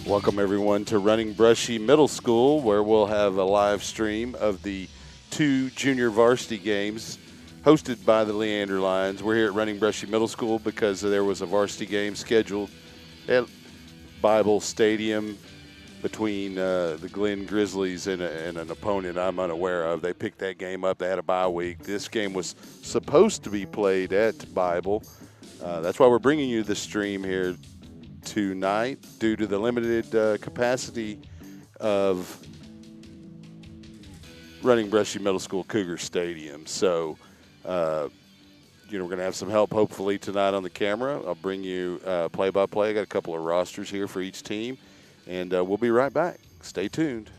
Welcome, everyone, to Running Brushy Middle School, where we'll have a live stream of the two junior varsity games hosted by the Leander Lions. We're here at Running Brushy Middle School because there was a varsity game scheduled at Bible Stadium between the Glen Grizzlies and an opponent I'm unaware of. They picked that game up. They had a bye week. This game was supposed to be played at Bible. That's why we're bringing you the stream here tonight due to the limited capacity of Running Brushy Middle School Cougar Stadium. So, we're going to have some help hopefully tonight on the camera. I'll bring you play-by-play. I got a couple of rosters here for each team, and we'll be right back. Stay tuned.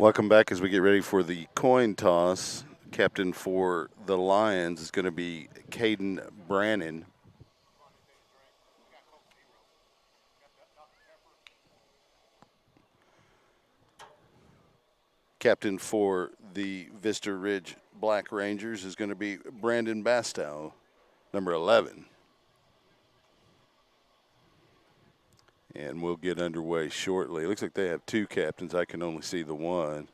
Welcome back as we get ready for the coin toss. Captain for the Lions is going to be Caden Brannon. captain for the Vista Ridge Black Rangers is going to be Brandon Bastow, number 11. And we'll get underway shortly. It looks like they have 2 captains. I can only see the one.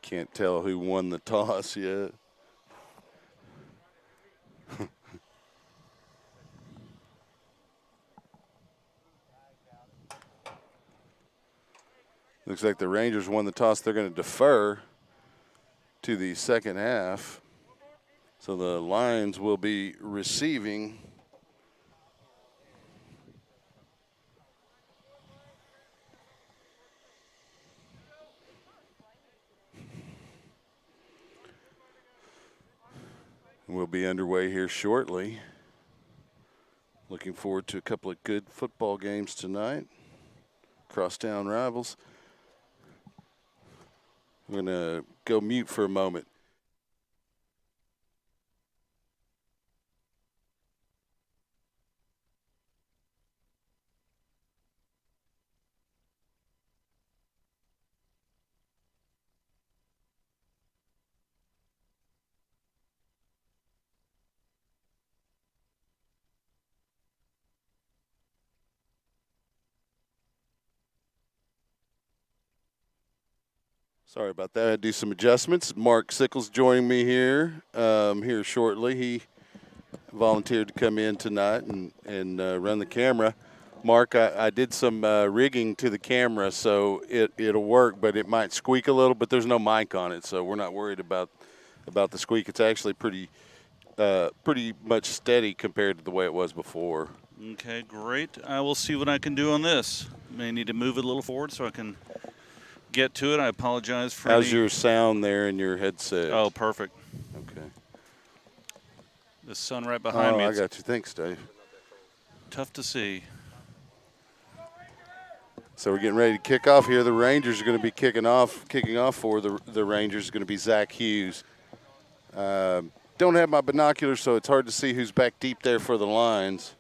Can't tell who won the toss yet. Looks like the Rangers won the toss. They're going to defer to the second half. So the Lions will be receiving. We'll be underway here shortly. Looking forward to a couple of good football games tonight. Crosstown rivals. I'm going to go mute for a moment. Sorry about that. I had to do some adjustments. Mark Sickles joining me here here shortly. He volunteered to come in tonight and run the camera. Mark, I did some rigging to the camera, so it'll work, but it might squeak a little, but there's no mic on it, so we're not worried about the squeak. It's actually pretty much steady compared to the way it was before. Okay, great. I will see what I can do on this. May need to move it a little forward so I can get to it. I apologize for How's your sound there in your headset? Oh, perfect. Okay. The sun right behind me. I got you. Thanks, Dave. Tough to see. So we're getting ready to kick off here. The Rangers are going to be kicking off for the Rangers is going to be Zach Hughes. Don't have my binoculars, so it's hard to see who's back deep there for the Lions.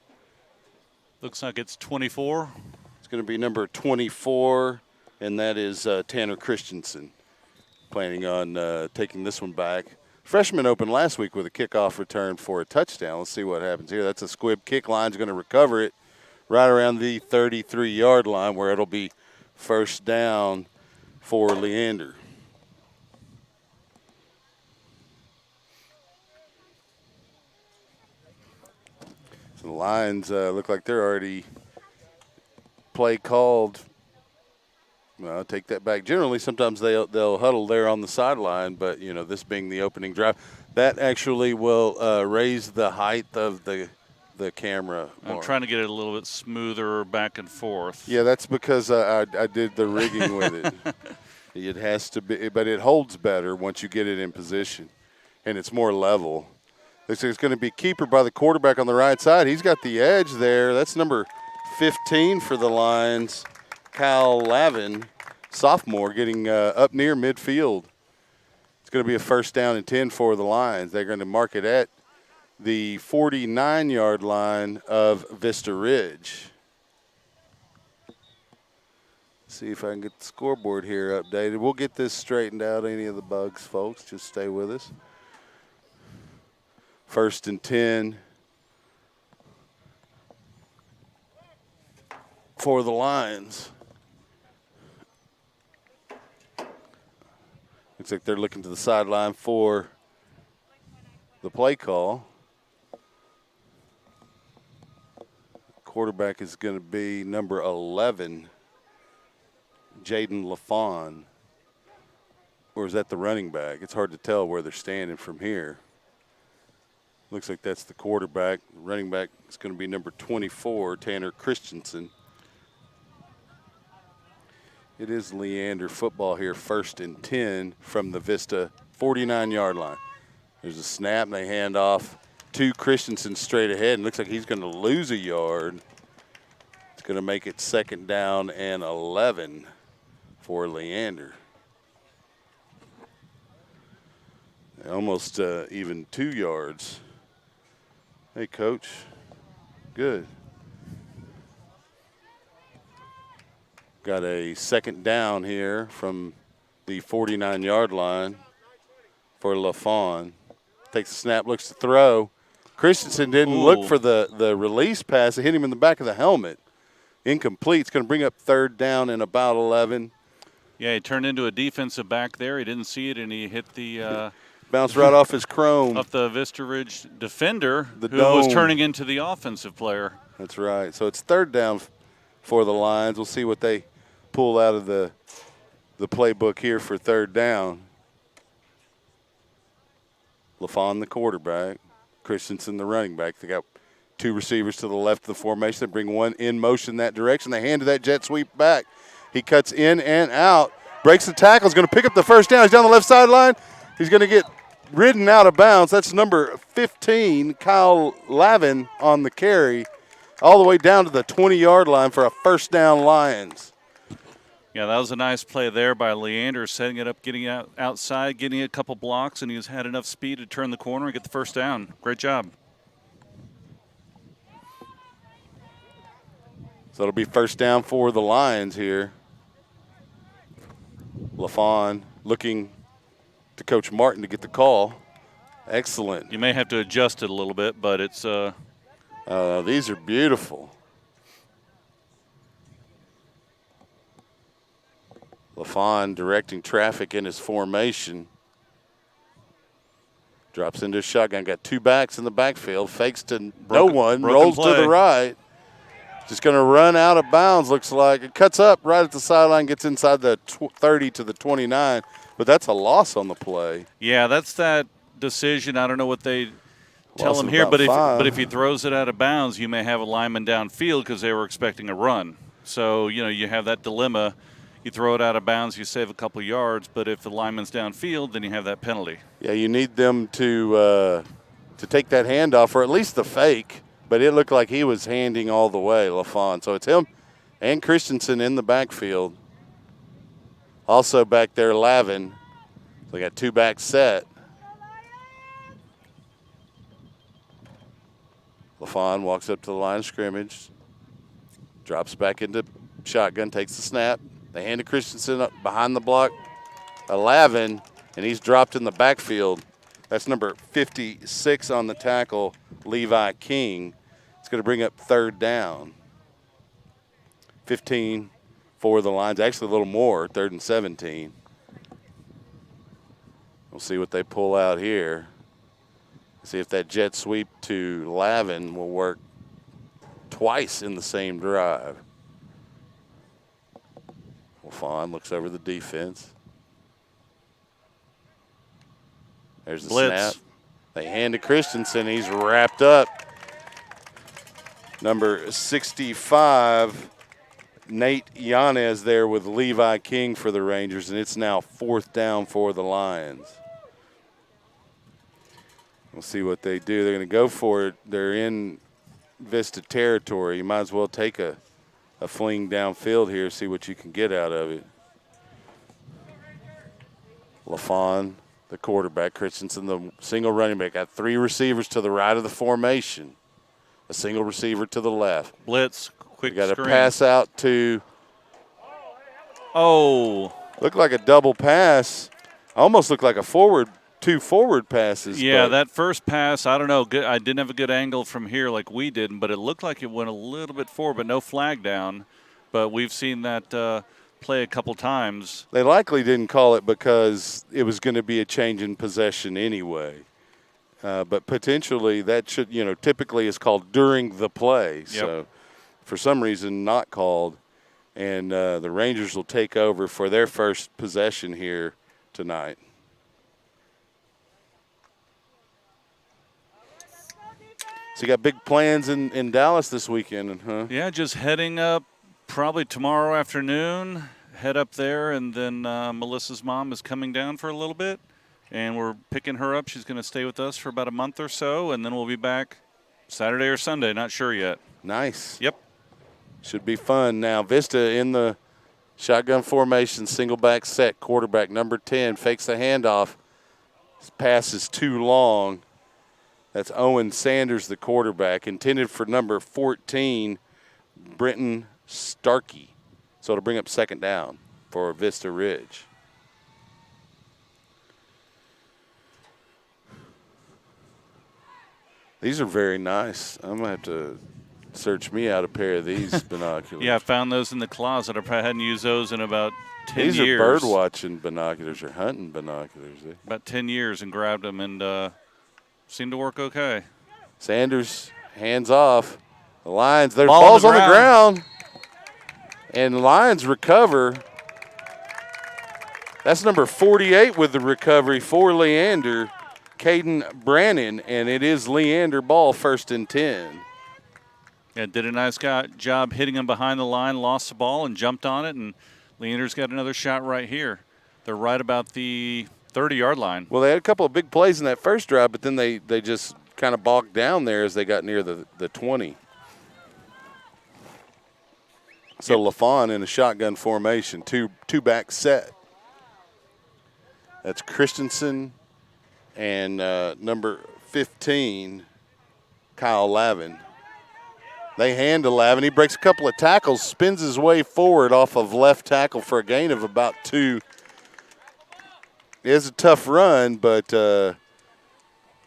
Looks like it's 24. It's going to be number 24, and that is Tanner Christensen, planning on taking this one back. Freshman opened last week with a kickoff return for a touchdown. Let's see what happens here. That's a squib kick. Line's going to recover it right around the 33-yard line where it'll be first down for Leander. So the Lions look like they're already play called. Well, I'll take that back. Generally, sometimes they'll huddle there on the sideline, but, you know, this being the opening drive, that actually will raise the height of the camera more. I'm trying to get it a little bit smoother back and forth. Yeah, that's because I did the rigging with it. It has to be, but it holds better once you get it in position, and it's more level. It's going to be keeper by the quarterback on the right side. He's got the edge there. That's number 15 for the Lions, Kyle Lavin, sophomore, getting up near midfield. It's going to be a first down and 10 for the Lions. They're going to mark it at the 49-yard line of Vista Ridge. See if I can get the scoreboard here updated. We'll get this straightened out, any of the bugs, folks. Just stay with us. First and 10 for the Lions. Looks like they're looking to the sideline for the play call. Quarterback is going to be number 11, Jaden LaFawn. Or is that the running back? It's hard to tell where they're standing from here. Looks like that's the quarterback. The running back is going to be number 24, Tanner Christensen. It is Leander football here, first and 10 from the Vista 49-yard line. There's a snap, and they hand off to Christensen straight ahead, and looks like he's going to lose a yard. It's going to make it second down and 11 for Leander. Almost even 2 yards. Hey, Coach. Good. Got a second down here from the 49-yard line for LaFawn. Takes a snap, looks to throw. Christensen didn't look for the release pass. It hit him in the back of the helmet. Incomplete. It's going to bring up third down and about 11. Yeah, he turned into a defensive back there. He didn't see it, and he hit the bounced right off his chrome. Off the Vista Ridge defender who dome. Was turning into the offensive player. That's right. So it's third down for the Lions. We'll see what they pull out of the playbook here for third down. LaFawn, the quarterback. Christensen, the running back. They got 2 receivers to the left of the formation. They bring one in motion that direction. They hand to that jet sweep back. He cuts in and out. Breaks the tackle. Is going to pick up the first down. He's down the left sideline. He's going to get ridden out of bounds. That's number 15, Kyle Lavin, on the carry. All the way down to the 20-yard line for a first down Lions. Yeah, that was a nice play there by Leander, setting it up, getting outside, getting a couple blocks, and he's had enough speed to turn the corner and get the first down. Great job. So it'll be first down for the Lions here. LaFawn looking to Coach Martin to get the call. Excellent. You may have to adjust it a little bit, but it's these are beautiful. LaFawn directing traffic in his formation. Drops into a shotgun. Got 2 backs in the backfield. Fakes to no one. Rolls to the right. Just going to run out of bounds, looks like. It cuts up right at the sideline, gets inside the 30 to the 29. But that's a loss on the play. Yeah, that's that decision. I don't know what they tell him here, but if he throws it out of bounds, you may have a lineman downfield because they were expecting a run. So, you have that dilemma. You throw it out of bounds, you save a couple yards, but if the lineman's downfield, then you have that penalty. Yeah, you need them to take that handoff, or at least the fake, but it looked like he was handing all the way, LaFawn. So it's him and Christensen in the backfield. Also back there, Lavin. They got 2 back set. LaFawn walks up to the line of scrimmage, drops back into shotgun, takes the snap. They hand to Christensen up behind the block. Lavin, and he's dropped in the backfield. That's number 56 on the tackle, Levi King. It's going to bring up third down. 15 for the Lions, actually a little more, 3rd and 17. We'll see what they pull out here. See if that jet sweep to Lavin will work twice in the same drive. LaFawn looks over the defense. There's the blitz. Snap. They hand to Christensen. He's wrapped up. Number 65, Nate Yanez there with Levi King for the Rangers, and it's now 4th down for the Lions. We'll see what they do. They're going to go for it. They're in Vista territory. You might as well take a fling downfield here, see what you can get out of it. LaFawn, the quarterback. Christensen, the single running back. Got 3 receivers to the right of the formation. A single receiver to the left. Blitz, quick got screen. a pass out to. Oh. Looked like a double pass. Almost looked like a forward. 2 forward passes. Yeah, that first pass, I don't know. I didn't have a good angle from here like we did, but it looked like it went a little bit forward, but no flag down. But we've seen that play a couple times. They likely didn't call it because it was going to be a change in possession anyway. But potentially that should, typically is called during the play. Yep. So for some reason not called. And the Rangers will take over for their first possession here tonight. So you got big plans in Dallas this weekend, huh? Yeah, just heading up probably tomorrow afternoon. Head up there, and then Melissa's mom is coming down for a little bit, and we're picking her up. She's going to stay with us for about a month or so, and then we'll be back Saturday or Sunday. Not sure yet. Nice. Yep. Should be fun. Now, Vista in the shotgun formation, single back set, quarterback number 10, fakes the handoff. This pass is too long. That's Owen Sanders, the quarterback, intended for number 14, Brenton Starkey. So it'll bring up second down for Vista Ridge. These are very nice. I'm going to have to search me out a pair of these binoculars. Yeah, I found those in the closet. I probably hadn't used those in about 10 years. These are bird watching binoculars or hunting binoculars. About 10 years and grabbed them and seemed to work okay. Sanders, hands off. The Lions, there's balls on the ground. And the Lions recover. That's number 48 with the recovery for Leander, Caden Brannon, and it is Leander ball, 1st and 10. Yeah, did a nice job hitting him behind the line, lost the ball and jumped on it, and Leander's got another shot right here. They're right about the 30-yard line. Well, they had a couple of big plays in that first drive, but then they just kind of bogged down there as they got near the 20. So LaFawn in a shotgun formation, two-back set. That's Christensen and number 15, Kyle Lavin. They hand to Lavin. He breaks a couple of tackles, spins his way forward off of left tackle for a gain of about 2. It is a tough run, but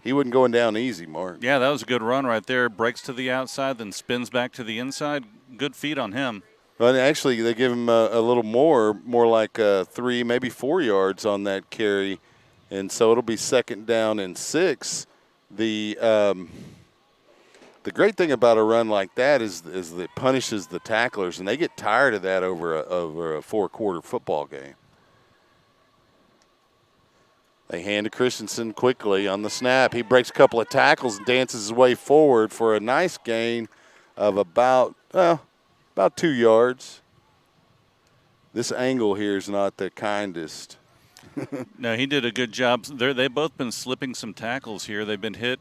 he wasn't going down easy, Mark. Yeah, that was a good run right there. Breaks to the outside, then spins back to the inside. Good feet on him. Well, actually, they give him a little more like 3, maybe 4 yards on that carry, and so it'll be 2nd down and 6. The great thing about a run like that is that it punishes the tacklers, and they get tired of that over a 4-quarter football game. They hand to Christensen quickly on the snap. He breaks a couple of tackles and dances his way forward for a nice gain of about 2 yards. This angle here is not the kindest. No, he did a good job. They've both been slipping some tackles here. They've been hit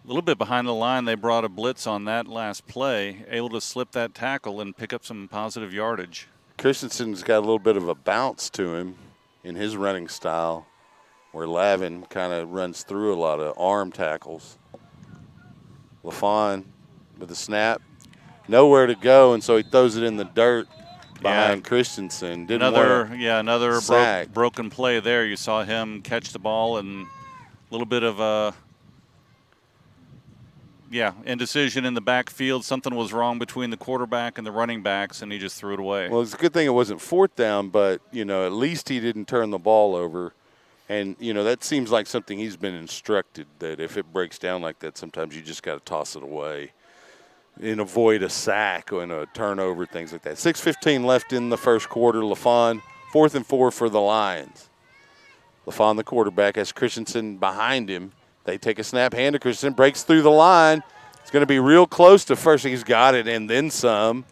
a little bit behind the line. They brought a blitz on that last play, able to slip that tackle and pick up some positive yardage. Christensen's got a little bit of a bounce to him in his running style, where Lavin kind of runs through a lot of arm tackles. LaFawn with the snap. Nowhere to go, and so he throws it in the dirt behind Christensen. Another broken play there. You saw him catch the ball and a little bit of indecision in the backfield. Something was wrong between the quarterback and the running backs, and he just threw it away. Well, it's a good thing it wasn't 4th down, but, at least he didn't turn the ball over. And, that seems like something he's been instructed, that if it breaks down like that, sometimes you just got to toss it away and avoid a sack and a turnover, things like that. 6:15 left in the first quarter. LaFawn, 4th and 4 for the Lions. LaFawn, the quarterback, has Christensen behind him. They take a snap, hand to Christensen, breaks through the line. It's going to be real close to first. He's got it, and then some.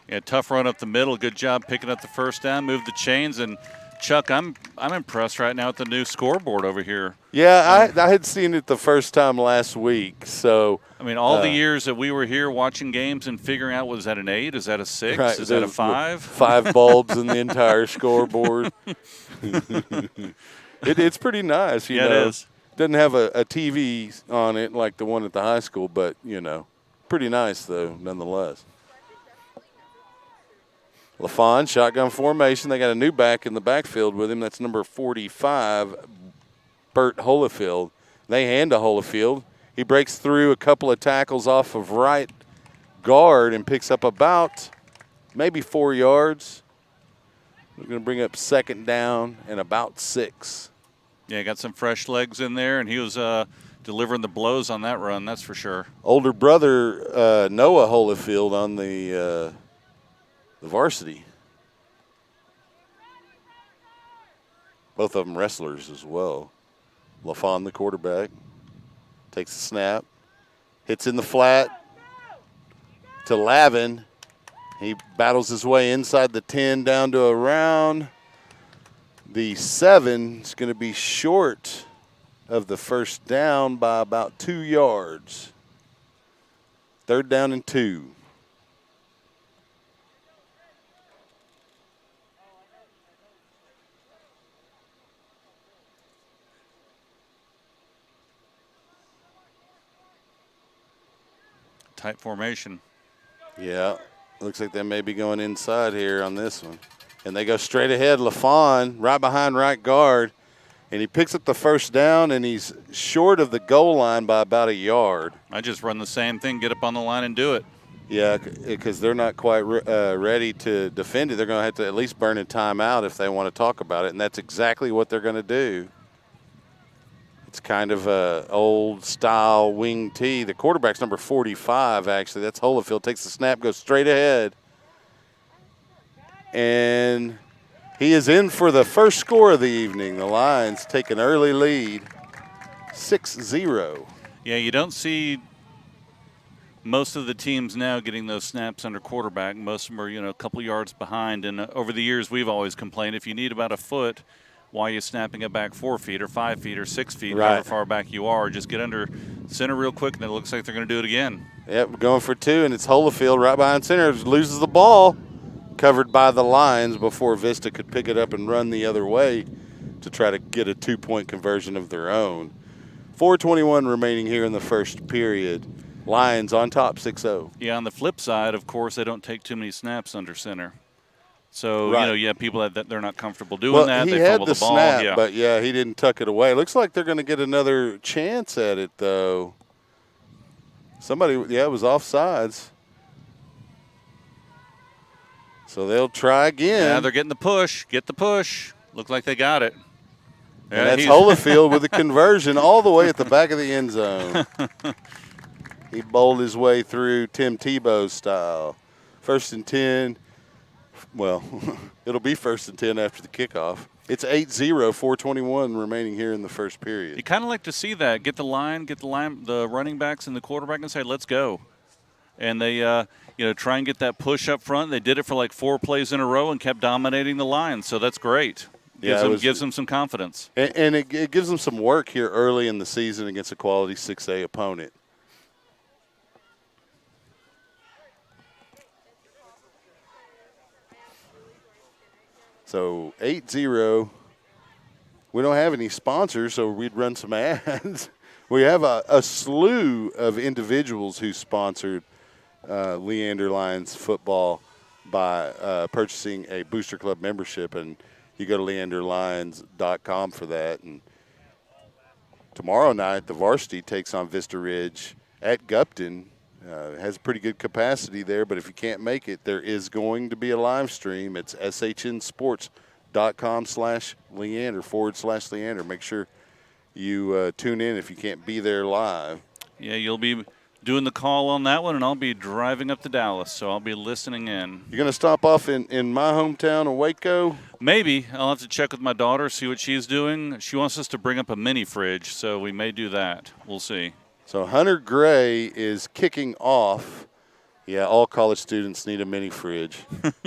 Yeah, tough run up the middle. Good job picking up the first down, moved the chains, and Chuck, I'm impressed right now with the new scoreboard over here. Yeah, I had seen it the first time last week. So I mean, all the years that we were here watching games and figuring out, was that an 8? Is that a 6? Right, is that a 5? 5 bulbs in the entire scoreboard. It's pretty nice. You know. It is. Doesn't have a TV on it like the one at the high school, but, pretty nice, though, nonetheless. LaFawn, shotgun formation. They got a new back in the backfield with him. That's number 45, Bert Holifield. They hand to Holifield. He breaks through a couple of tackles off of right guard and picks up about maybe 4 yards. We're going to bring up 2nd down and about 6. Yeah, got some fresh legs in there, and he was delivering the blows on that run, that's for sure. Older brother Noah Holifield on the varsity. Both of them wrestlers as well. LaFawn, the quarterback, takes the snap, hits in the flat to Lavin. He battles his way inside the 10 down to around the 7. It's going to be short of the first down by about 2 yards. 3rd down and 2. tight formation. Yeah, looks like they may be going inside here on this one. And they go straight ahead. LaFawn right behind right guard. And he picks up the first down, and he's short of the goal line by about a yard. I just run the same thing, get up on the line and do it. Yeah, because they're not quite ready to defend it. They're going to have to at least burn a timeout if they want to talk about it, and that's exactly what they're going to do. It's kind of a old-style wing tee. The quarterback's number 45, actually. That's Holofield. Takes the snap, goes straight ahead. And he is in for the first score of the evening. The Lions take an early lead, 6-0. Yeah, you don't see most of the teams now getting those snaps under quarterback. Most of them are, a couple yards behind. And over the years, we've always complained if you need about a foot, why are you snapping it back 4 feet or 5 feet or 6 feet, right, however far back you are? Just get under center real quick, and it looks like they're going to do it again. Yep, going for 2, and it's Holofield right behind center. Loses the ball, covered by the Lions before Vista could pick it up and run the other way to try to get a 2-point conversion of their own. 4:21 remaining here in the first period. Lions on top, 6-0. Yeah, on the flip side, of course, they don't take too many snaps under center. So, right, you have people that they're not comfortable doing that. He they had fumble the the ball. snap, Yeah. but, he didn't tuck it away. Looks like they're going to get another chance at it, though. Somebody, it was offsides. So they'll try again. Yeah, they're getting the push. Get the push. Look like they got it. And that's Holofield with a conversion all the way at the back of the end zone. He bowled his way through Tim Tebow style. 1st and 10. Well, it'll be 1st and 10 after the kickoff. It's 8-0, 4:21 remaining here in the first period. You kind of like to see that. Get the running backs and the quarterback and say, let's go. And they, try and get that push up front. They did it for like 4 plays in a row and kept dominating the Lions, so that's great. Gives them some confidence. And it gives them some work here early in the season against a quality 6A opponent. So 8-0. We don't have any sponsors, so we'd run some ads. We have a slew of individuals who sponsored Leander Lions football by purchasing a Booster Club membership, and you go to leanderlions.com for that. And tomorrow night, the Varsity takes on Vista Ridge at Gupton. Has pretty good capacity there, but if you can't make it, there is going to be a live stream. It's shnsports.com/Leander/Leander. Make sure you tune in if you can't be there live. Yeah, you'll be doing the call on that one, and I'll be driving up to Dallas, so I'll be listening in. You're going to stop off in my hometown of Waco? Maybe. I'll have to check with my daughter, see what she's doing. She wants us to bring up a mini fridge, so we may do that. We'll see. So Hunter Gray is kicking off. Yeah, all college students need a mini fridge.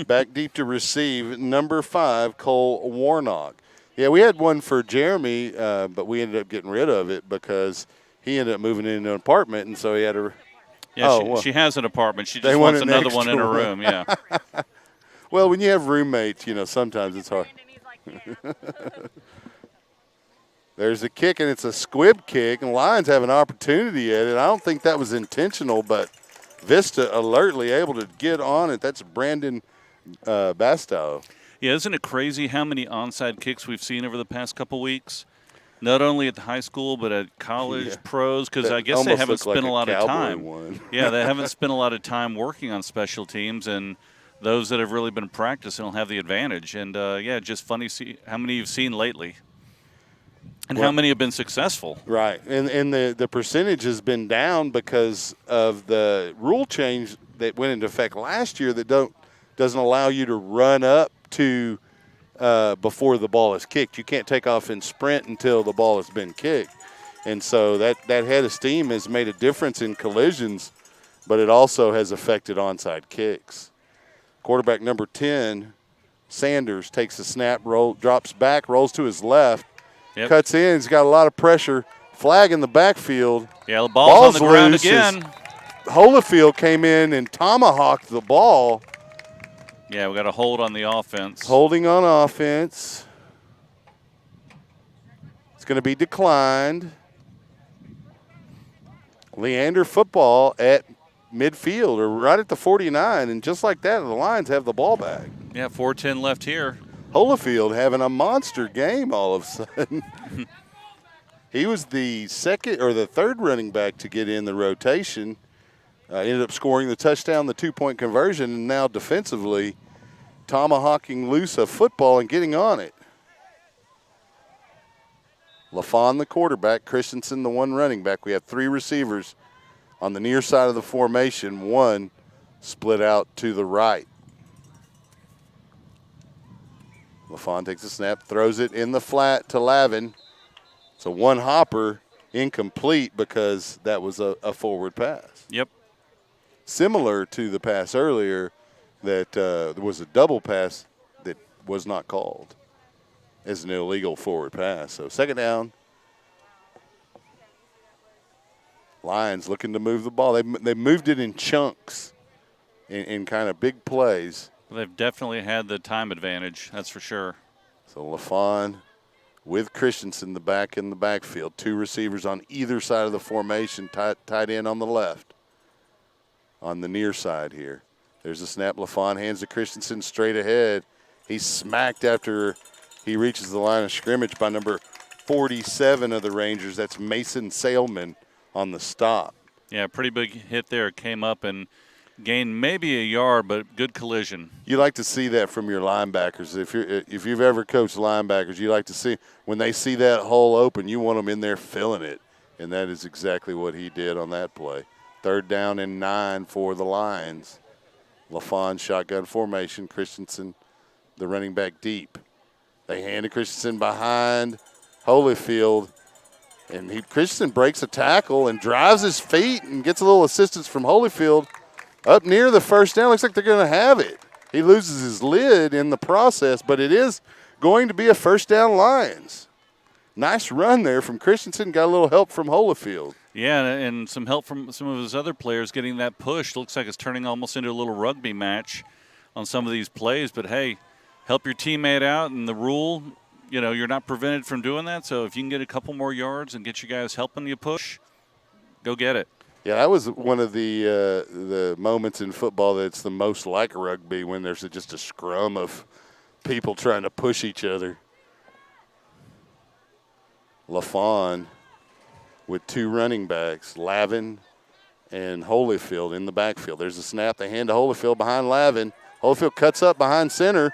Back deep to receive, number 5, Cole Warnock. Yeah, we had one for Jeremy, but we ended up getting rid of it because he ended up moving into an apartment, and so he had to. Yeah, she has an apartment. She just wants another one in her room. Yeah. Well, when you have roommates, sometimes it's hard. There's a kick, and it's a squib kick, and Lions have an opportunity at it. I don't think that was intentional, but Vista alertly able to get on it. That's Brandon Bastow. Yeah, isn't it crazy how many onside kicks we've seen over the past couple weeks? Not only at the high school, but at college, pros, because I guess they haven't spent a lot of time. Yeah, they haven't spent a lot of time working on special teams, and those that have really been practicing will have the advantage. And, just funny to see how many you've seen lately. And how many have been successful? Right, and the percentage has been down because of the rule change that went into effect last year that doesn't allow you to run up to before the ball is kicked. You can't take off and sprint until the ball has been kicked. And so that head of steam has made a difference in collisions, but it also has affected onside kicks. Quarterback number 10, Sanders, takes a snap, drops back, rolls to his left. Yep. Cuts in. He's got a lot of pressure. Flag in the backfield. Yeah, the ball's on the ground again. Holofield came in and tomahawked the ball. Yeah, we got a hold on the offense. Holding on offense. It's going to be declined. Leander football at midfield or right at the 49, and just like that, the Lions have the ball back. Yeah, 4:10 left here. Holyfield having a monster game all of a sudden. He was the second or the third running back to get in the rotation. Ended up scoring the touchdown, the 2-point conversion, and now defensively tomahawking loose a football and getting on it. LaFawn, the quarterback, Christensen, the one running back. We have 3 receivers on the near side of the formation, 1 split out to the right. LaFawn takes a snap, throws it in the flat to Lavin. It's a one hopper, incomplete because that was a forward pass. Yep. Similar to the pass earlier that there was a double pass that was not called as an illegal forward pass. So second down. Lions looking to move the ball. They moved it in chunks in kind of big plays. They've definitely had the time advantage, that's for sure. So LaFawn with Christensen back in the backfield. 2 receivers on either side of the formation, tight end on the left. On the near side here. There's a snap. LaFawn hands to Christensen straight ahead. He's smacked after he reaches the line of scrimmage by number 47 of the Rangers. That's Mason Sailman on the stop. Yeah, pretty big hit there. Came up and gained maybe a yard, but good collision. You like to see that from your linebackers. If you've ever coached linebackers, you like to see when they see that hole open, you want them in there filling it, and that is exactly what he did on that play. 3rd down and 9 for the Lions. LaFawn shotgun formation. Christensen, the running back, deep. They hand to Christensen behind Holyfield, and Christensen breaks a tackle and drives his feet and gets a little assistance from Holyfield. Up near the first down, looks like they're going to have it. He loses his lid in the process, but it is going to be a first down Lions. Nice run there from Christensen. Got a little help from Holyfield. Yeah, and some help from some of his other players getting that push. Looks like it's turning almost into a little rugby match on some of these plays. But, hey, help your teammate out, and the rule, you're not prevented from doing that. So if you can get a couple more yards and get you guys helping you push, go get it. Yeah, that was one of the moments in football that's the most like rugby, when there's just a scrum of people trying to push each other. LaFawn with 2 running backs, Lavin and Holyfield in the backfield. There's a snap. They hand to Holyfield behind Lavin. Holyfield cuts up behind center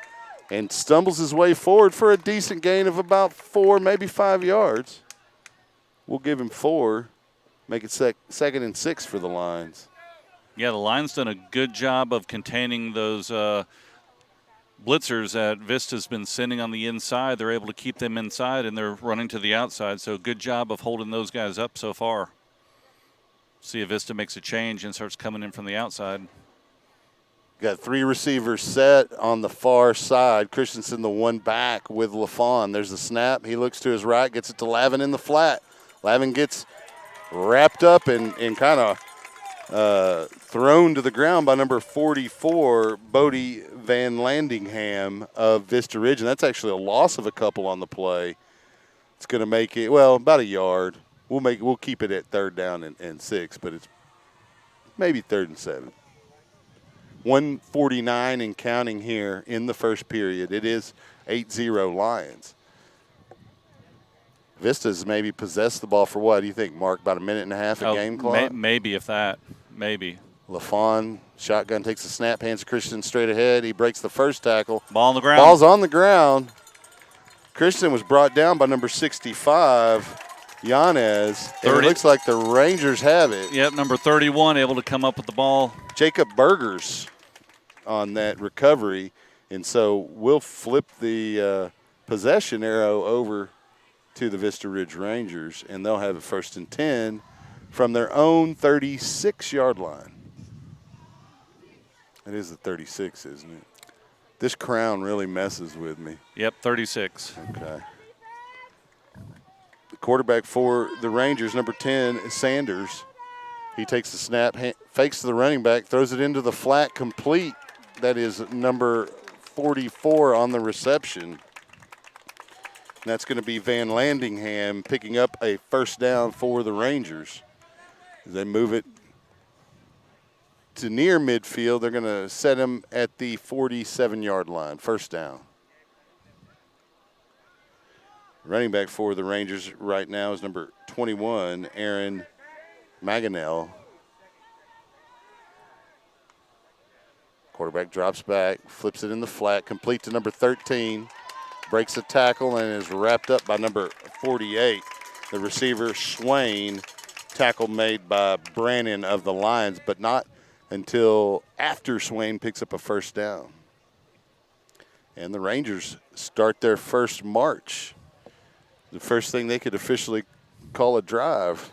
and stumbles his way forward for a decent gain of about 4, maybe 5 yards. We'll give him 4. Make it 2nd and 6 for the Lions. Yeah, the Lions done a good job of containing those blitzers that Vista's been sending on the inside. They're able to keep them inside, and they're running to the outside. So good job of holding those guys up so far. See if Vista makes a change and starts coming in from the outside. Got 3 receivers set on the far side. Christensen, the one back with LaFawn. There's the snap. He looks to his right, gets it to Lavin in the flat. Lavin gets wrapped up and kind of thrown to the ground by number 44, Bodie Van Landingham of Vista Ridge. And that's actually a loss of a couple on the play. It's going to make it, about a yard. We'll keep it at 3rd down and 6, but it's maybe 3rd and 7. 1:49 and counting here in the first period. It is 8-0 Lions. Vista's maybe possessed the ball for what do you think, Mark? About a minute and a half of game clock? Maybe, if that. Maybe. LaFawn, shotgun, takes a snap, hands to Christian straight ahead. He breaks the first tackle. Ball on the ground. Ball's on the ground. Christian was brought down by number 65, Yanez. And it looks like the Rangers have it. Yep, number 31 able to come up with the ball. Jacob Burgers on that recovery. And so we'll flip the possession arrow over to the Vista Ridge Rangers, and they'll have a 1st and 10 from their own 36-yard line. It is the 36, isn't it? This crown really messes with me. Yep, 36. Okay. The quarterback for the Rangers, number 10, is Sanders. He takes the snap, fakes to the running back, throws it into the flat, complete. That is number 44 on the reception. And that's going to be Van Landingham picking up a 1st down for the Rangers. They move it to near midfield. They're going to set him at the 47-yard line, first down. Running back for the Rangers right now is number 21, Aaron Maganel. Quarterback drops back, flips it in the flat, complete to number 13, breaks a tackle, and is wrapped up by number 48, the receiver Swain. Tackle made by Brannon of the Lions, but not until after Swain picks up a first down. And the Rangers start their first march. The first thing they could officially call a drive.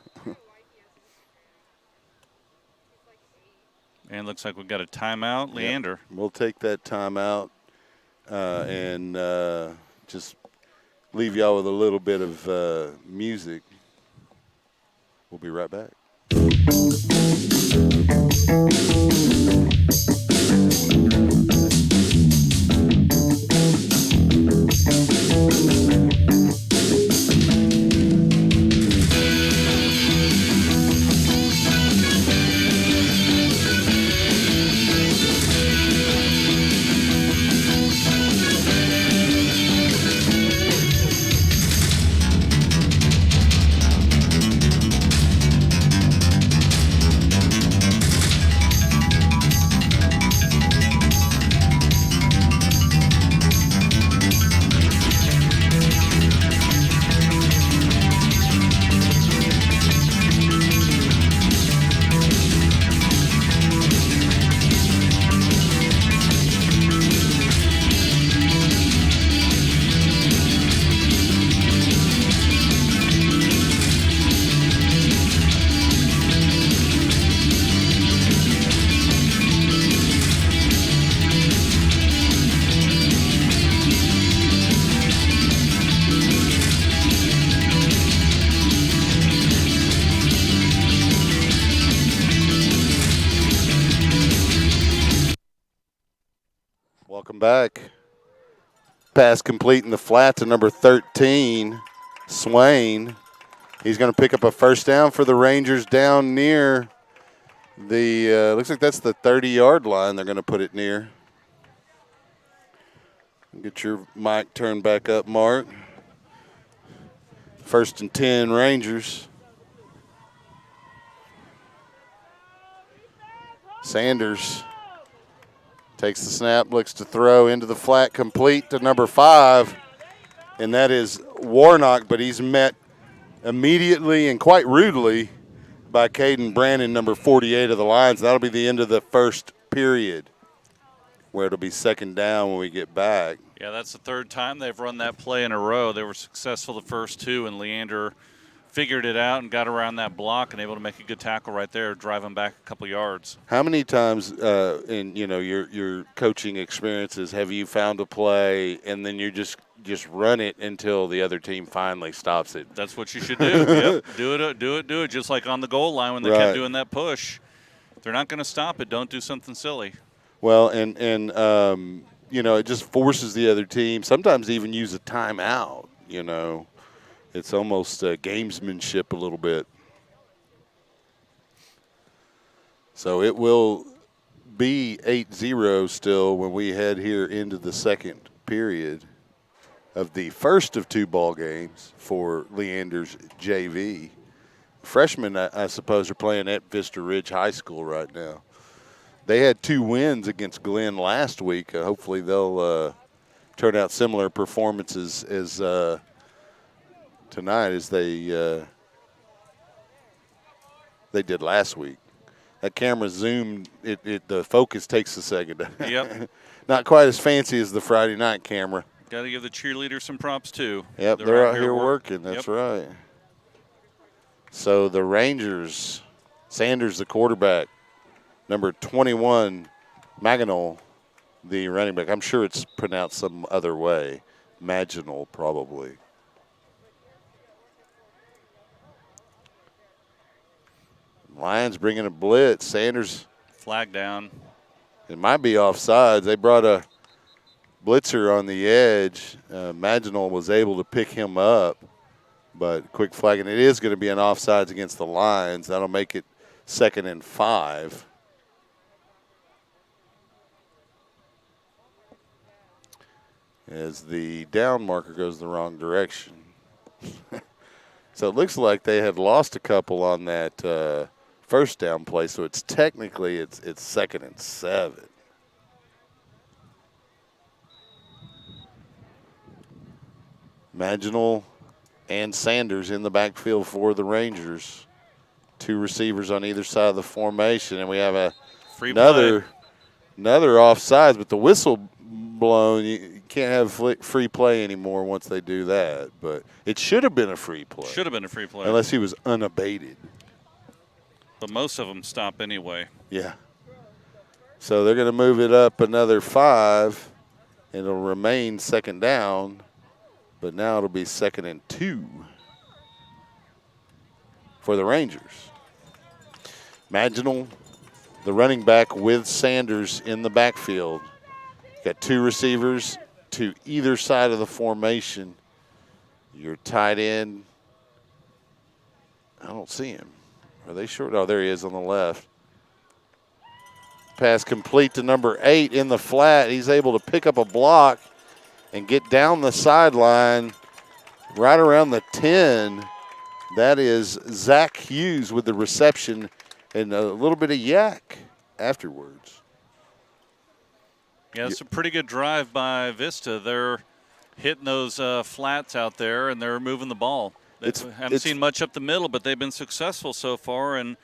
And looks like we've got a timeout. Leander. Yep. We'll take that timeout and just leave y'all with a little bit of music. We'll be right back. Welcome back. Pass complete in the flat to number 13, Swain. He's going to pick up a first down for the Rangers down near the, looks like that's the 30-yard line they're going to put it near. Get your mic turned back up, Mark. First and 10, Rangers. Sanders takes the snap, looks to throw into the flat, complete to number 5, and that is Warnock, but he's met immediately and quite rudely by Caden Brannon, number 48 of the Lions. That'll be the end of the first period, where it'll be second down when we get back. Yeah, that's the third time they've run that play in a row. They were successful the first two, and Leander figured it out and got around that block and able to make a good tackle right there, drive him back a couple yards. How many times in your coaching experiences have you found a play and then you just run it until the other team finally stops it? That's what you should do. Yep. Do it. Just like on the goal line when they kept doing that push. If they're not going to stop it, don't do something silly. Well, and it just forces the other team. Sometimes even use a timeout. It's almost gamesmanship a little bit. So it will be 8-0 still when we head here into the second period of the first of two ball games for Leander's JV. Freshmen, I suppose, are playing at Vista Ridge High School right now. They had 2 wins against Glenn last week. Hopefully they'll turn out similar performances as tonight as they did last week. That camera zoomed, the focus takes a second. Yep. Not quite as fancy as the Friday night camera. Got to give the cheerleaders some props too. Yep, they're out here working. That's right. So the Rangers, Sanders the quarterback, number 21, Maganol the running back. I'm sure it's pronounced some other way. Maginal probably. Lions bringing a blitz. Sanders. Flag down. It might be offsides. They brought a blitzer on the edge. Maginal was able to pick him up, but quick flag. And it is going to be an offsides against the Lions. That'll make it 2nd and 5. as the down marker goes the wrong direction. So it looks like they had lost a couple on that first down play, so it's technically it's 2nd and 7. Maginal and Sanders in the backfield for the Rangers. 2 receivers on either side of the formation, and we have another offsides, but the whistle blown. You can't have free play anymore once they do that. But it should have been a free play. Should have been a free play. Unless he was unabated. But most of them stop anyway. Yeah. So they're going to move it up another 5, and it'll remain 2nd down. But now it'll be 2nd and 2 for the Rangers. Maginal, the running back with Sanders in the backfield. Got 2 receivers to either side of the formation. Your tight end, I don't see him. Are they short? Oh, there he is on the left. Pass complete to number 8 in the flat. He's able to pick up a block and get down the sideline right around the 10. That is Zach Hughes with the reception and a little bit of yak afterwards. Yeah, it's a pretty good drive by Vista. They're hitting those flats out there, and they're moving the ball. They haven't seen much up the middle, but they've been successful so far, and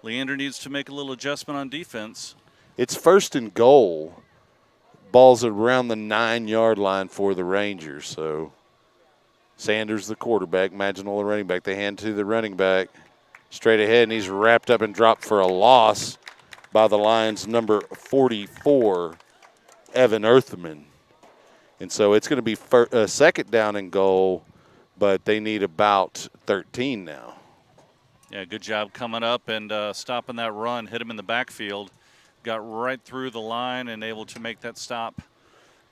Leander needs to make a little adjustment on defense. It's 1st and goal. Ball's around the 9-yard line for the Rangers. So Sanders, the quarterback, Maginal, the running back. They hand to the running back straight ahead, and he's wrapped up and dropped for a loss by the Lions' number 44, Evan Earthman. And so it's going to be 2nd down and goal, but they need about 13 now. Yeah, good job coming up and stopping that run. Hit him in the backfield. Got right through the line and able to make that stop,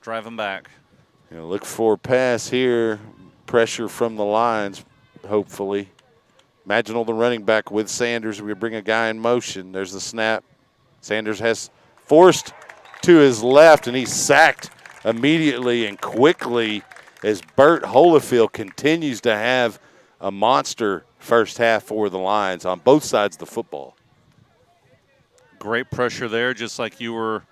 drive him back. Look for a pass here. Pressure from the Lions, hopefully. Maginal, the running back with Sanders. We bring a guy in motion. There's the snap. Sanders has forced to his left, and he's sacked immediately and quickly as Bert Holyfield continues to have a monster first half for the Lions on both sides of the football. Great pressure there, just like you were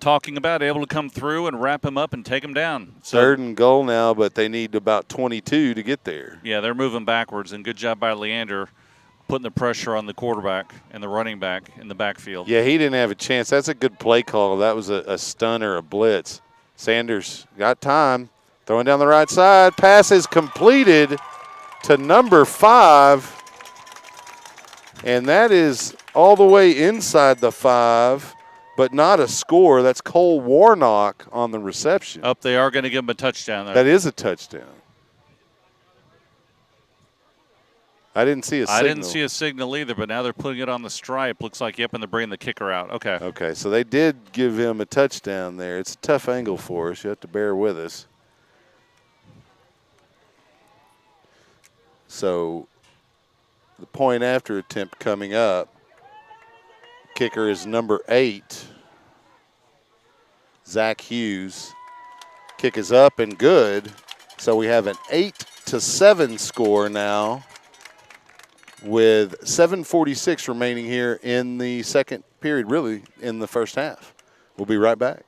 talking about, able to come through and wrap him up and take him down. So, 3rd and goal now, but they need about 22 to get there. Yeah, they're moving backwards, and good job by Leander putting the pressure on the quarterback and the running back in the backfield. Yeah, he didn't have a chance. That's a good play call. That was a stun or a blitz. Sanders got time, throwing down the right side. Pass is completed to number 5, and that is all the way inside the 5, but not a score. That's Cole Warnock on the reception. They are going to give him a touchdown there. That is a touchdown. I didn't see a signal. I didn't see a signal either, but now they're putting it on the stripe. Looks like, yep, and they're bringing the kicker out. Okay. Okay, so they did give him a touchdown there. It's a tough angle for us. You have to bear with us. So the point after attempt coming up. Kicker is number 8, Zach Hughes. Kick is up and good. So we have an 8-7 score now with 7:46 remaining here in the second period, really in the first half. We'll be right back.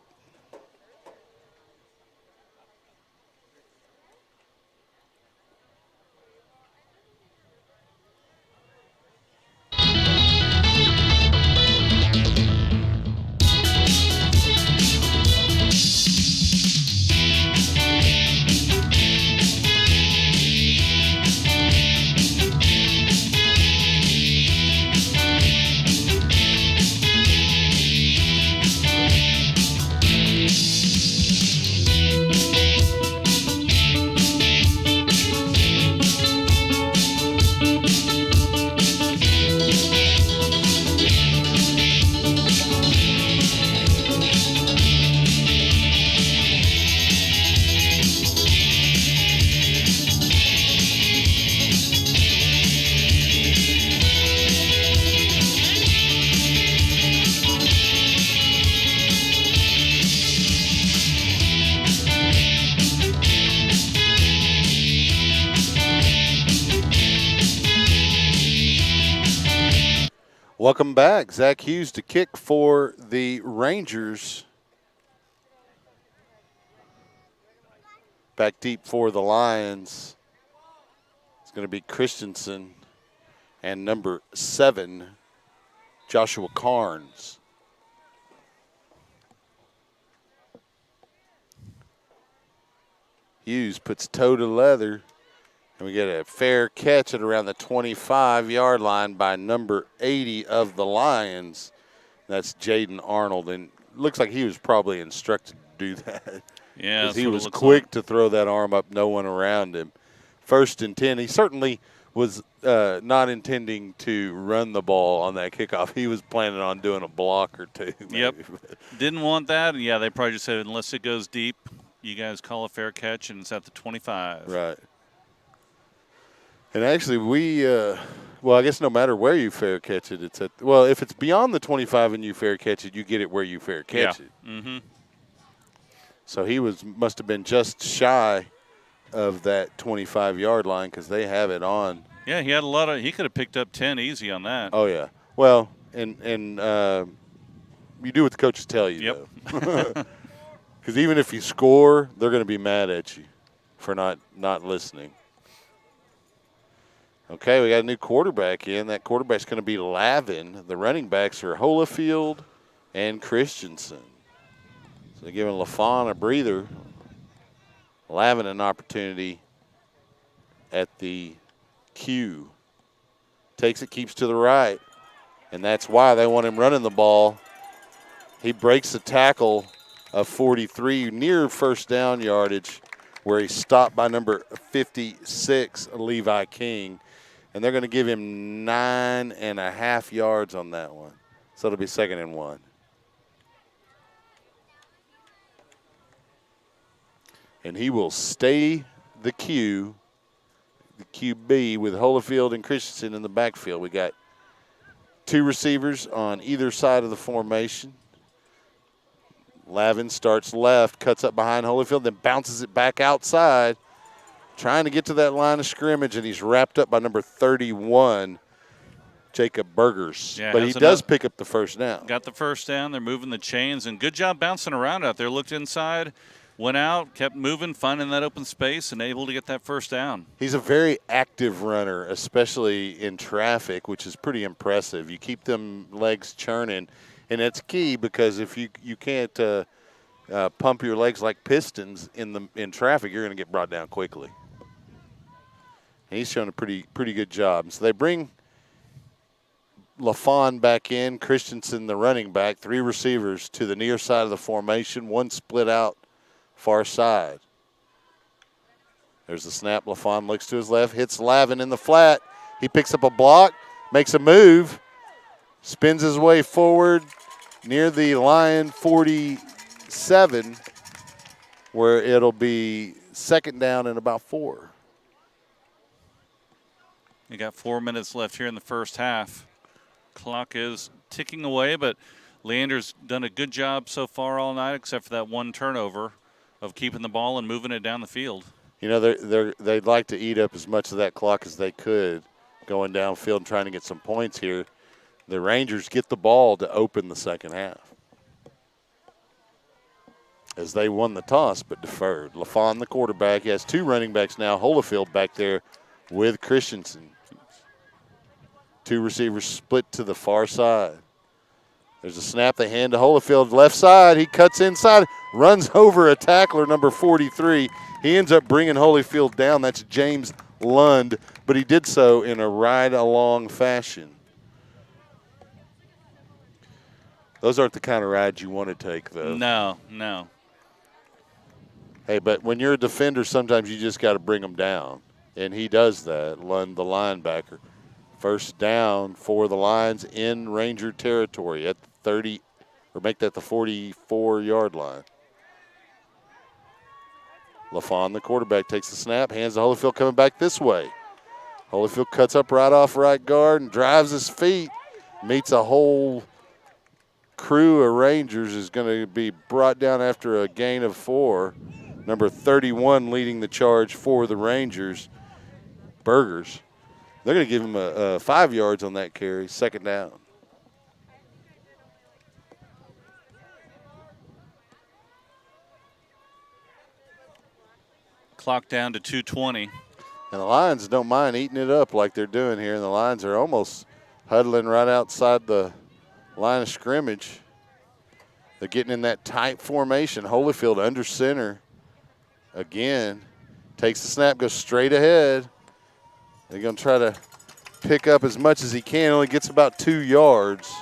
Welcome back. Zach Hughes to kick for the Rangers. Back deep for the Lions. It's going to be Christensen and number 7, Joshua Carnes. Hughes puts toe to leather, and we get a fair catch at around the 25-yard line by number 80 of the Lions. That's Jaden Arnold, and it looks like he was probably instructed to do that. Yeah, because he was quick to throw that arm up, no one around him. 1st and 10. He certainly was not intending to run the ball on that kickoff. He was planning on doing a block or two. Maybe. Yep. Didn't want that. Yeah, they probably just said, unless it goes deep, you guys call a fair catch, and it's at the 25. Right. And actually, I guess no matter where you fair catch it, it's if it's beyond the 25 and you fair catch it, you get it where you fair catch it. Mm-hmm. So he must have been just shy of that 25-yard line because they have it on. Yeah, he could have picked up 10 easy on that. Oh, yeah. Well, and you do what the coaches tell you, though. Because even if you score, they're going to be mad at you for not listening. Okay, we got a new quarterback in. That quarterback's going to be Lavin. The running backs are Holifield and Christensen. So they're giving LaFawn a breather. Lavin an opportunity at the Q. Takes it, keeps to the right. And that's why they want him running the ball. He breaks the tackle of 43 near first down yardage where he's stopped by number 56, Levi King. And they're going to give him 9.5 yards on that one. So it'll be 2nd and 1. And he will stay the QB with Holifield and Christensen in the backfield. We got 2 receivers on either side of the formation. Lavin starts left, cuts up behind Holifield, then bounces it back outside, trying to get to that line of scrimmage, and he's wrapped up by number 31, Jacob Burgers. Yeah, but he does pick up the first down. Got the first down. They're moving the chains, and good job bouncing around out there. Looked inside, went out, kept moving, finding that open space, and able to get that first down. He's a very active runner, especially in traffic, which is pretty impressive. You keep them legs churning, and it's key because if you can't pump your legs like pistons in traffic, you're going to get brought down quickly. And he's shown a pretty good job. So they bring LaFawn back in, Christensen the running back, 3 receivers to the near side of the formation, 1 split out far side. There's the snap. LaFawn looks to his left, hits Lavin in the flat. He picks up a block, makes a move, spins his way forward near the Lion 47, where it'll be 2nd down and about 4. You got 4 minutes left here in the first half. Clock is ticking away, but Leander's done a good job so far all night, except for that 1 turnover of keeping the ball and moving it down the field. You know, they'd like to eat up as much of that clock as they could going downfield and trying to get some points here. The Rangers get the ball to open the second half as they won the toss but deferred. LaFawn, the quarterback, he has 2 running backs now. Holifield back there with Christensen. 2 receivers split to the far side. There's a snap. They hand to Holifield, left side. He cuts inside, runs over a tackler, number 43. He ends up bringing Holifield down. That's James Lund, but he did so in a ride-along fashion. Those aren't the kind of rides you want to take, though. No. Hey, but when you're a defender, sometimes you just got to bring them down, and he does that, Lund, the linebacker. First down for the Lions in Ranger territory at the 30, or make that the 44-yard line. LaFawn, the quarterback, takes the snap, hands to Holifield coming back this way. Holifield cuts up right off right guard and drives his feet, meets a whole crew of Rangers, is going to be brought down after a gain of 4. Number 31 leading the charge for the Rangers, Burgers. They're going to give him a 5 yards on that carry, 2nd down. Clock down to 2:20. And the Lions don't mind eating it up like they're doing here. And the Lions are almost huddling right outside the line of scrimmage. They're getting in that tight formation. Holyfield under center again. Takes the snap, goes straight ahead. They're going to try to pick up as much as he can. Only gets about 2 yards.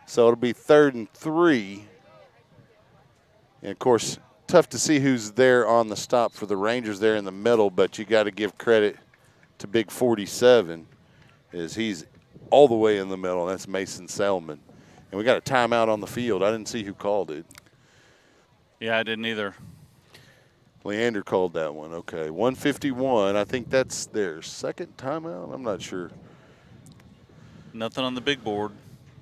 So it'll be 3rd and 3. And, of course, tough to see who's there on the stop for the Rangers there in the middle, but you got to give credit to Big 47 as he's all the way in the middle. That's Mason Selman. And we got a timeout on the field. I didn't see who called it. Yeah, I didn't either. Leander called that one. Okay, 151. I think that's their second timeout. I'm not sure. Nothing on the big board.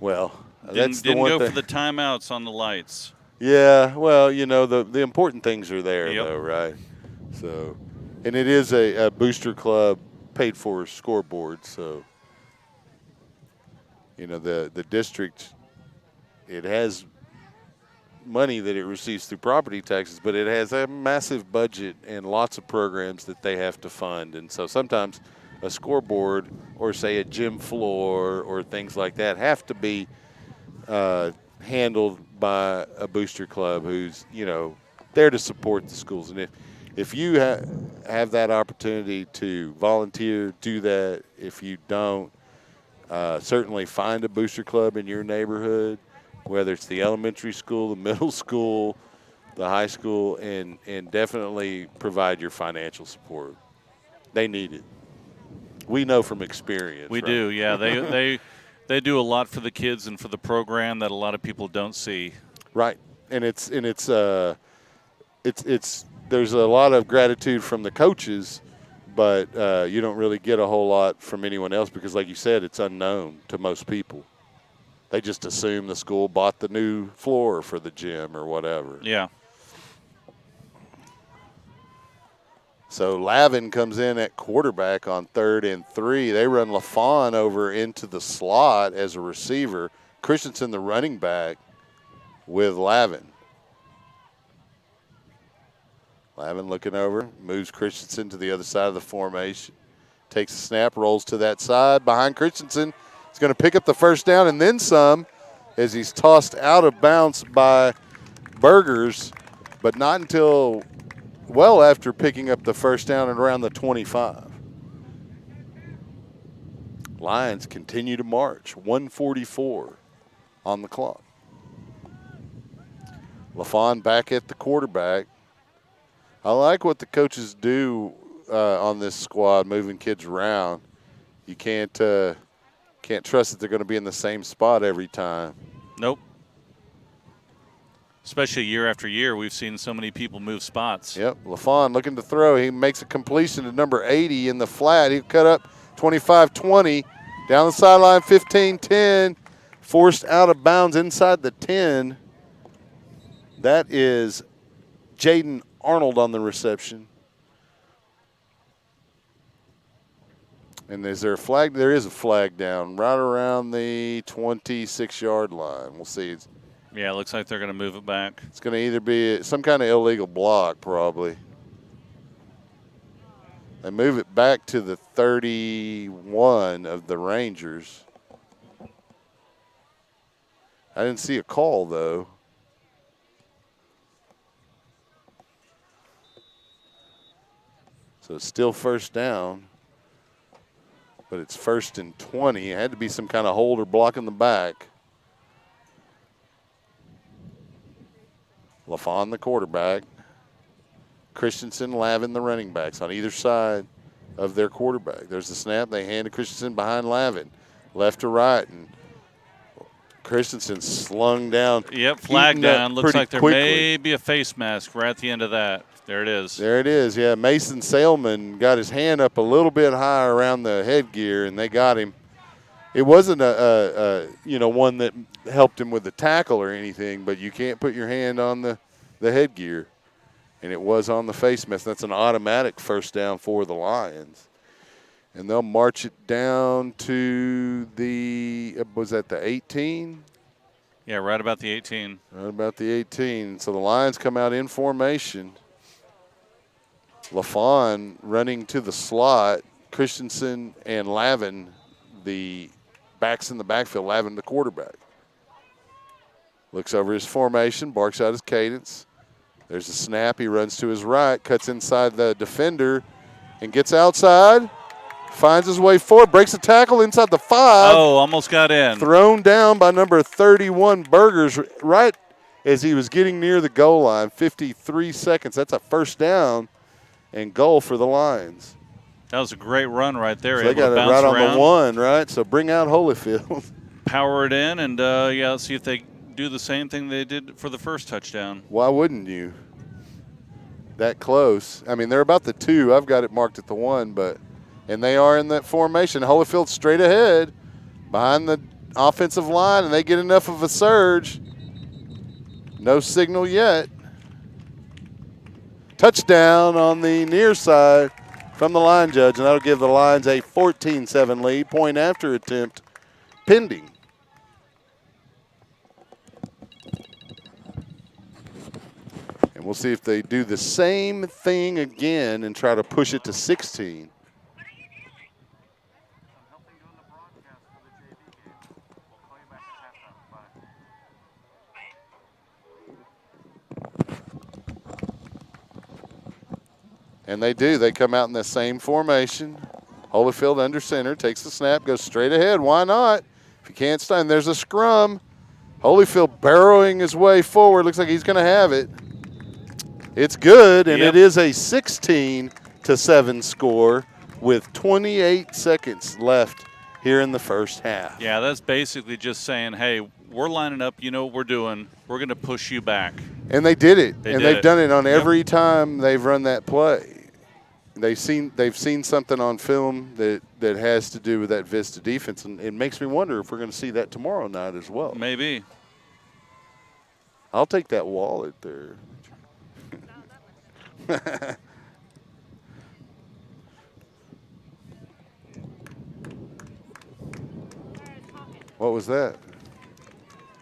Well, didn't go for the timeouts on the lights. Yeah, well, you know, the important things are there, Yep. though, right? So, and it is a booster club paid for scoreboard. So, you know, the district, it has money that it receives through property taxes, but it has a massive budget and lots of programs that they have to fund. And so sometimes a scoreboard or, say, a gym floor or things like that have to be handled by a booster club who's, you know, there to support the schools. And if you have that opportunity to volunteer, do that. If you don't, certainly find a booster club in your neighborhood, whether it's the elementary school, the middle school, the high school, and definitely provide your financial support. They need it. We know from experience. We right? do, yeah. They do a lot for the kids and for the program that a lot of people don't see. Right, and it's there's a lot of gratitude from the coaches, but you don't really get a whole lot from anyone else because, like you said, it's unknown to most people. They just assume the school bought the new floor for the gym or whatever. Yeah. So Lavin comes in at quarterback on 3rd and 3. They run LaFawn over into the slot as a receiver. Christensen, the running back, with Lavin. Lavin looking over, moves Christensen to the other side of the formation. Takes the snap, rolls to that side. Behind Christensen, he's going to pick up the first down and then some as he's tossed out of bounds by Burgers, but not until well after picking up the first down at around the 25. Lions continue to march. 1:44 on the clock. LaFawn back at the quarterback. I like what the coaches do on this squad, moving kids around. You can't trust that they're going to be in the same spot every time. Nope. Especially year after year, we've seen so many people move spots. Yep, LaFawn looking to throw. He makes a completion to number 80 in the flat. He'll cut up 25-20. Down the sideline, 15-10. Forced out of bounds inside the 10. That is Jaden Arnold on the reception. And is there a flag? There is a flag down right around the 26-yard line. We'll see. Yeah, it looks like they're going to move it back. It's going to either be some kind of illegal block, probably. They move it back to the 31 of the Rangers. I didn't see a call, though. So it's still first down, but it's 1st and 20. It had to be some kind of hold or block in the back. LaFawn, the quarterback. Christensen, Lavin, the running backs on either side of their quarterback. There's the snap. They hand to Christensen behind Lavin, left to right, and Christensen slung down. Yep, flag down. Looks like there quickly. may be a face mask right at the end of that. There it is. There it is, yeah. Mason Salman got his hand up a little bit high around the headgear, and they got him. It wasn't one that helped him with the tackle or anything, but you can't put your hand on the headgear. And it was on the face mask. That's an automatic first down for the Lions. And they'll march it down to was that the 18? Yeah, right about the 18. Right about the 18. So the Lions come out in formation. LaFawn running to the slot. Christensen and Lavin, the backs in the backfield. Lavin, the quarterback. Looks over his formation, barks out his cadence. There's a snap. He runs to his right, cuts inside the defender, and gets outside. Finds his way forward, breaks a tackle inside the 5. Oh, almost got in. Thrown down by number 31, Burgers, right as he was getting near the goal line. 53 seconds. That's a first down and goal for the Lions. That was a great run right there. So they got it right on the 1, right? So bring out Holyfield. Power it in, and, let's see if they do the same thing they did for the first touchdown. Why wouldn't you? That close. I mean, they're about the 2. I've got it marked at the 1, and they are in that formation. Holyfield straight ahead behind the offensive line, and they get enough of a surge. No signal yet. Touchdown on the near side from the line judge, and that'll give the Lions a 14-7 lead. Point after attempt pending. And we'll see if they do the same thing again and try to push it to 16. And they do. They come out in the same formation. Holyfield under center, takes the snap, goes straight ahead. Why not? If you can't stand, there's a scrum. Holyfield barreling his way forward. Looks like he's going to have it. It's good, and It is a 16-7 score with 28 seconds left here in the first half. Yeah, that's basically just saying, hey, we're lining up. You know what we're doing. We're going to push you back. And they did it. They've done it on every time they've run that play. They've seen something on film that has to do with that Vista defense, and it makes me wonder if we're going to see that tomorrow night as well. Maybe. I'll take that wallet there. What was that?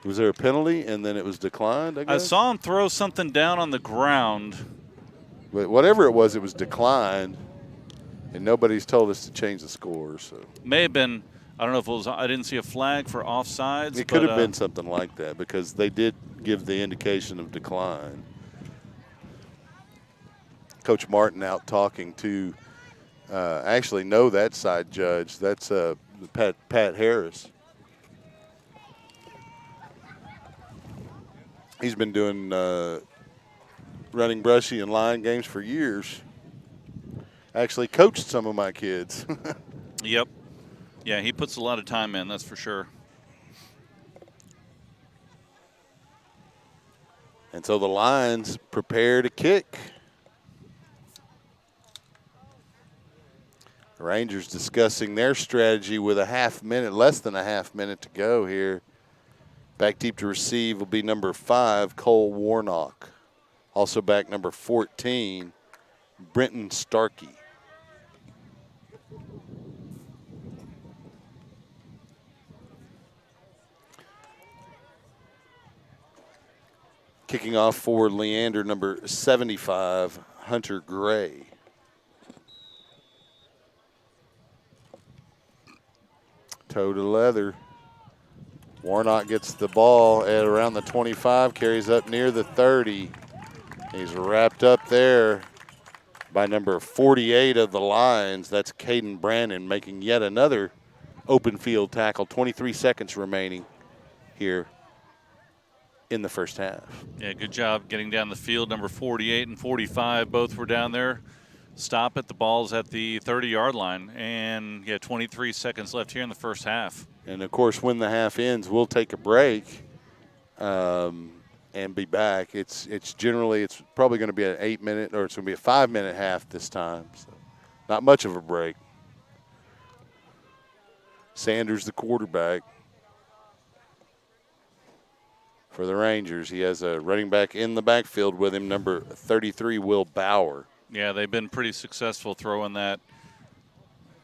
Was there a penalty and then it was declined, I guess? I saw him throw something down on the ground. But whatever it was declined, and nobody's told us to change the score. So may have been, I don't know if it was, I didn't see a flag for offsides. It could have been something like that because they did give the indication of decline. Coach Martin out talking to, actually know that side judge. That's Pat Harris. He's been doing running brushy and line games for years. Actually coached some of my kids. Yep. Yeah, he puts a lot of time in, that's for sure. And so the Lions prepare to kick. The Rangers discussing their strategy with less than a half minute to go here. Back deep to receive will be number 5, Cole Warnock. Also back number 14, Brenton Starkey. Kicking off for Leander, number 75, Hunter Gray. Toe to leather. Warnock gets the ball at around the 25, carries up near the 30. He's wrapped up there by number 48 of the Lions. That's Caden Brandon making yet another open field tackle. 23 seconds remaining here in the first half. Yeah, good job getting down the field. Number 48 and 45 both were down there. Stop it. The ball's at the 30-yard line. And, 23 seconds left here in the first half. And, of course, when the half ends, we'll take a break and be back. It's probably going to be an 8-minute or it's going to be a 5-minute half this time. So not much of a break. Sanders, the quarterback for the Rangers. He has a running back in the backfield with him, number 33, Will Bauer. Yeah, they've been pretty successful throwing that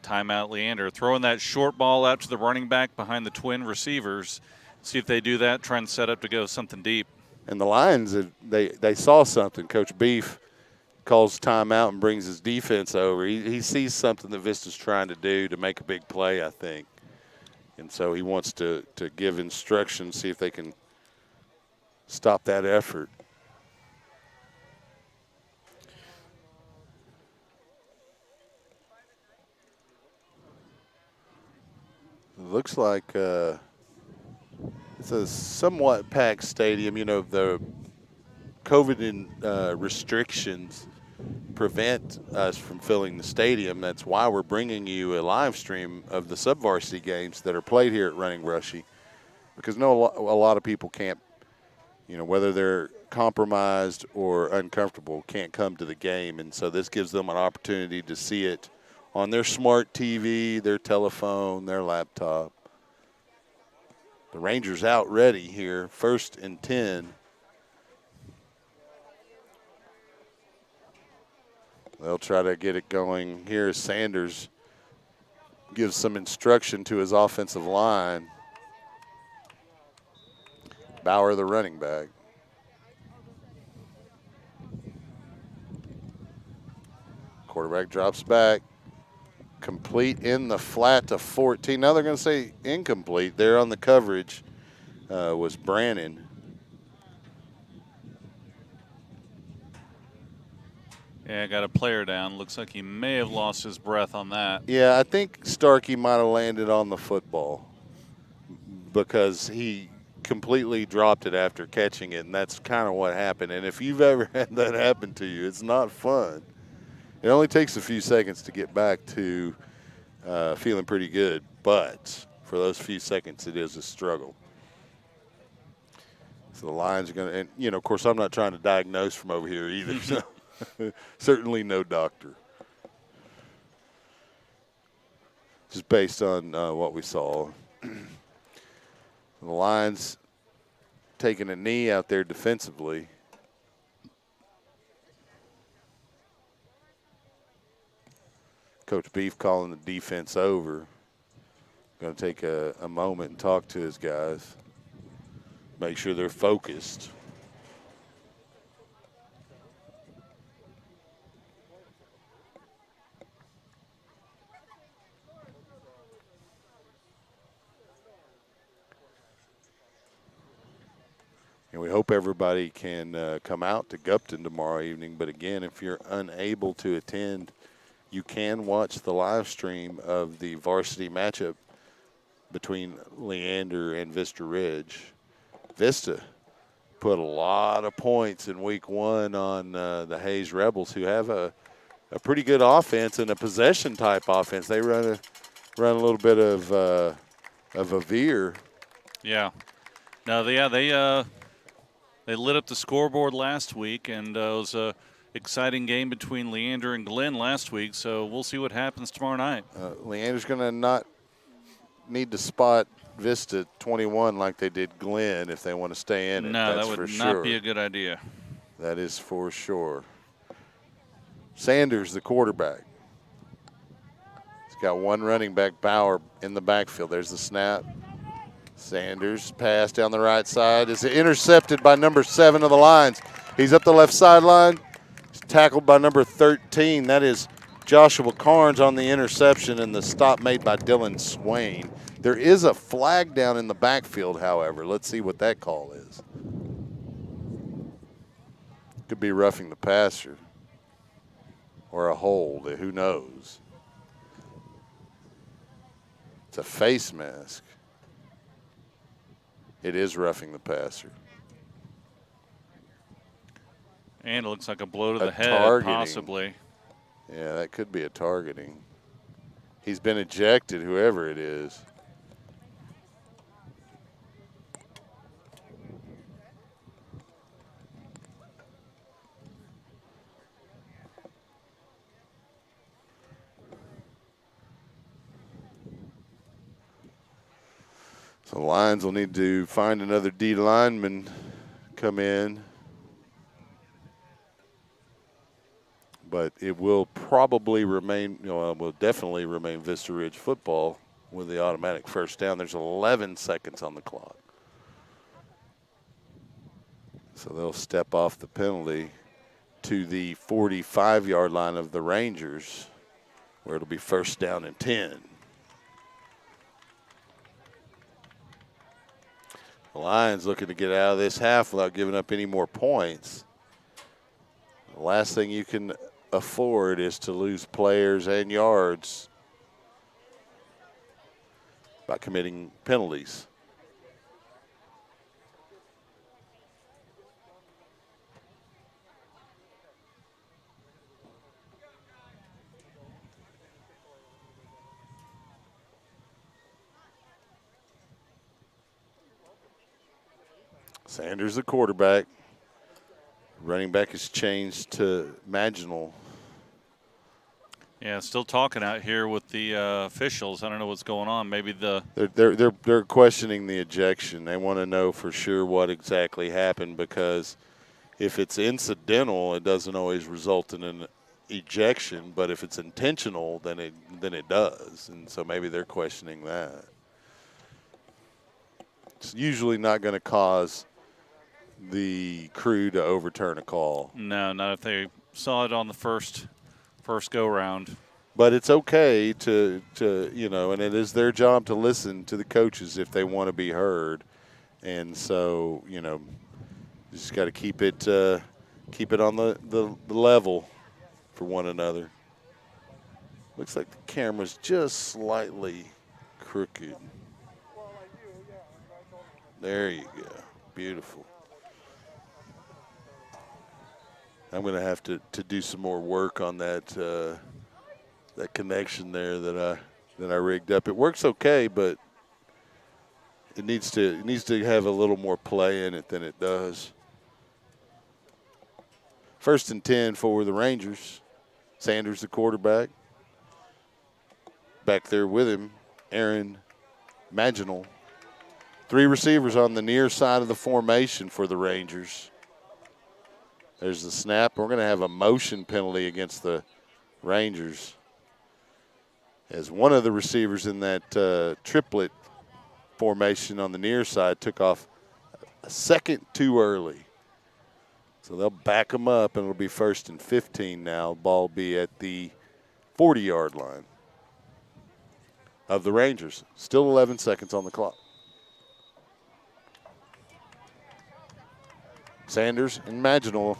timeout, Leander. Throwing that short ball out to the running back behind the twin receivers. See if they do that, try and set up to go something deep. And the Lions, they saw something. Coach Beef calls timeout and brings his defense over. He sees something that Vista's trying to do to make a big play, I think. And so he wants to give instructions, see if they can stop that effort. It looks like it's a somewhat packed stadium. You know, the COVID restrictions prevent us from filling the stadium. That's why we're bringing you a live stream of the sub-varsity games that are played here at Running Brushy, because a lot of people can't, you know, whether they're compromised or uncomfortable, can't come to the game. And so this gives them an opportunity to see it on their smart TV, their telephone, their laptop. The Rangers out ready here, 1st and 10. They'll try to get it going here as Sanders gives some instruction to his offensive line. Bauer, the running back. Quarterback drops back. Complete in the flat to 14. Now they're going to say incomplete. There on the coverage was Brannon. Yeah, got a player down. Looks like he may have lost his breath on that. Yeah, I think Starkey might have landed on the football because he completely dropped it after catching it, and that's kind of what happened. And if you've ever had that happen to you, it's not fun. It only takes a few seconds to get back to feeling pretty good, but for those few seconds, it is a struggle. So the Lions are going to, and, you know, of course, I'm not trying to diagnose from over here either, so certainly no doctor. Just based on what we saw. The Lions taking a knee out there defensively. Coach Beef calling the defense over. Going to take a moment and talk to his guys. Make sure they're focused. And we hope everybody can come out to Gupton tomorrow evening. But again, if you're unable to attend, you can watch the live stream of the varsity matchup between Leander and Vista Ridge. Vista put a lot of points in week 1 on the Hayes Rebels, who have a pretty good offense and a possession type offense. They run a little bit of a veer. Yeah. No, they lit up the scoreboard last week, and it was a exciting game between Leander and Glenn last week, so we'll see what happens tomorrow night. Leander's going to not need to spot Vista 21 like they did Glenn if they want to stay in it. No, that's that would for not sure. be a good idea. That is for sure. Sanders, the quarterback. He's got one running back, Bauer, in the backfield. There's the snap. Sanders pass down the right side is intercepted by number 7 of the Lions. He's up the left sideline. He's tackled by number 13. That is Joshua Carnes on the interception, and the stop made by Dylan Swain. There is a flag down in the backfield, however. Let's see what that call is. Could be roughing the passer or a hold. Who knows? It's a face mask. It is roughing the passer. And it looks like a blow to the head, possibly. Yeah, that could be a targeting. He's been ejected, whoever it is. So the Lions will need to find another D lineman, come in. But it will probably remain, will definitely remain Vista Ridge football with the automatic first down. There's 11 seconds on the clock. So they'll step off the penalty. to the 45-yard line of the Rangers, where it'll be 1st down and 10. The Lions looking to get out of this half without giving up any more points. The last thing you can afford is to lose players and yards by committing penalties. Sanders, the quarterback. Running back is changed to Maginal. Yeah, still talking out here with the officials. I don't know what's going on. Maybe they're questioning the ejection. They want to know for sure what exactly happened, because if it's incidental, it doesn't always result in an ejection. But if it's intentional, then it does. And so maybe they're questioning that. It's usually not going to cause the crew to overturn a call. No, not if they saw it on the first go round. But it's okay to and it is their job to listen to the coaches if they want to be heard. And so, you just got to keep it on the level for one another. Looks like the camera's just slightly crooked. There you go. Beautiful. I'm going to have to do some more work on that that connection there that I rigged up. It works okay, but it needs to have a little more play in it than it does. 1st and 10 for the Rangers. Sanders, the quarterback. Back there with him, Aaron Maginal. 3 receivers on the near side of the formation for the Rangers. There's the snap. We're going to have a motion penalty against the Rangers, as one of the receivers in that triplet formation on the near side took off a second too early. So they'll back them up, and it'll be 1st and 15 now. Ball will be at the 40-yard line of the Rangers. Still 11 seconds on the clock. Sanders and Maginal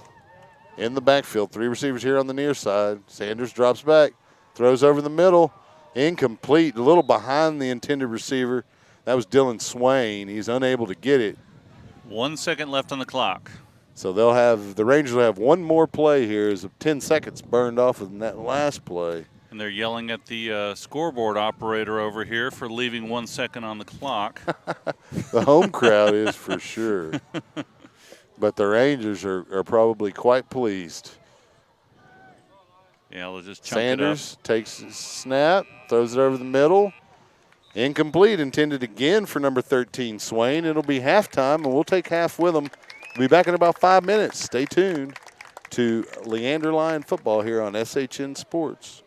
in the backfield. 3 receivers here on the near side. Sanders drops back, throws over the middle, incomplete, a little behind the intended receiver. That was Dylan Swain. He's unable to get it. 1 second left on the clock. So the Rangers will have one more play here, as 10 seconds burned off in that last play. And they're yelling at the scoreboard operator over here for leaving 1 second on the clock. The home crowd is for sure. But the Rangers are probably quite pleased. Yeah, they'll just chunk Sanders it up. takes a snap, throws it over the middle. Incomplete, intended again for number 13, Swain. It'll be halftime, and we'll take half with them. We'll be back in about 5 minutes. Stay tuned to Leander Lion football here on SHN Sports.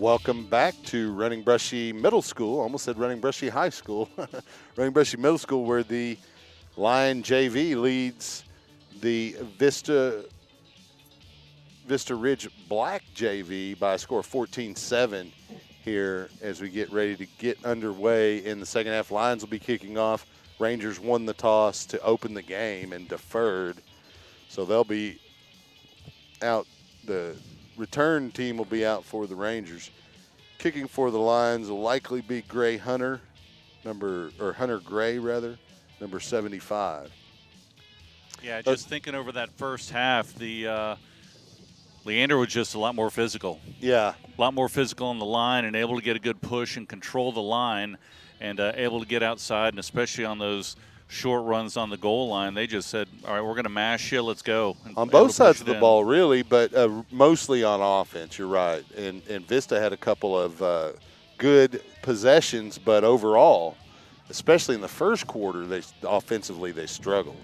Welcome back to Running Brushy Middle School. Almost said Running Brushy High School. Running Brushy Middle School, where the Lion JV leads the Vista Ridge Black JV by a score of 14-7 here as we get ready to get underway in the second half. Lions will be kicking off. Rangers won the toss to open the game and deferred. So they'll be out. The return team will be out for the Rangers. Kicking for the Lions will likely be Hunter Gray, number 75. Yeah, just thinking over that first half, the Leander was just a lot more physical. Yeah. A lot more physical on the line and able to get a good push and control the line and able to get outside, and especially on those short runs on the goal line, they just said, all right, we're going to mash you, let's go. On both sides of the ball, really, but mostly on offense, you're right. And Vista had a couple of good possessions, but overall, especially in the first quarter, offensively they struggled.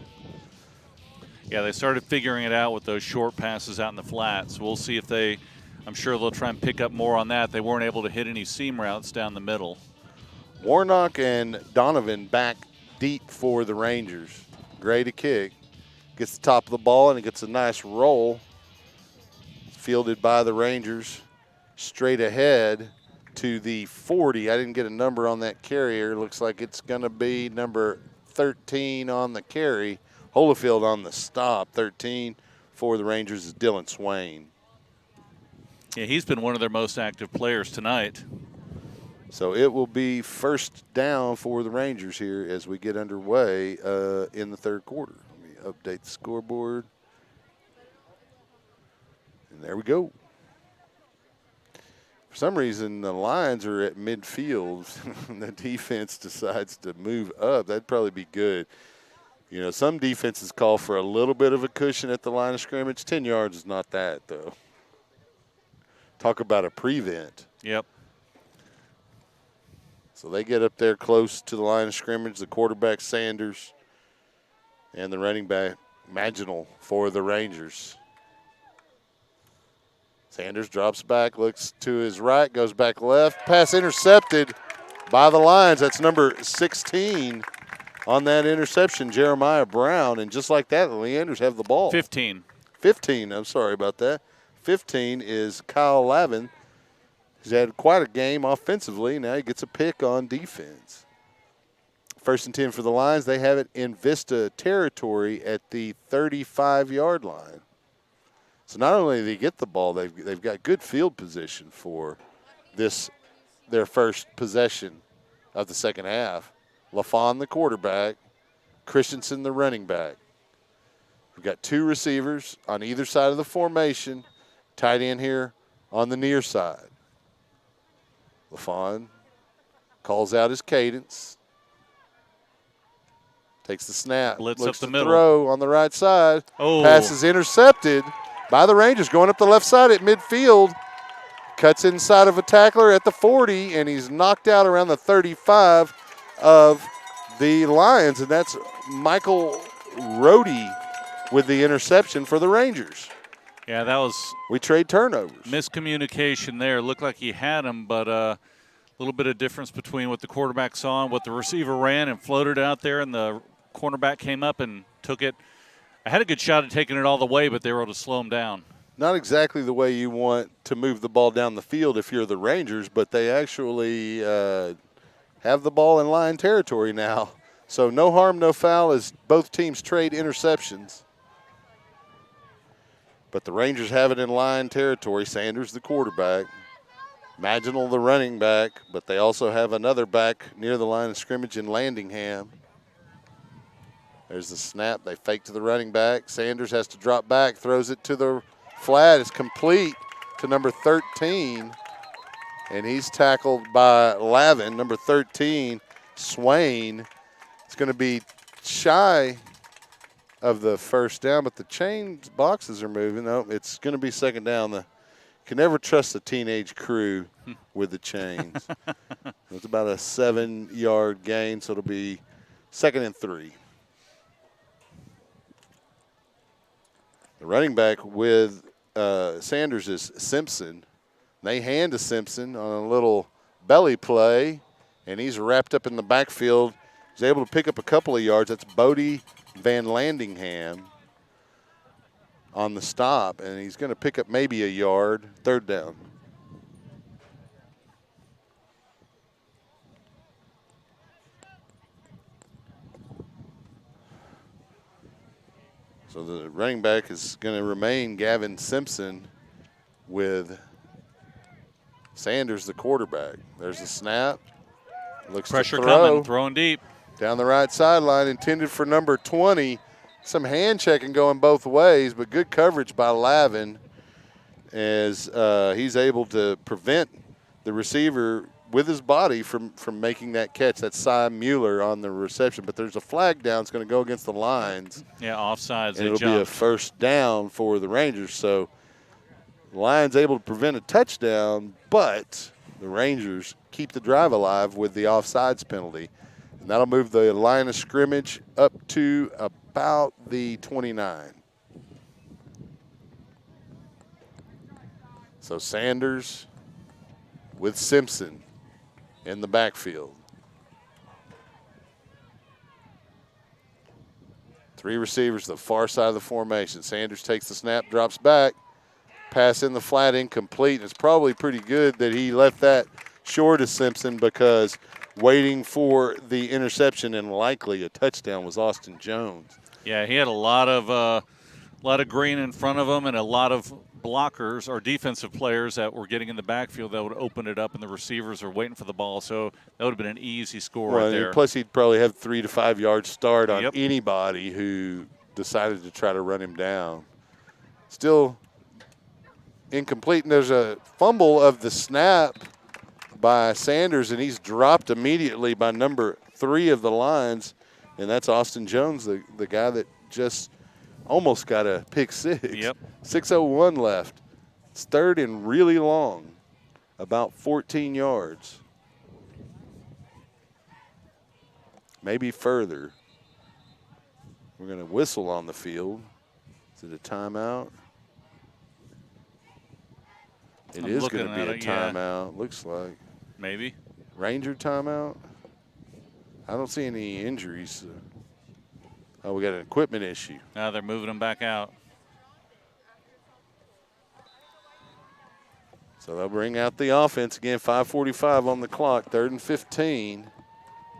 Yeah, they started figuring it out with those short passes out in the flats. We'll see if I'm sure they'll try and pick up more on that. They weren't able to hit any seam routes down the middle. Warnock and Donovan back deep for the Rangers. Gray to kick. Gets the top of the ball, and it gets a nice roll. Fielded by the Rangers. Straight ahead to the 40. I didn't get a number on that carrier. Looks like it's going to be number 13 on the carry. Holyfield on the stop. 13 for the Rangers is Dylan Swain. Yeah, he's been one of their most active players tonight. So it will be first down for the Rangers here as we get underway in the third quarter. Let me update the scoreboard. And there we go. For some reason, the Lions are at midfield. The defense decides to move up. That'd probably be good. You know, some defenses call for a little bit of a cushion at the line of scrimmage. 10 yards is not that, though. Talk about a prevent. Yep. So they get up there close to the line of scrimmage. The quarterback, Sanders, and the running back, Maginal, for the Rangers. Sanders drops back, looks to his right, goes back left. Pass intercepted by the Lions. That's number 16 on that interception, Jeremiah Brown. And just like that, the Leanders have the ball. 15. 15, I'm sorry about that. 15 is Kyle Lavin. He's had quite a game offensively. Now he gets a pick on defense. First and 10 for the Lions. They have it in Vista territory at the 35-yard line. So not only do they get the ball, they've got good field position for their first possession of the second half. LaFawn, the quarterback. Christensen, the running back. We've got two receivers on either side of the formation. Tight end here on the near side. LaFawn calls out his cadence. Takes the snap. Blitz looks up the to middle. Throw on the right side. Oh. Pass is intercepted by the Rangers. Going up the left side at midfield. Cuts inside of a tackler at the 40, and he's knocked out around the 35 of the Lions, and that's Michael Rohde with the interception for the Rangers. Yeah, that was we trade turnovers. Miscommunication there. Looked like he had him, but a little bit of difference between what the quarterback saw and what the receiver ran and floated out there, and the cornerback came up and took it. I had a good shot at taking it all the way, but they were able to slow him down. Not exactly the way you want to move the ball down the field if you're the Rangers, but they actually have the ball in line territory now. So no harm, no foul as both teams trade interceptions. But the Rangers have it in line territory. Sanders, the quarterback. Maginal, the running back. But they also have another back near the line of scrimmage in Landingham. There's the snap. They fake to the running back. Sanders has to drop back, throws it to the flat. It's complete to number 13. And he's tackled by Lavin, number 13, Swain. It's going to be shy of the first down, but the chain boxes are moving. No, it's going to be second down. You can never trust the teenage crew with the chains. It's about a 7-yard gain, so it'll be 2nd and 3. The running back with Sanders is Simpson, They hand to Simpson on a little belly play, and he's wrapped up in the backfield. He's able to pick up a couple of yards. That's Bodie Van Landingham on the stop, and he's going to pick up maybe a yard, 3rd down. So the running back is going to remain Gavin Simpson with Sanders, the quarterback. There's the snap. Looks pressure to throw. coming, throwing deep. Down the right sideline, intended for number 20. Some hand checking going both ways, but good coverage by Lavin as he's able to prevent the receiver with his body from making that catch. That's Cy Mueller on the reception, but there's a flag down. It's going to go against the Lions. Yeah, offsides. And it'll be a 1st down for the Rangers. So the Lions able to prevent a touchdown, but the Rangers keep the drive alive with the offsides penalty. And that'll move the line of scrimmage up to about the 29. So Sanders with Simpson in the backfield. 3 receivers, the far side of the formation. Sanders takes the snap, drops back. Pass in the flat, incomplete. It's probably pretty good that he left that short of Simpson because waiting for the interception and likely a touchdown was Austin Jones. Yeah, he had a lot of green in front of him and a lot of blockers or defensive players that were getting in the backfield that would open it up, and the receivers are waiting for the ball. So that would have been an easy score right there. Plus, he'd probably have 3 to 5 yard start on anybody who decided to try to run him down. Still incomplete, and there's a fumble of the snap by Sanders, and he's dropped immediately by number 3 of the Lions, and that's Austin Jones, the guy that just almost got a pick 6. Yep. 6:01 left. It's 3rd and really long, about 14 yards. Maybe further. We're going to whistle on the field. Is it a timeout? It is going to be a timeout, looks like. Maybe. Ranger timeout? I don't see any injuries. Oh, we got an equipment issue. Now they're moving them back out. So they'll bring out the offense again. 5:45 on the clock, 3rd and 15.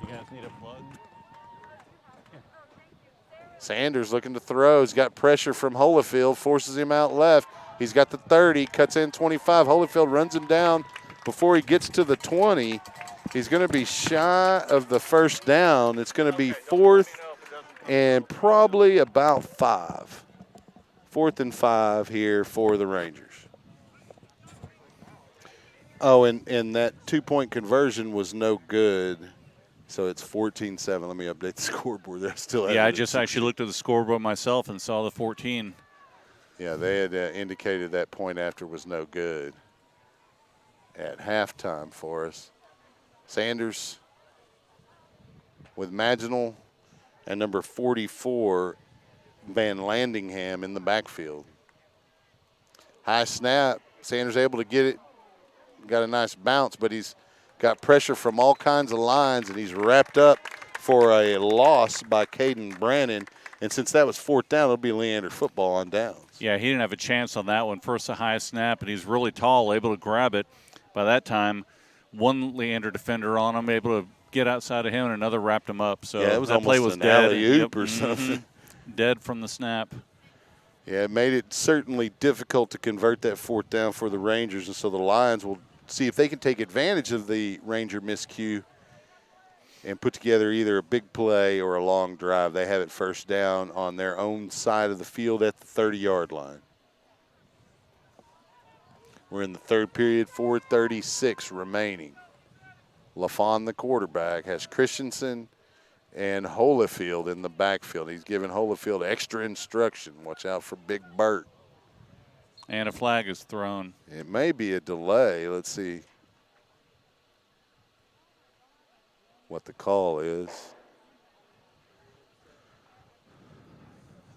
You guys need a plug? Sanders looking to throw. He's got pressure from Holyfield, forces him out left. He's got the 30, cuts in 25. Holyfield runs him down before he gets to the 20. He's going to be shy of the 1st down. It's going to be 4th and probably about 5. 4th and 5 here for the Rangers. Oh, and that 2-point conversion was no good. So it's 14-7. Let me update the scoreboard there. I just actually looked at the scoreboard myself and saw the 14. Yeah, they had indicated that point after was no good at halftime for us. Sanders with Maginal and number 44, Van Landingham, in the backfield. High snap. Sanders able to get it. Got a nice bounce, but he's got pressure from all kinds of lines, and he's wrapped up for a loss by Caden Brannon. And since that was 4th down, it'll be Leander football on downs. Yeah, he didn't have a chance on that one. First a high snap, and he's really tall, able to grab it. By that time, one Leander defender on him, able to get outside of him, and another wrapped him up. So yeah, it was that almost play was an dead. alley-oop or something. Dead from the snap. Yeah, it made it certainly difficult to convert that 4th down for the Rangers, and so the Lions will see if they can take advantage of the Ranger miscue and put together either a big play or a long drive. They have it 1st down on their own side of the field at the 30-yard line. We're in the 3rd period, 4:36 remaining. LaFawn, the quarterback, has Christensen and Holyfield in the backfield. He's giving Holyfield extra instruction. Watch out for Big Bert. And a flag is thrown. It may be a delay. Let's see what the call is.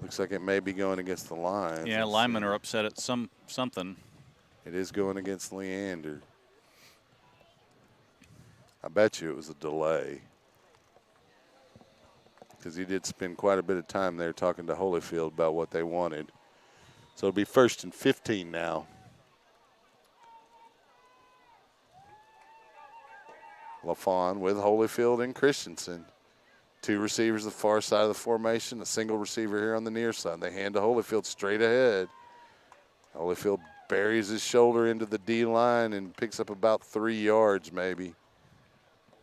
Looks like it may be going against the Lions. Yeah, linemen are upset at something. It is going against Leander. I bet you it was a delay, because he did spend quite a bit of time there talking to Holyfield about what they wanted. So it'll be 1st and 15 now. LaFawn with Holyfield and Christensen. 2 receivers the far side of the formation, a single receiver here on the near side. They hand to Holyfield straight ahead. Holyfield buries his shoulder into the D line and picks up about 3 yards maybe.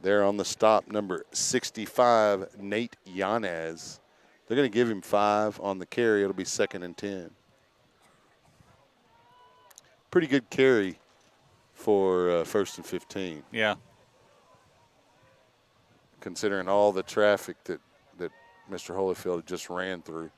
There on the stop, number 65, Nate Yanez. They're going to give him 5 on the carry. It'll be 2nd and 10. Pretty good carry for 1st and 15. Yeah. Considering all the traffic that Mr. Holyfield just ran through.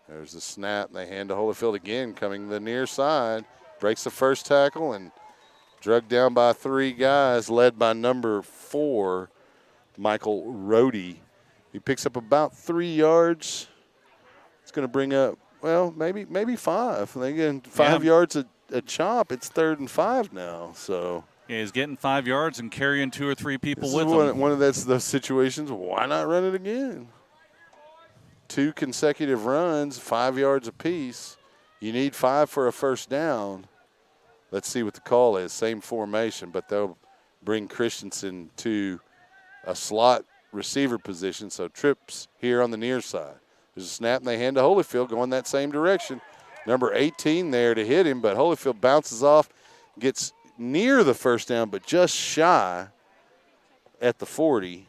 There's the snap. They hand to Holyfield again, coming to the near side. Breaks the first tackle and drugged down by 3 guys, led by number 4, Michael Rohde. He picks up about 3 yards. It's going to bring up, well, maybe 5. They get 5 yards a chop. It's 3rd and 5 now. So yeah, he's getting 5 yards and carrying 2 or 3 people this with is him. One of those situations. Why not run it again? 2 consecutive runs, 5 yards apiece. You need 5 for a first down. Let's see what the call is. Same formation, but they'll bring Christensen to a slot receiver position. So trips here on the near side. There's a snap, and they hand to Holyfield going that same direction. Number 18 there to hit him, but Holyfield bounces off, gets near the first down, but just shy at the 40.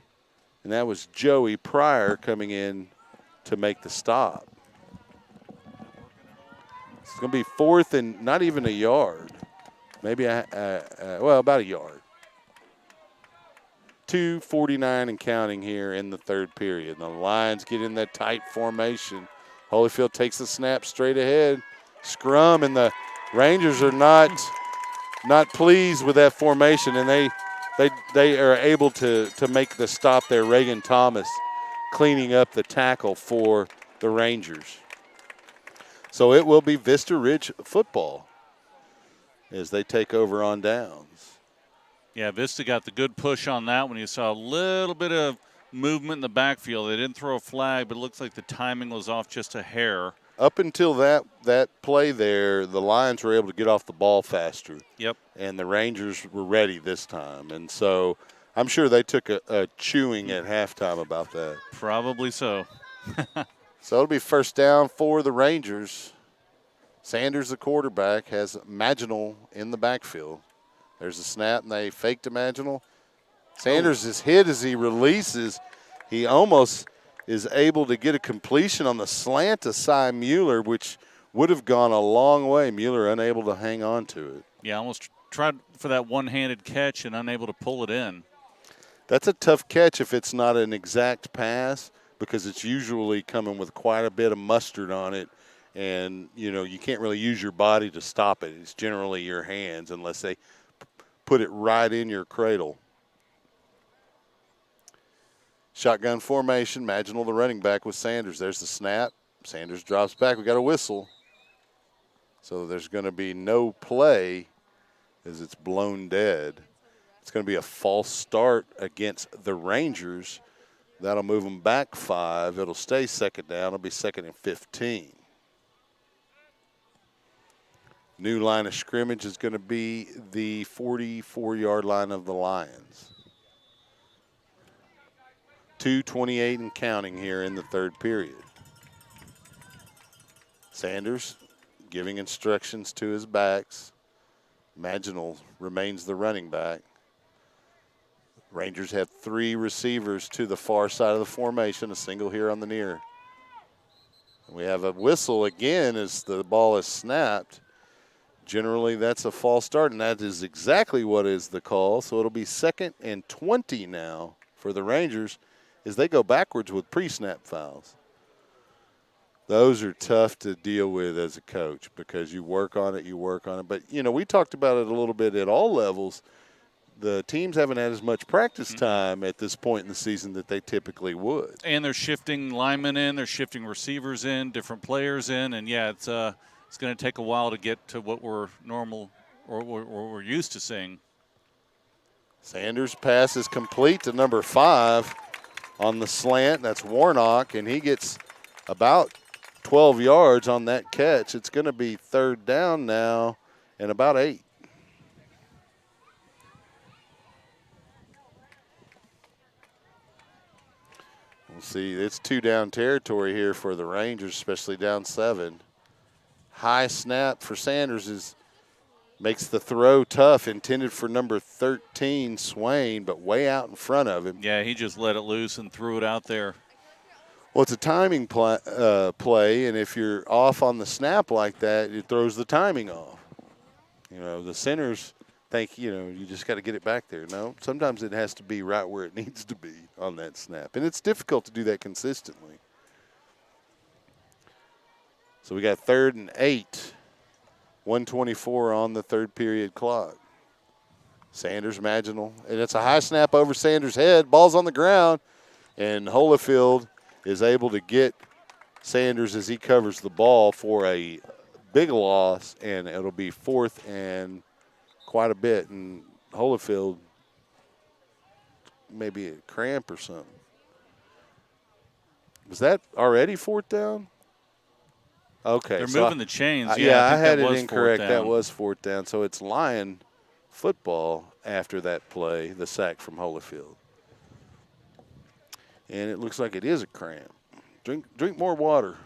And that was Joey Pryor coming in to make the stop. It's going to be 4th and not even a yard. Maybe, about a yard. 2:49 and counting here in the 3rd period. The Lions get in that tight formation. Holyfield takes the snap straight ahead. Scrum, and the Rangers are not pleased with that formation, and they are able to make the stop there. Reagan Thomas cleaning up the tackle for the Rangers. So it will be Vista Ridge football as they take over on downs. Yeah, Vista got the good push on that one. You saw a little bit of movement in the backfield. They didn't throw a flag, but it looks like the timing was off just a hair. Up until that play there, the Lions were able to get off the ball faster. Yep. And the Rangers were ready this time. And so I'm sure they took a chewing at halftime about that. Probably so. So it'll be first down for the Rangers. Sanders, the quarterback, has Maginal in the backfield. There's a snap, and they faked to Maginal. Sanders is hit as he releases. He almost is able to get a completion on the slant to Cy Mueller, which would have gone a long way. Mueller unable to hang on to it. Yeah, almost tried for that one-handed catch and unable to pull it in. That's a tough catch if it's not an exact pass, because it's usually coming with quite a bit of mustard on it. And, you can't really use your body to stop it. It's generally your hands unless they put it right in your cradle. Shotgun formation. Maginal, the running back, with Sanders. There's the snap. Sanders drops back. We got a whistle. So there's going to be no play as it's blown dead. It's going to be a false start against the Rangers. That'll move them back 5. It'll stay second down. It'll be 2nd and 15. New line of scrimmage is going to be the 44-yard line of the Lions. 2:28 and counting here in the 3rd period. Sanders giving instructions to his backs. Maginal remains the running back. Rangers have 3 receivers to the far side of the formation, a single here on the near. We have a whistle again as the ball is snapped. Generally, that's a false start, and that is exactly what is the call. So it'll be 2nd and 20 now for the Rangers as they go backwards with pre-snap fouls. Those are tough to deal with as a coach because you work on it. But, we talked about it a little bit at all levels. the teams haven't had as much practice time at this point in the season that they typically would. And they're shifting linemen in, they're shifting receivers in, different players in, and it's going to take a while to get to what we're normal or we're used to seeing. Sanders' pass is complete to number 5 on the slant. That's Warnock, and he gets about 12 yards on that catch. It's going to be 3rd down now and about 8. We'll see. It's 2-down territory here for the Rangers, especially down 7. High snap for Sanders makes the throw tough, intended for number 13, Swain, but way out in front of him. Yeah, he just let it loose and threw it out there. Well, it's a timing play, and if you're off on the snap like that, it throws the timing off. The centers think, you just got to get it back there. No, sometimes it has to be right where it needs to be on that snap, and it's difficult to do that consistently. So we got 3rd and 8, 1:24 on the third period clock. Sanders marginal, and it's a high snap over Sanders' head. Ball's on the ground, and Holyfield is able to get Sanders as he covers the ball for a big loss, and it'll be 4th and quite a bit. And Holyfield, maybe a cramp or something. Was that already 4th down? Okay. They're moving the chains. I had it incorrect. That was 4th down. So it's Lion football after that play, the sack from Holyfield. And it looks like it is a cramp. Drink more water.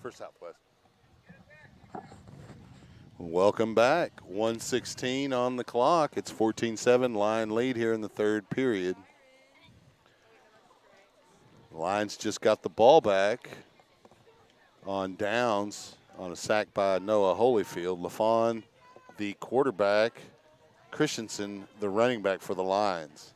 For Southwest. Welcome back. 1:16 on the clock. It's 14-7 Lion lead here in the third period. The Lions just got the ball back on downs on a sack by Noah Holyfield. LaFawn, the quarterback. Christensen, the running back for the Lions.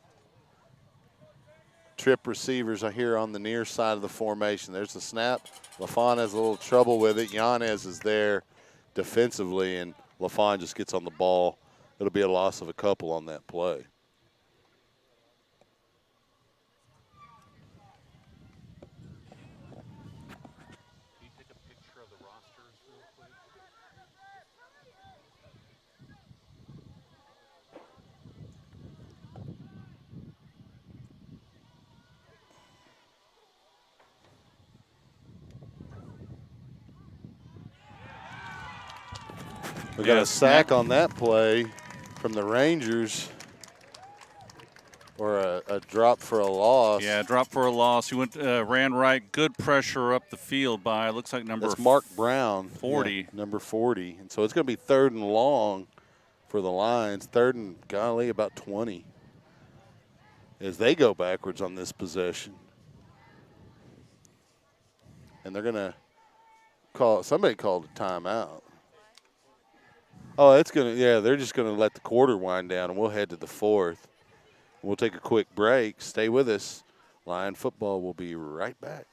Trip receivers are here on the near side of the formation. There's the snap. LaFawn has a little trouble with it. Yanez is there defensively, and LaFawn just gets on the ball. It'll be a loss of a couple on that play. Can you take a picture of the rosters real quick? We got a sack on that play from the Rangers, or a drop for a loss. Yeah, drop for a loss. He went, ran right. Good pressure up the field by, looks like number That's Mark Brown. 40. Yeah, number 40. And so it's going to be 3rd and long for the Lions. 3rd and, golly, about 20 as they go backwards on this possession. And they're going to call, somebody called a timeout. Oh, it's going to, yeah, they're just going to let the quarter wind down, and we'll head to the 4th. We'll take a quick break. Stay with us. Lion football will be right back.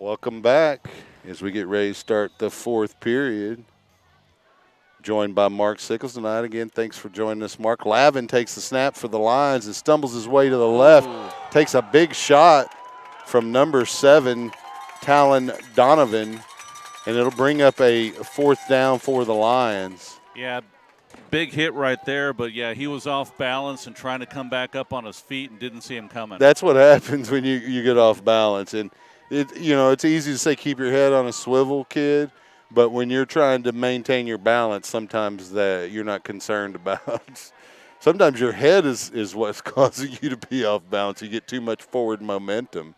Welcome back as we get ready to start the fourth period. Joined by Mark Sickles tonight. Again, thanks for joining us, Mark. Lavin takes the snap for the Lions and stumbles his way to the left. Takes a big shot from number 7, Talon Donovan, and it'll bring up a fourth down for the Lions. Yeah, big hit right there, but, yeah, he was off balance and trying to come back up on his feet and didn't see him coming. That's what happens when you get off balance. And, it's easy to say keep your head on a swivel, kid. But when you're trying to maintain your balance, sometimes that you're not concerned about. Sometimes your head is what's causing you to be off balance. You get too much forward momentum.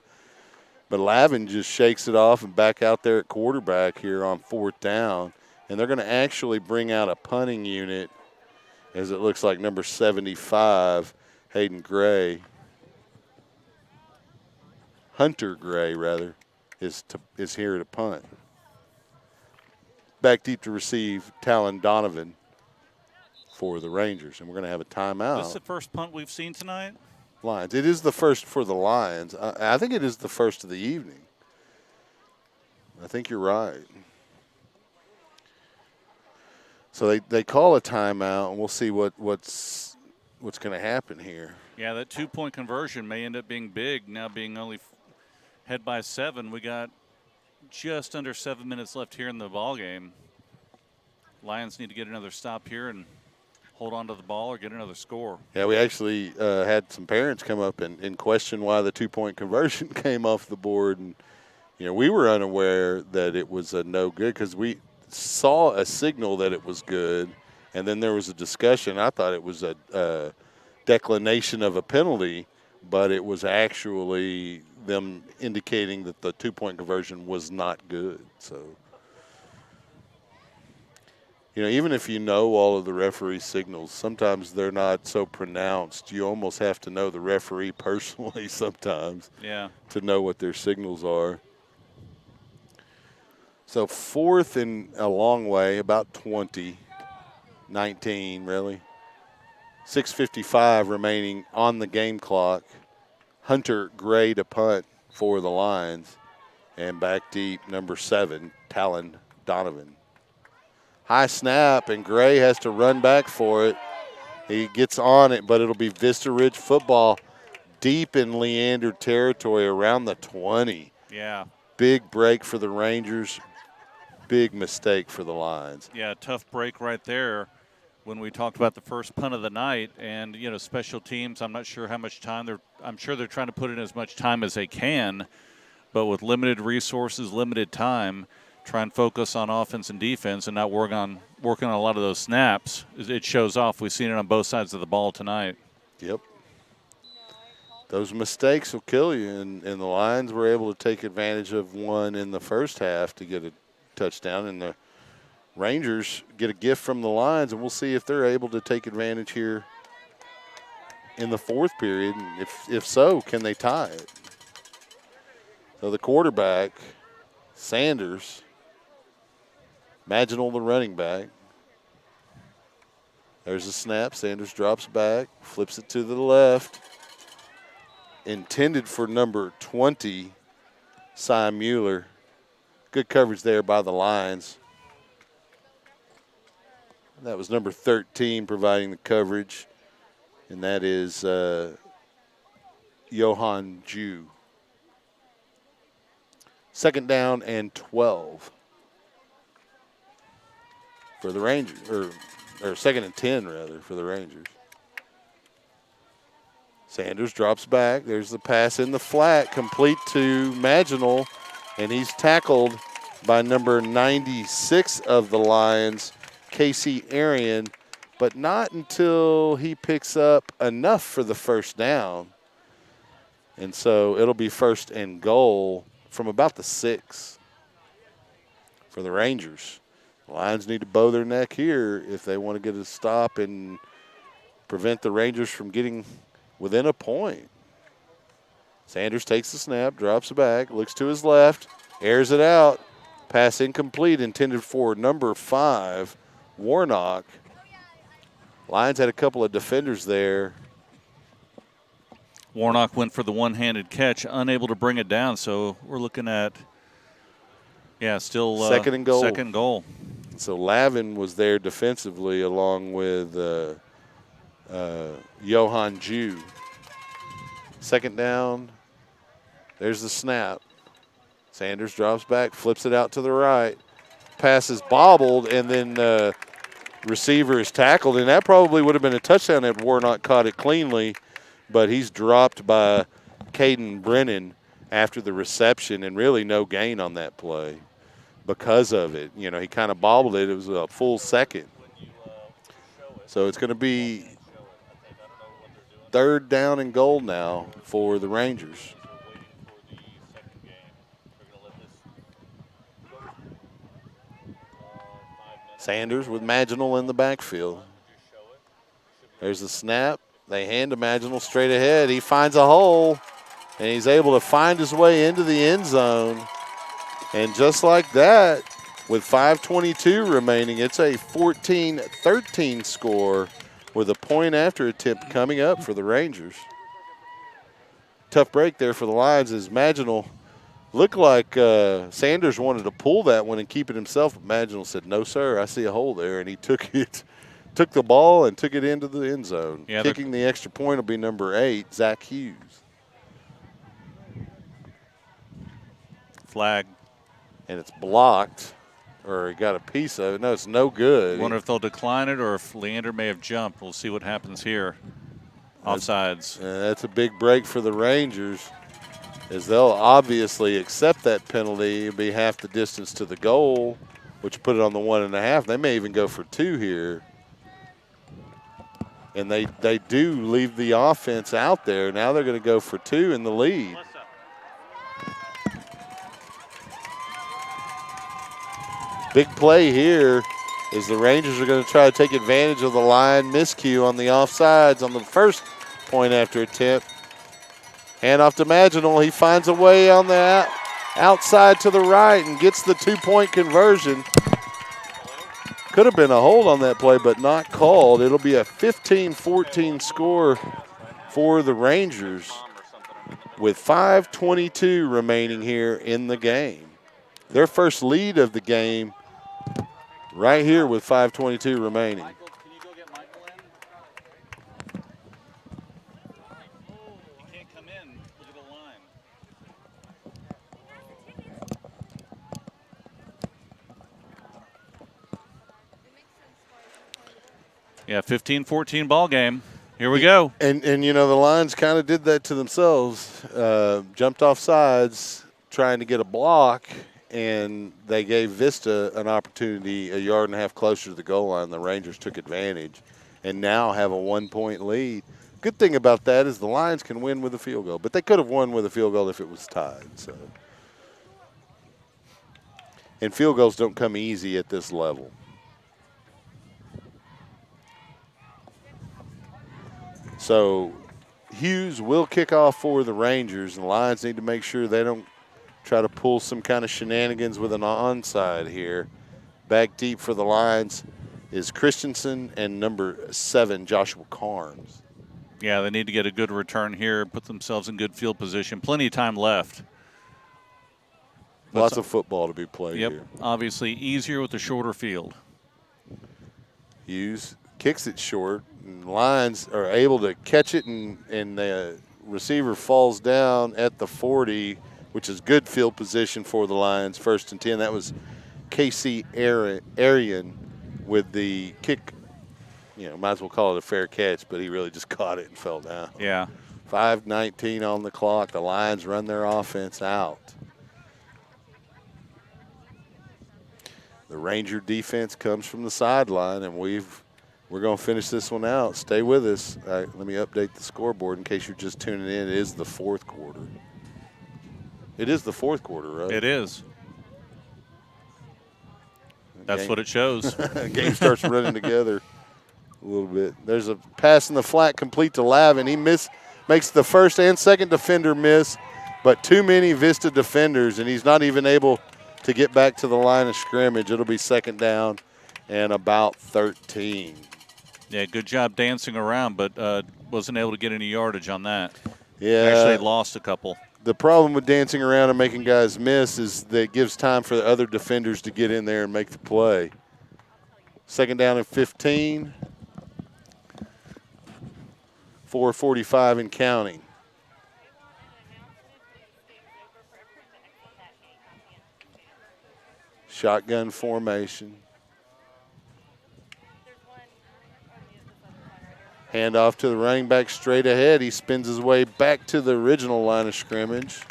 But Lavin just shakes it off and back out there at quarterback here on fourth down. And they're going to actually bring out a punting unit, as it looks like number 75, Hayden Gray. Hunter Gray, rather, is here to punt. Back deep to receive Talon Donovan for the Rangers. And we're going to have a timeout. This is the first punt we've seen tonight? Lions. It is the first for the Lions. I think it is the first of the evening. I think you're right. So they call a timeout, and we'll see what's going to happen here. Yeah, that 2-point conversion may end up being big, now being only head by 7. We got just under 7 minutes left here in the ball game. Lions need to get another stop here and hold on to the ball or get another score. Yeah, we actually had some parents come up and question why the 2-point conversion came off the board. And, we were unaware that it was a no good because we saw a signal that it was good, and then there was a discussion. I thought it was a declination of a penalty, but it was actually them indicating that the 2-point conversion was not good. So, even if you know all of the referee signals, sometimes they're not so pronounced. You almost have to know the referee personally sometimes to know what their signals are. So fourth and a long way, about 20, 19 really. 6:55 remaining on the game clock. Hunter Gray to punt for the Lions. And back deep, number 7, Talon Donovan. High snap, and Gray has to run back for it. He gets on it, but it'll be Vista Ridge football deep in Leander territory around the 20. Yeah. Big break for the Rangers. Big mistake for the Lions. Yeah, tough break right there when we talked about the first punt of the night. And, special teams, I'm not sure how much time I'm sure they're trying to put in as much time as they can. But with limited resources, limited time, try and focus on offense and defense and not working on a lot of those snaps. It shows off. We've seen it on both sides of the ball tonight. Yep. Those mistakes will kill you, and the Lions were able to take advantage of one in the first half to get a touchdown, and the Rangers get a gift from the Lions, and we'll see if they're able to take advantage here in the fourth period, and if so, can they tie it? So the quarterback, Sanders, Maginal the running back. There's a snap. Sanders drops back, flips it to the left. Intended for number 20, Cy Mueller. Good coverage there by the Lions. That was number 13 providing the coverage, and that is Johan Jew. Second down and 12 for the Rangers, or second and 10 rather for the Rangers. Sanders drops back. There's the pass in the flat, complete to Maginal, and he's tackled by number 96 of the Lions, Casey Arian, but not until he picks up enough for the first down. And so it'll be first and goal from about the 6 for the Rangers. The Lions need to bow their neck here if they want to get a stop and prevent the Rangers from getting within a point. Sanders takes the snap, drops back, looks to his left, airs it out. Pass incomplete, intended for number 5, Warnock. Lions had a couple of defenders there. Warnock went for the one-handed catch, unable to bring it down, so we're looking at Yeah, still second and goal. Second goal. So Lavin was there defensively along with Johan Jew. Second down. There's the snap. Sanders drops back, flips it out to the right. Pass is bobbled, and then receiver is tackled, and that probably would have been a touchdown had Warnock caught it cleanly, but he's dropped by Caden Brennan after the reception, and really no gain on that play because of it. You know, he kind of bobbled it. It was a full second. So it's going to be third down and goal now for the Rangers. Sanders with Maginal in the backfield. There's the snap. They hand to Maginal straight ahead. He finds a hole, and he's able to find his way into the end zone. And just like that, with 5:22 remaining, it's a 14-13 score with a point after attempt coming up for the Rangers. Tough break there for the Lions as Maginal looked like Sanders wanted to pull that one and keep it himself, but Maginal said, "No, sir, I see a hole there," and he took the ball and took it into the end zone. Yeah, kicking the extra point will be number 8, Zach Hughes. Flag. And it's blocked, or he got a piece of it. No, it's no good. I wonder if they'll decline it or if Leander may have jumped. We'll see what happens here. Offsides. That's a big break for the Rangers, as they'll obviously accept that penalty and be half the distance to the goal, which put it on the 1.5. They may even go for 2 here. And they do leave the offense out there. Now they're going to go for 2 in the lead. Big play here is the Rangers are going to try to take advantage of the line miscue on the offsides on the first point after attempt. Hand off to Maginal. He finds a way on the outside to the right and gets the 2-point conversion. Could have been a hold on that play, but not called. It'll be a 15-14 score for the Rangers with 5:22 remaining here in the game. Their first lead of the game right here with 5:22 remaining. Michael, can you go get Michael in? He can't come in. Look at the line. Yeah, 15-14 ball game. Here we go. And you know, the Lions kind of did that to themselves. Jumped off sides trying to get a block, and they gave Vista an opportunity a yard and a half closer to the goal line. The Rangers took advantage and now have a 1-point lead. Good thing about that is the Lions can win with a field goal, but they could have won with a field goal if it was tied. So, and field goals don't come easy at this level. So Hughes will kick off for the Rangers, and the Lions need to make sure they don't try to pull some kind of shenanigans with an onside here. Back deep for the Lions is Christensen and number 7, Joshua Carnes. Yeah, they need to get a good return here, put themselves in good field position. Plenty of time left. Lots of football to be played here. Obviously easier with the shorter field. Hughes kicks it short, and Lions are able to catch it, and the receiver falls down at the 40, which is good field position for the Lions, 1st and 10. That was Casey Arian with the kick. You know, might as well call it a fair catch, but he really just caught it and fell down. Yeah. 5:19 on the clock. The Lions run their offense out. The Ranger defense comes from the sideline, and we're going to finish this one out. Stay with us. Let me update the scoreboard in case you're just tuning in. It is the 4th quarter. It is the 4th quarter, right? It is. That's what it shows. Game starts running together a little bit. There's a pass in the flat complete to Lavin. He makes the first and second defender miss, but too many Vista defenders, and he's not even able to get back to the line of scrimmage. It'll be 2nd down and about 13. Yeah, good job dancing around, but wasn't able to get any yardage on that. Yeah. Actually lost a couple. the problem with dancing around and making guys miss is that it gives time for the other defenders to get in there and make the play. 2nd down and 15. 4:45 and counting. Shotgun formation. Handoff to the running back straight ahead. He spins his way back to the original line of scrimmage,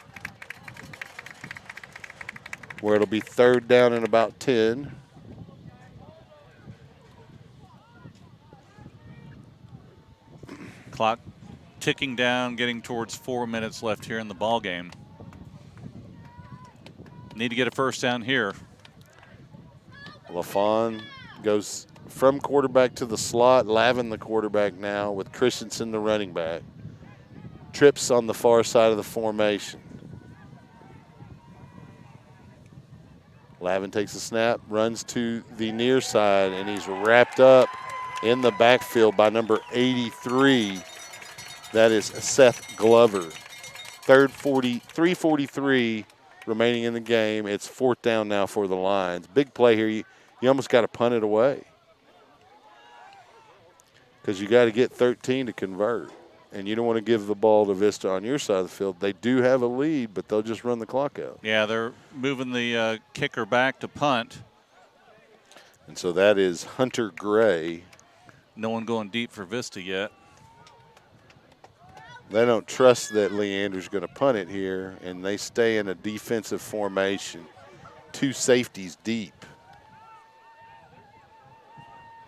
where it'll be 3rd down and about 10. Clock ticking down, getting towards 4 minutes left here in the ball game. Need to get a first down here. LaFawn goes from quarterback to the slot. Lavin the quarterback now with Christensen the running back. Trips on the far side of the formation. Lavin takes a snap, runs to the near side, and he's wrapped up in the backfield by number 83. That is Seth Glover. 3:43 remaining in the game. It's 4th down now for the Lions. Big play here. You almost got to punt it away because you got to get 13 to convert, and you don't want to give the ball to Vista on your side of the field. They do have a lead, but they'll just run the clock out. Yeah, they're moving the kicker back to punt. And so that is Hunter Gray. No one going deep for Vista yet. They don't trust that Leander's going to punt it here, and they stay in a defensive formation. 2 safeties deep.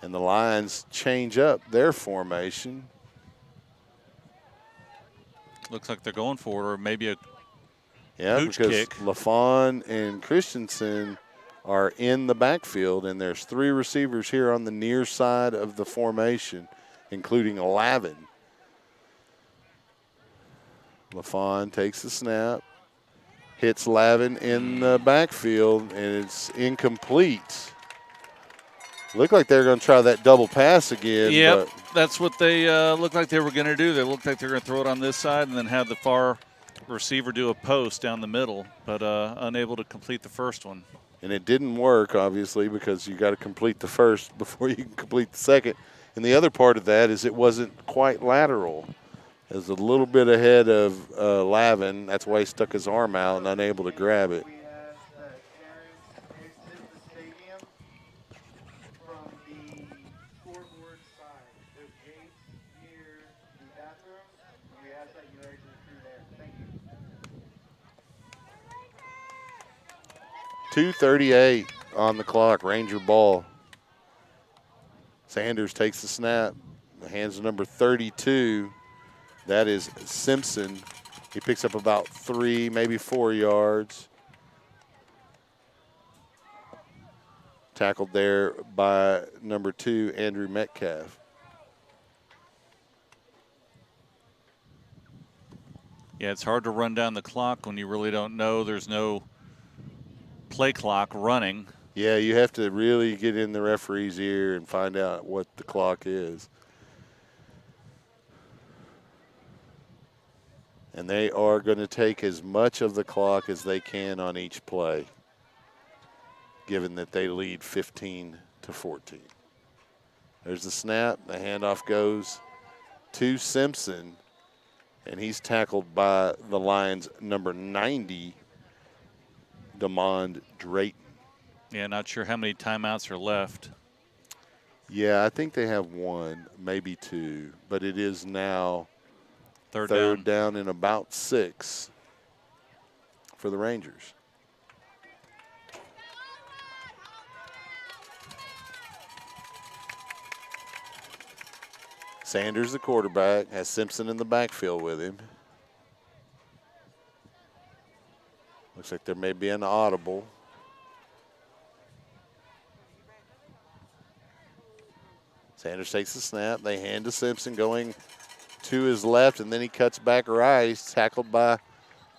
And the Lions change up their formation. Looks like they're going for it, or maybe a because kick. LaFawn and Christensen are in the backfield, and there's 3 receivers here on the near side of the formation, including Lavin. LaFawn takes the snap, hits Lavin in the backfield, and it's incomplete. Looked like they were going to try that double pass again. Yep, that's what they looked like they were going to do. They looked like they were going to throw it on this side and then have the far receiver do a post down the middle, but unable to complete the first one. And it didn't work, obviously, because you got to complete the first before you can complete the second. And the other part of that is it wasn't quite lateral. It was a little bit ahead of Lavin. That's why he stuck his arm out and unable to grab it. .238 on the clock, Ranger ball. Sanders takes the snap, hands to number 32. That is Simpson. He picks up about 3, maybe 4 yards. Tackled there by number 2, Andrew Metcalf. Yeah, it's hard to run down the clock when you really don't know. There's no play clock running. Yeah, you have to really get in the referee's ear and find out what the clock is. And they are going to take as much of the clock as they can on each play, given that they lead 15-14. There's the snap. The handoff goes to Simpson, and he's tackled by the Lions' number 90, Demond Drayton. Yeah, not sure how many timeouts are left. Yeah, I think they have 1, maybe 2, but it is now third down and about 6 for the Rangers. Sanders, the quarterback, has Simpson in the backfield with him. Looks like there may be an audible. Sanders takes the snap. They hand to Simpson going to his left, and then he cuts back right. He's tackled by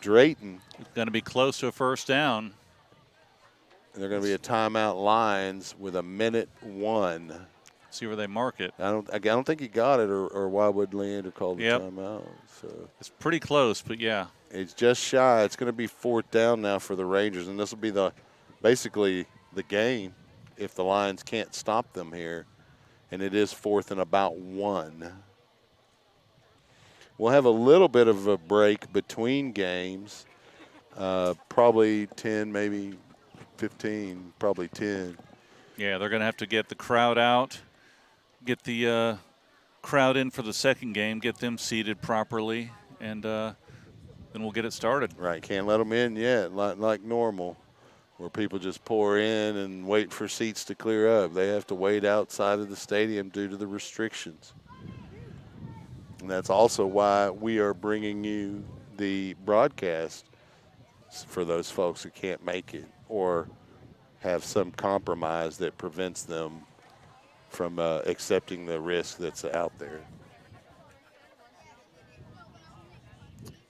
Drayton. It's going to be close to a first down. And they're going to be a timeout Lions with 1:01. See where they mark it. I don't think he got it, or why would Leander call the timeout? So it's pretty close, but yeah. It's just shy. It's going to be 4th down now for the Rangers, and this will be basically the game if the Lions can't stop them here. And it is 4th and about 1. We'll have a little bit of a break between games, probably 10, maybe 15, probably 10. Yeah, they're going to have to get the crowd out, get the crowd in for the second game, get them seated properly, and then we'll get it started. Right, can't let them in yet, like normal, where people just pour in and wait for seats to clear up. They have to wait outside of the stadium due to the restrictions. And that's also why we are bringing you the broadcast for those folks who can't make it or have some compromise that prevents them from accepting the risk that's out there.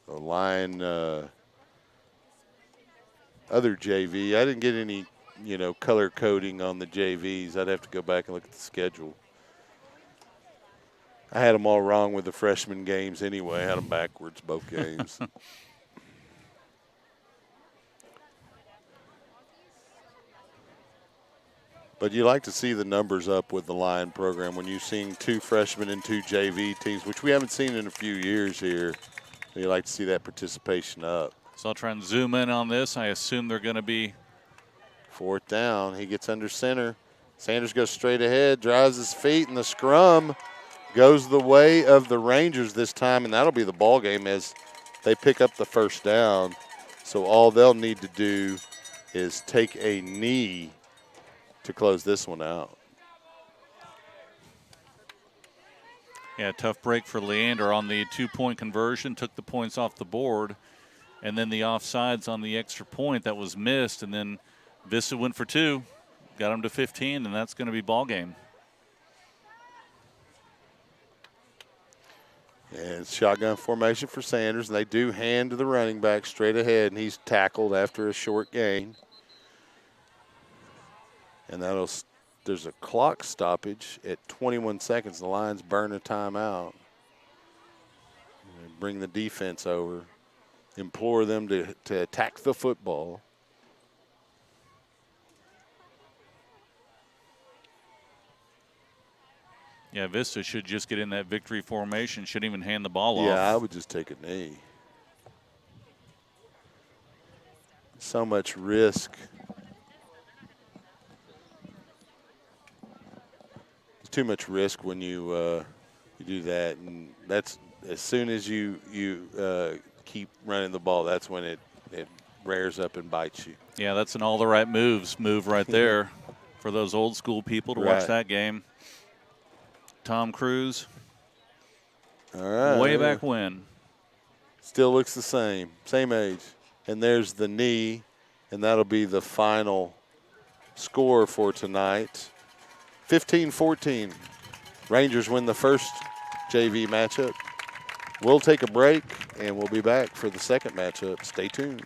The line, other JV, I didn't get any, color coding on the JVs. I'd have to go back and look at the schedule. I had them all wrong with the freshman games anyway. I had them backwards, both games. But you like to see the numbers up with the Lion program when you're seeing 2 freshmen and 2 JV teams, which we haven't seen in a few years here. You like to see that participation up. So I'll try and zoom in on this. I assume they're going to be 4th down. He gets under center. Sanders goes straight ahead, drives his feet, and the scrum goes the way of the Rangers this time, and that'll be the ball game as they pick up the 1st down. So all they'll need to do is take a knee to close this one out. Yeah, tough break for Leander on the 2-point conversion, took the points off the board, and then the offsides on the extra point that was missed, and then Vista went for 2, got him to 15, and that's going to be ball game. And it's shotgun formation for Sanders, and they do hand to the running back straight ahead, and he's tackled after a short gain. And there's a clock stoppage at 21 seconds. The Lions burn a timeout. Bring the defense over, implore them to attack the football. Yeah, Vista should just get in that victory formation, shouldn't even hand the ball off. Yeah, I would just take a knee. So much risk. It's too much risk when you do that, and that's as soon as you keep running the ball, that's when it rears up and bites you. Yeah, that's an all the right moves move right there for those old school people to watch that game. Tom Cruise. All right. Way back when. Still looks the same. Same age. And there's the knee, and that'll be the final score for tonight. 15-14. Rangers win the first JV matchup. We'll take a break, and we'll be back for the second matchup. Stay tuned.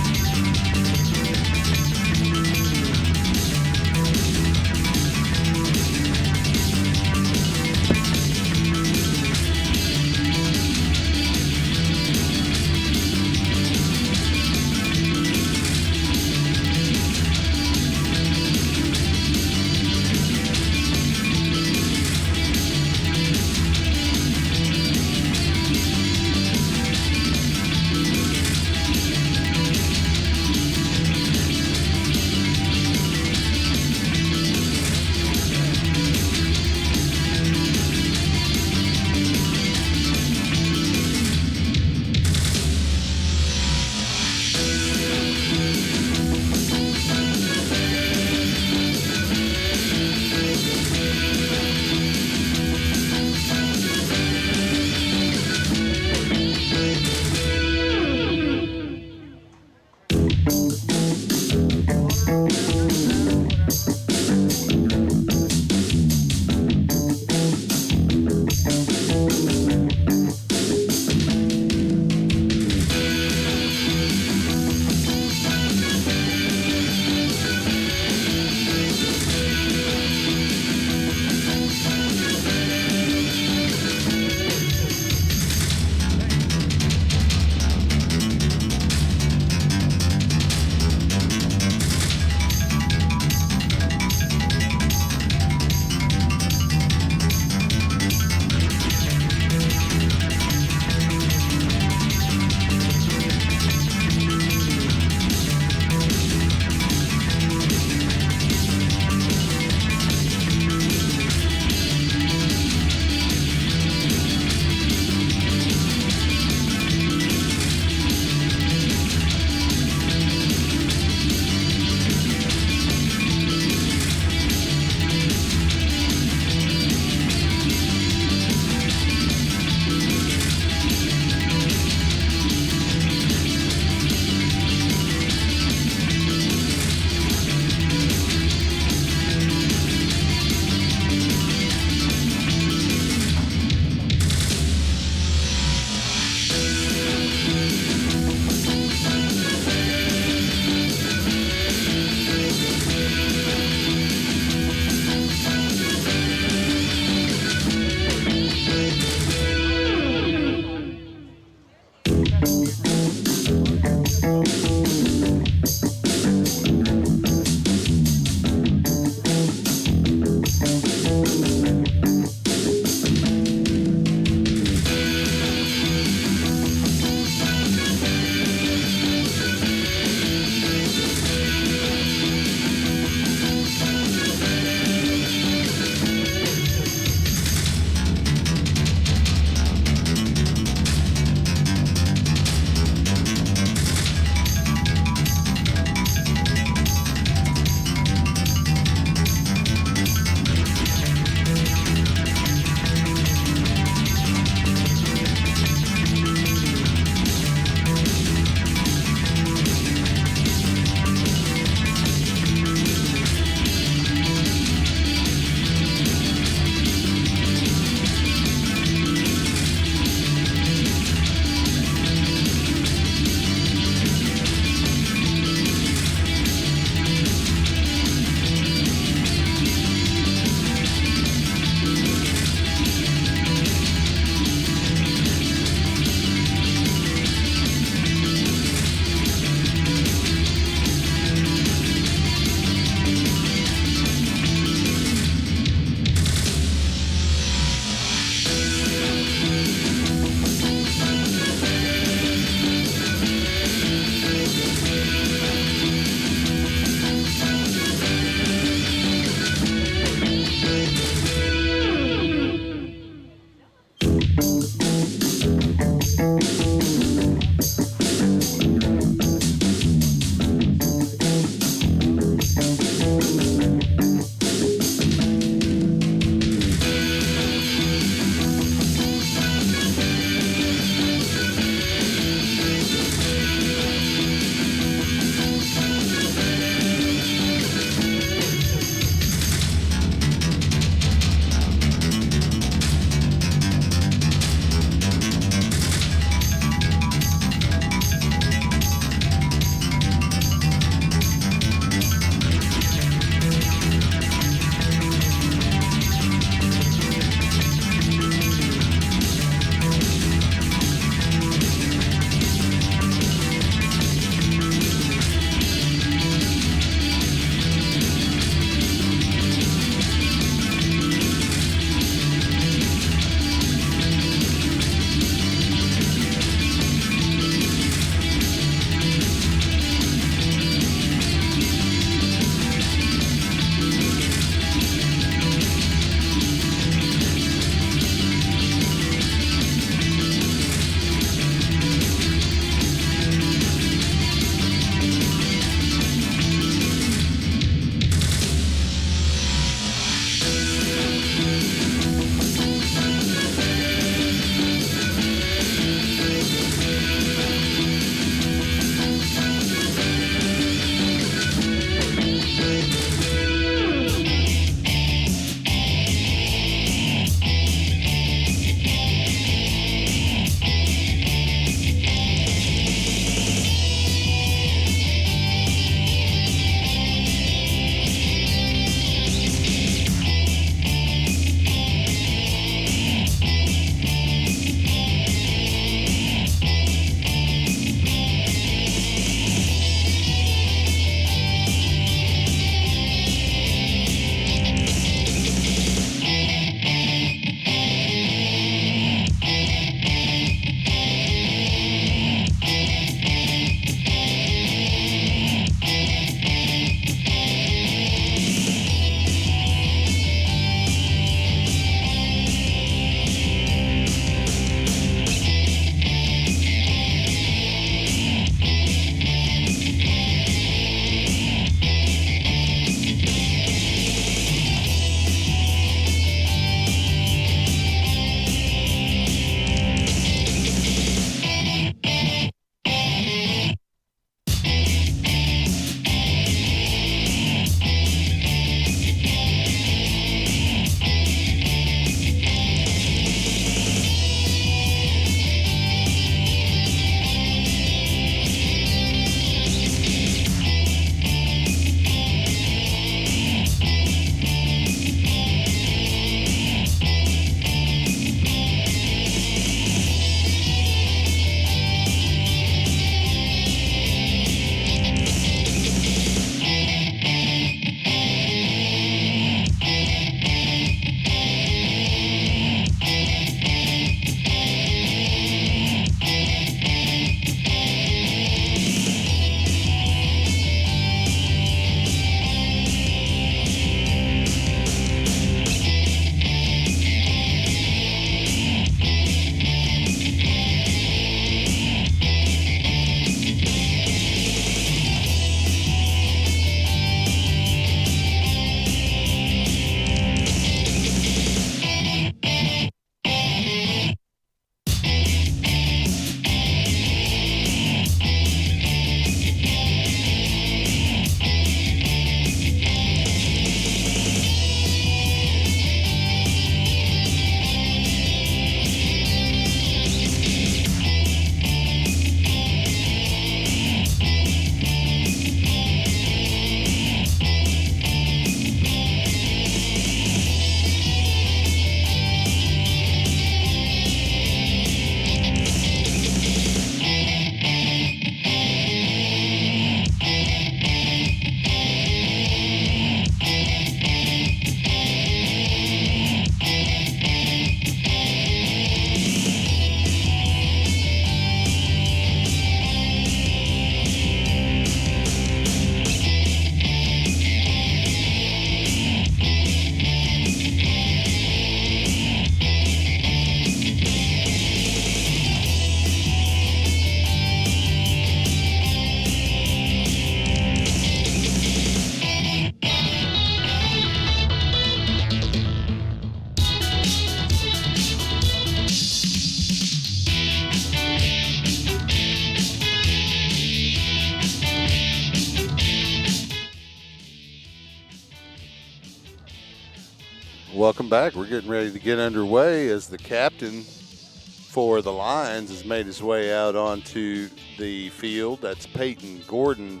Welcome back. We're getting ready to get underway as the captain for the Lions has made his way out onto the field. That's Peyton Gordon,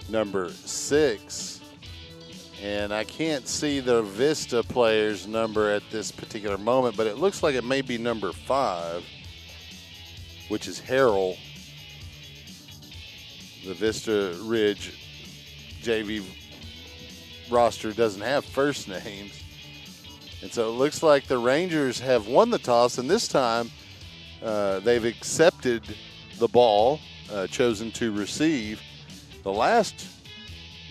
number 6. And I can't see the Vista player's number at this particular moment, but it looks like it may be number 5, which is Harold. The Vista Ridge JV roster doesn't have first names. And so it looks like the Rangers have won the toss, and this time they've accepted the ball, chosen to receive. The last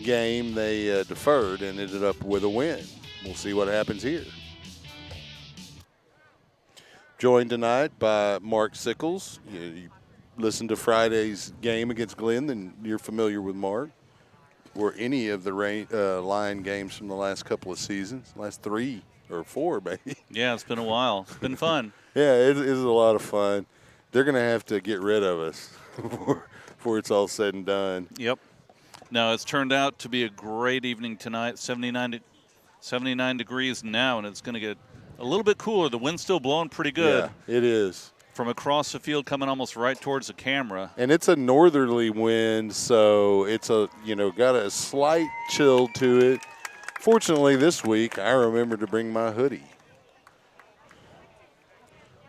game they deferred and ended up with a win. We'll see what happens here. Joined tonight by Mark Sickles. You listened to Friday's game against Glenn, then you're familiar with Mark. Or any of the Lion games from the last couple of seasons, last 3 or 4, maybe. Yeah, it's been a while. It's been fun. Yeah, it is a lot of fun. They're going to have to get rid of us before it's all said and done. Yep. No, it's turned out to be a great evening tonight. 79 degrees now, and it's going to get a little bit cooler. The wind's still blowing pretty good. Yeah, it is. From across the field, coming almost right towards the camera. And it's a northerly wind, so it's got a slight chill to it. Fortunately, this week I remembered to bring my hoodie,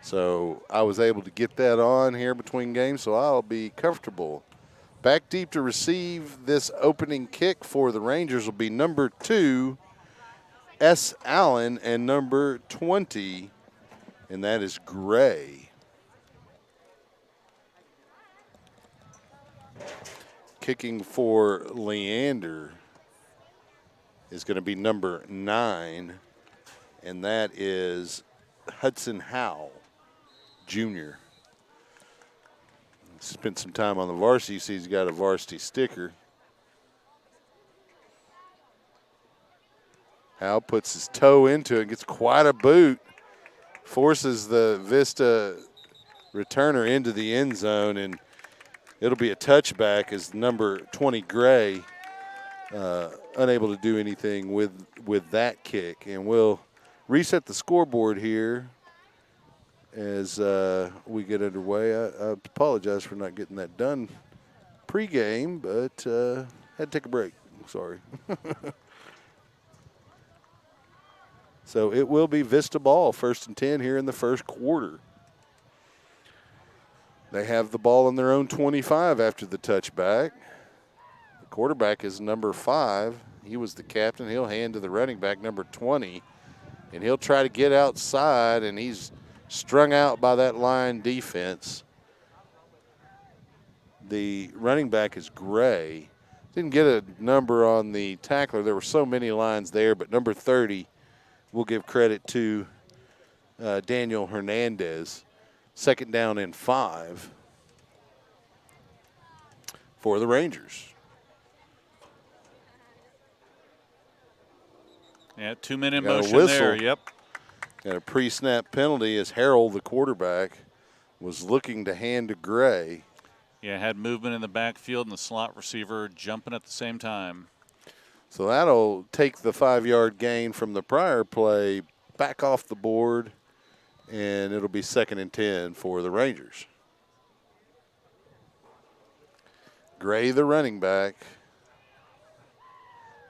so I was able to get that on here between games, so I'll be comfortable. Back deep to receive this opening kick for the Rangers will be number 2, S. Allen, and number 20, and that is Gray. Kicking for Leander is going to be number 9, and that is Hudson Howell, Jr. Spent some time on the varsity. You see he's got a varsity sticker. Howell puts his toe into it, gets quite a boot, forces the Vista returner into the end zone, and it'll be a touchback as number 20, Gray, unable to do anything with that kick. And we'll reset the scoreboard here as we get underway. I apologize for not getting that done pregame, but had to take a break. Sorry. So it will be Vista ball, 1st and 10 here in the first quarter. They have the ball in their own 25 after the touchback. The quarterback is number 5. He was the captain. He'll hand to the running back, number 20, and he'll try to get outside, and he's strung out by that line defense. The running back is Gray. Didn't get a number on the tackler. There were so many lines there, but number 30, we'll give credit to Daniel Hernandez. 2nd down and 5 for the Rangers. Yeah, 2-minute motion there, yep. Got a pre-snap penalty as Harold, the quarterback, was looking to hand to Gray. Yeah, had movement in the backfield and the slot receiver jumping at the same time. So that'll take the 5-yard gain from the prior play back off the board, and it'll be 2nd and 10 for the Rangers. Gray, the running back.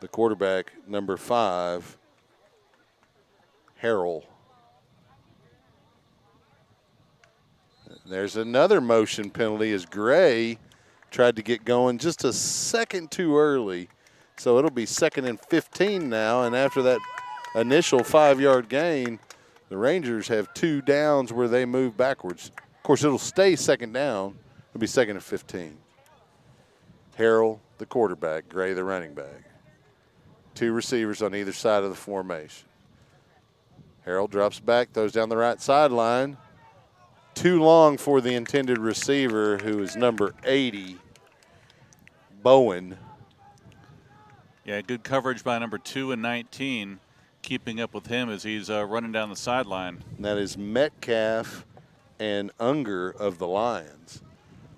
The quarterback, number 5, Harrell. There's another motion penalty as Gray tried to get going just a second too early. So it'll be 2nd and 15 now, and after that initial 5-yard gain, the Rangers have 2 downs where they move backwards. Of course, it'll stay 2nd down. It'll be 2nd and 15. Harrell, the quarterback, Gray, the running back. 2 receivers on either side of the formation. Harrell drops back, throws down the right sideline. Too long for the intended receiver, who is number 80, Bowen. Yeah, good coverage by number 2 and 19, keeping up with him as he's running down the sideline. And that is Metcalf and Unger of the Lions.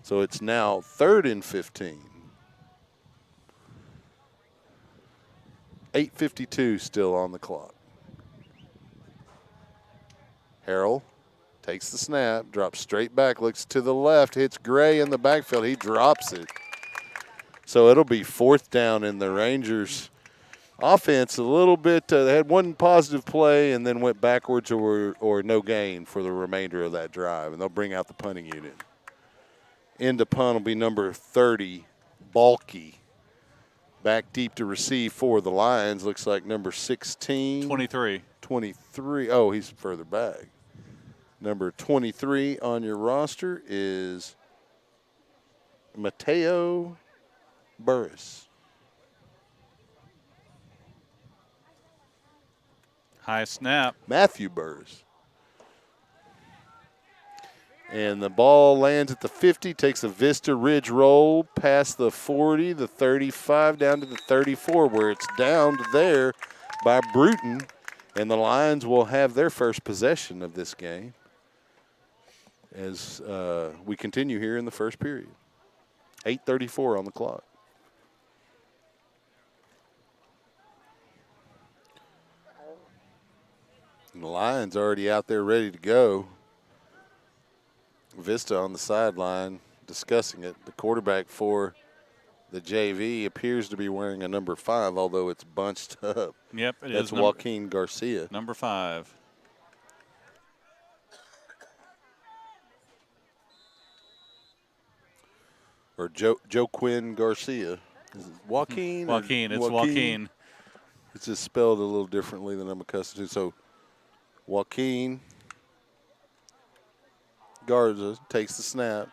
So it's now 3rd and 15. 8:52 still on the clock. Harrell takes the snap, drops straight back, looks to the left, hits Gray in the backfield. He drops it. So it'll be 4th down in the Rangers' offense. A little bit, they had one positive play and then went backwards or no gain for the remainder of that drive. And they'll bring out the punting unit. Into punt will be number 30, Balky. Back deep to receive for the Lions. Looks like number 16. 23. 23. Oh, he's further back. Number 23 on your roster is Mateo Burris. High snap. Matthew Burris. And the ball lands at the 50, takes a Vista Ridge roll past the 40, the 35, down to the 34, where it's downed there by Bruton. And the Lions will have their first possession of this game as we continue here in the first period. 8:34 on the clock. And the Lions already out there ready to go. Vista on the sideline discussing it. The quarterback for the JV appears to be wearing a number 5, although it's bunched up. Yep, it That's is. Joaquin Garcia. Number 5. Or Joaquin Garcia. Is it Joaquin? Joaquin. It's Joaquin. It's just spelled a little differently than I'm accustomed to. So Joaquin Garza takes the snap.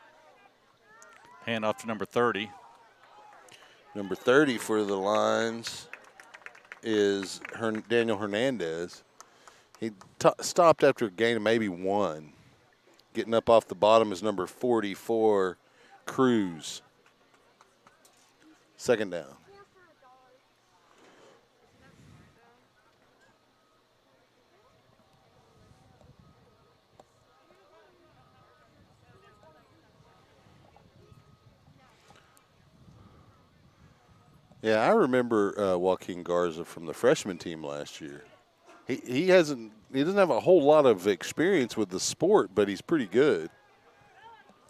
Hand off to number 30. Number 30 for the Lions is Daniel Hernandez. He stopped after a gain of maybe 1. Getting up off the bottom is number 44, Cruz. 2nd down. Yeah, I remember Joaquin Garza from the freshman team last year. He doesn't have a whole lot of experience with the sport, but he's pretty good.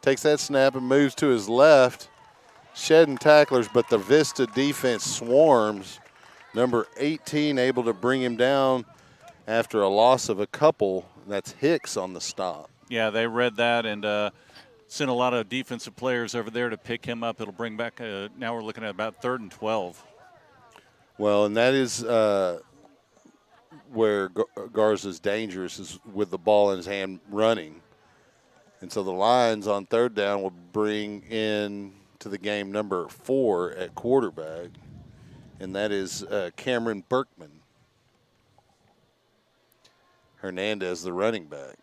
Takes that snap and moves to his left, shedding tacklers, but the Vista defense swarms. Number 18 able to bring him down after a loss of a couple. That's Hicks on the stop. Yeah, they read that and sent a lot of defensive players over there to pick him up. It'll bring back, now we're looking at about 3rd and 12. Well, and that is where Garza's dangerous, is with the ball in his hand running. And so the Lions on 3rd down will bring in to the game number 4 at quarterback, and that is Cameron Berkman. Hernandez, the running back.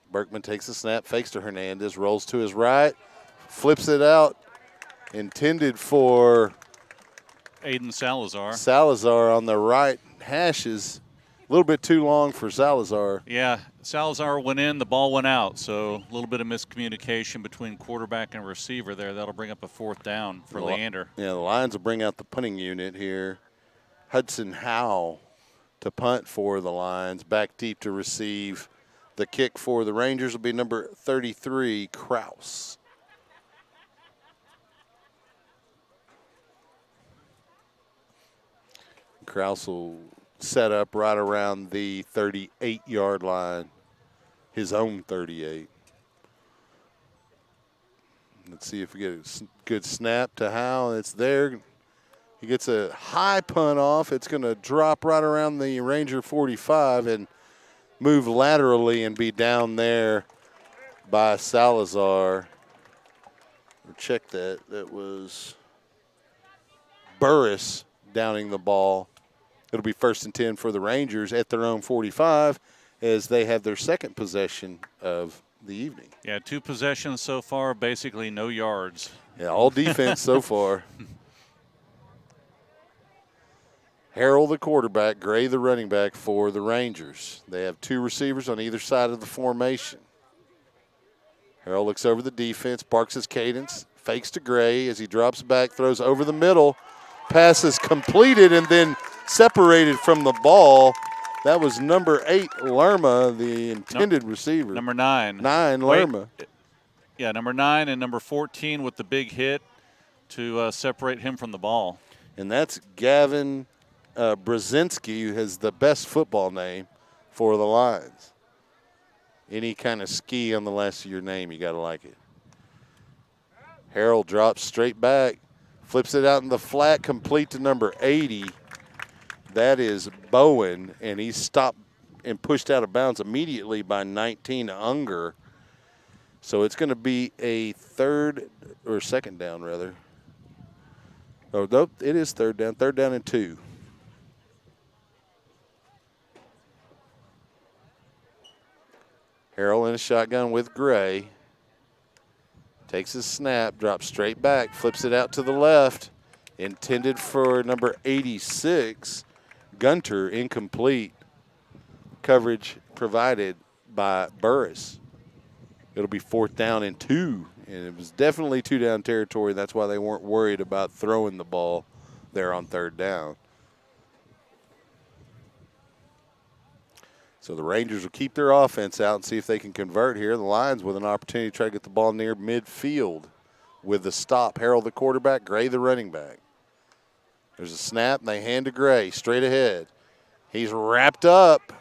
Berkman takes the snap, fakes to Hernandez, rolls to his right, flips it out, intended for Aiden Salazar. Salazar on the right hashes. A little bit too long for Salazar. Yeah, Salazar went in, the ball went out. So a little bit of miscommunication between quarterback and receiver there. That'll bring up a 4th down for Leander. Yeah, the Lions will bring out the punting unit here. Hudson Howe to punt for the Lions. Back deep to receive. The kick for the Rangers will be number 33, Kraus. Kraus will set up right around the 38-yard line, his own 38. Let's see if we get a good snap to Howe. It's there. He gets a high punt off. It's going to drop right around the Ranger 45 and move laterally and be down there by Salazar. Check that. That was Burris downing the ball. It'll be 1st and 10 for the Rangers at their own 45 as they have their 2nd possession of the evening. Yeah, 2 possessions so far, basically no yards. Yeah, all defense so far. Harrell, the quarterback, Gray, the running back for the Rangers. They have 2 receivers on either side of the formation. Harrell looks over the defense, barks his cadence, fakes to Gray as he drops back, throws over the middle. Pass is completed and then separated from the ball. That was number 8, Lerma, the intended receiver. Number 9. 9, Lerma. Yeah, number 9 and number 14 with the big hit to separate him from the ball. And that's Gavin Brzezinski, who has the best football name for the Lions. Any kind of ski on the last of your name, you got to like it. Harrell drops straight back, flips it out in the flat, complete to number 80. That is Bowen, and he's stopped and pushed out of bounds immediately by 19, Unger. So it's going to be a second down, rather. Oh, nope, it is third down and 2. Harrell in a shotgun with Gray. Takes his snap, drops straight back, flips it out to the left. Intended for number 86, Gunter, incomplete. Coverage provided by Burris. It'll be 4th down and 2, and it was definitely 2-down territory. That's why they weren't worried about throwing the ball there on 3rd down. So the Rangers will keep their offense out and see if they can convert here. The Lions with an opportunity to try to get the ball near midfield with the stop. Harrell, the quarterback, Gray, the running back. There's a snap, and they hand to Gray straight ahead. He's wrapped up.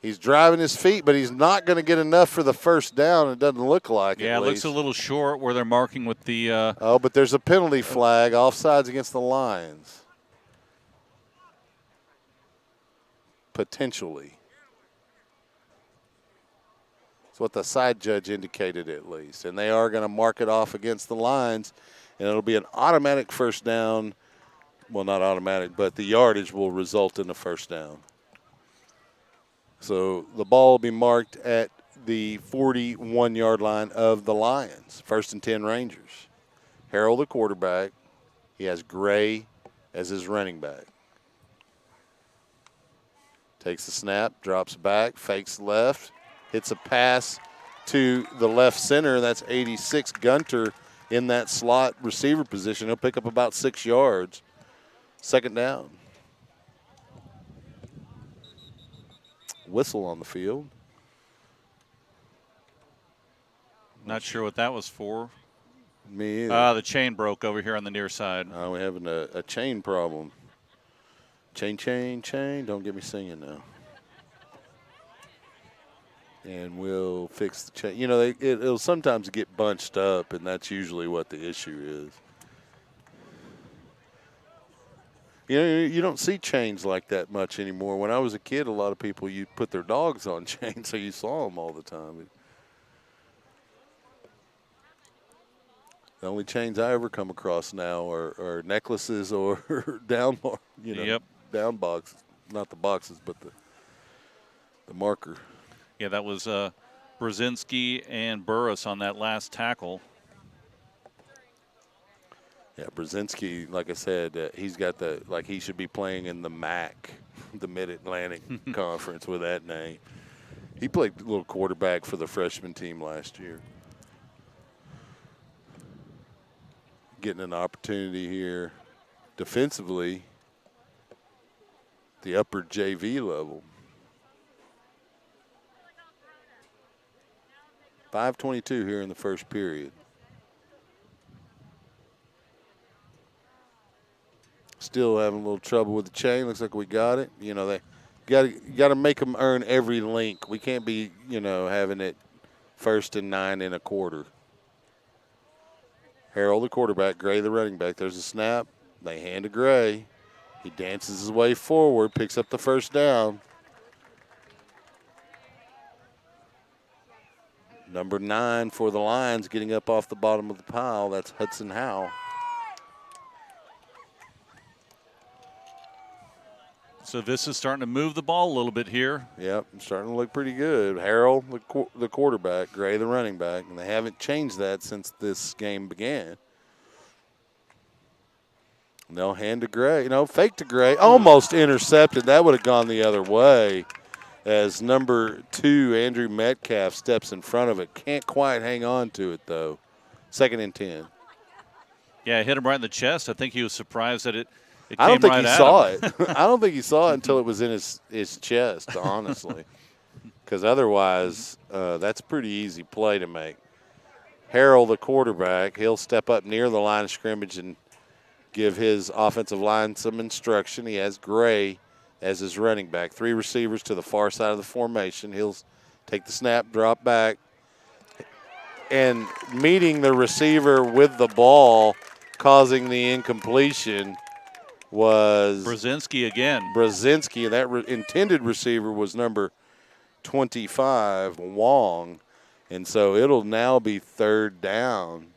He's driving his feet, but he's not going to get enough for the 1st down. It doesn't look like it. Yeah, it looks a little short where they're marking with the oh, but there's a penalty flag, offsides against the Lions. Potentially. That's what the side judge indicated, at least. And they are going to mark it off against the Lions, and it'll be an automatic 1st down. Well, not automatic, but the yardage will result in a 1st down. So the ball will be marked at the 41-yard line of the Lions. 1st and 10 Rangers. Harrell, the quarterback. He has Gray as his running back. Takes the snap, drops back, fakes left. Hits a pass to the left center. That's 86, Gunter, in that slot receiver position. He'll pick up about 6 yards. 2nd down. Whistle on the field. Not sure what that was for. Me either. The chain broke over here on the near side. We're having a chain problem. Chain. Don't get me singing now. And we'll fix the chain. You know, it'll sometimes get bunched up, and that's usually what the issue is. You know, you don't see chains like that much anymore. When I was a kid, a lot of people, you put their dogs on chains, so you saw them all the time. The only chains I ever come across now are necklaces or down boxes. Not the boxes, but the marker. Yeah, that was Brzezinski and Burris on that last tackle. Yeah, Brzezinski, like I said, he's got he should be playing in the MAC, the Mid-Atlantic Conference with that name. He played a little quarterback for the freshman team last year. Getting an opportunity here defensively, the upper JV level. 5:22 here in the first period. Still having a little trouble with the chain. Looks like we got it. You know, they got to make them earn every link. We can't be, having it 1st and 9 1/4. Harrell, the quarterback, Gray, the running back. There's a snap. They hand to Gray. He dances his way forward, picks up the 1st down. Number 9 for the Lions getting up off the bottom of the pile. That's Hudson Howe. So this is starting to move the ball a little bit here. Yep, starting to look pretty good. Harrell, the quarterback, Gray, the running back, and they haven't changed that since this game began. And they'll hand to Gray. Fake to Gray. Almost intercepted. That would have gone the other way as number 2, Andrew Metcalf, steps in front of it. Can't quite hang on to it, though. 2nd and 10. Yeah, it hit him right in the chest. I think he was surprised that it It I don't came think right he at saw him. it. I don't think he saw it until it was in his chest, honestly. Because otherwise, that's a pretty easy play to make. Harrell, the quarterback, he'll step up near the line of scrimmage and give his offensive line some instruction. He has Gray as his running back. 3 receivers to the far side of the formation. He'll take the snap, drop back, and meeting the receiver with the ball, causing the incompletion, was Brzezinski again. Brzezinski, and that intended receiver was number 25, Wong. And so it'll now be 3rd down.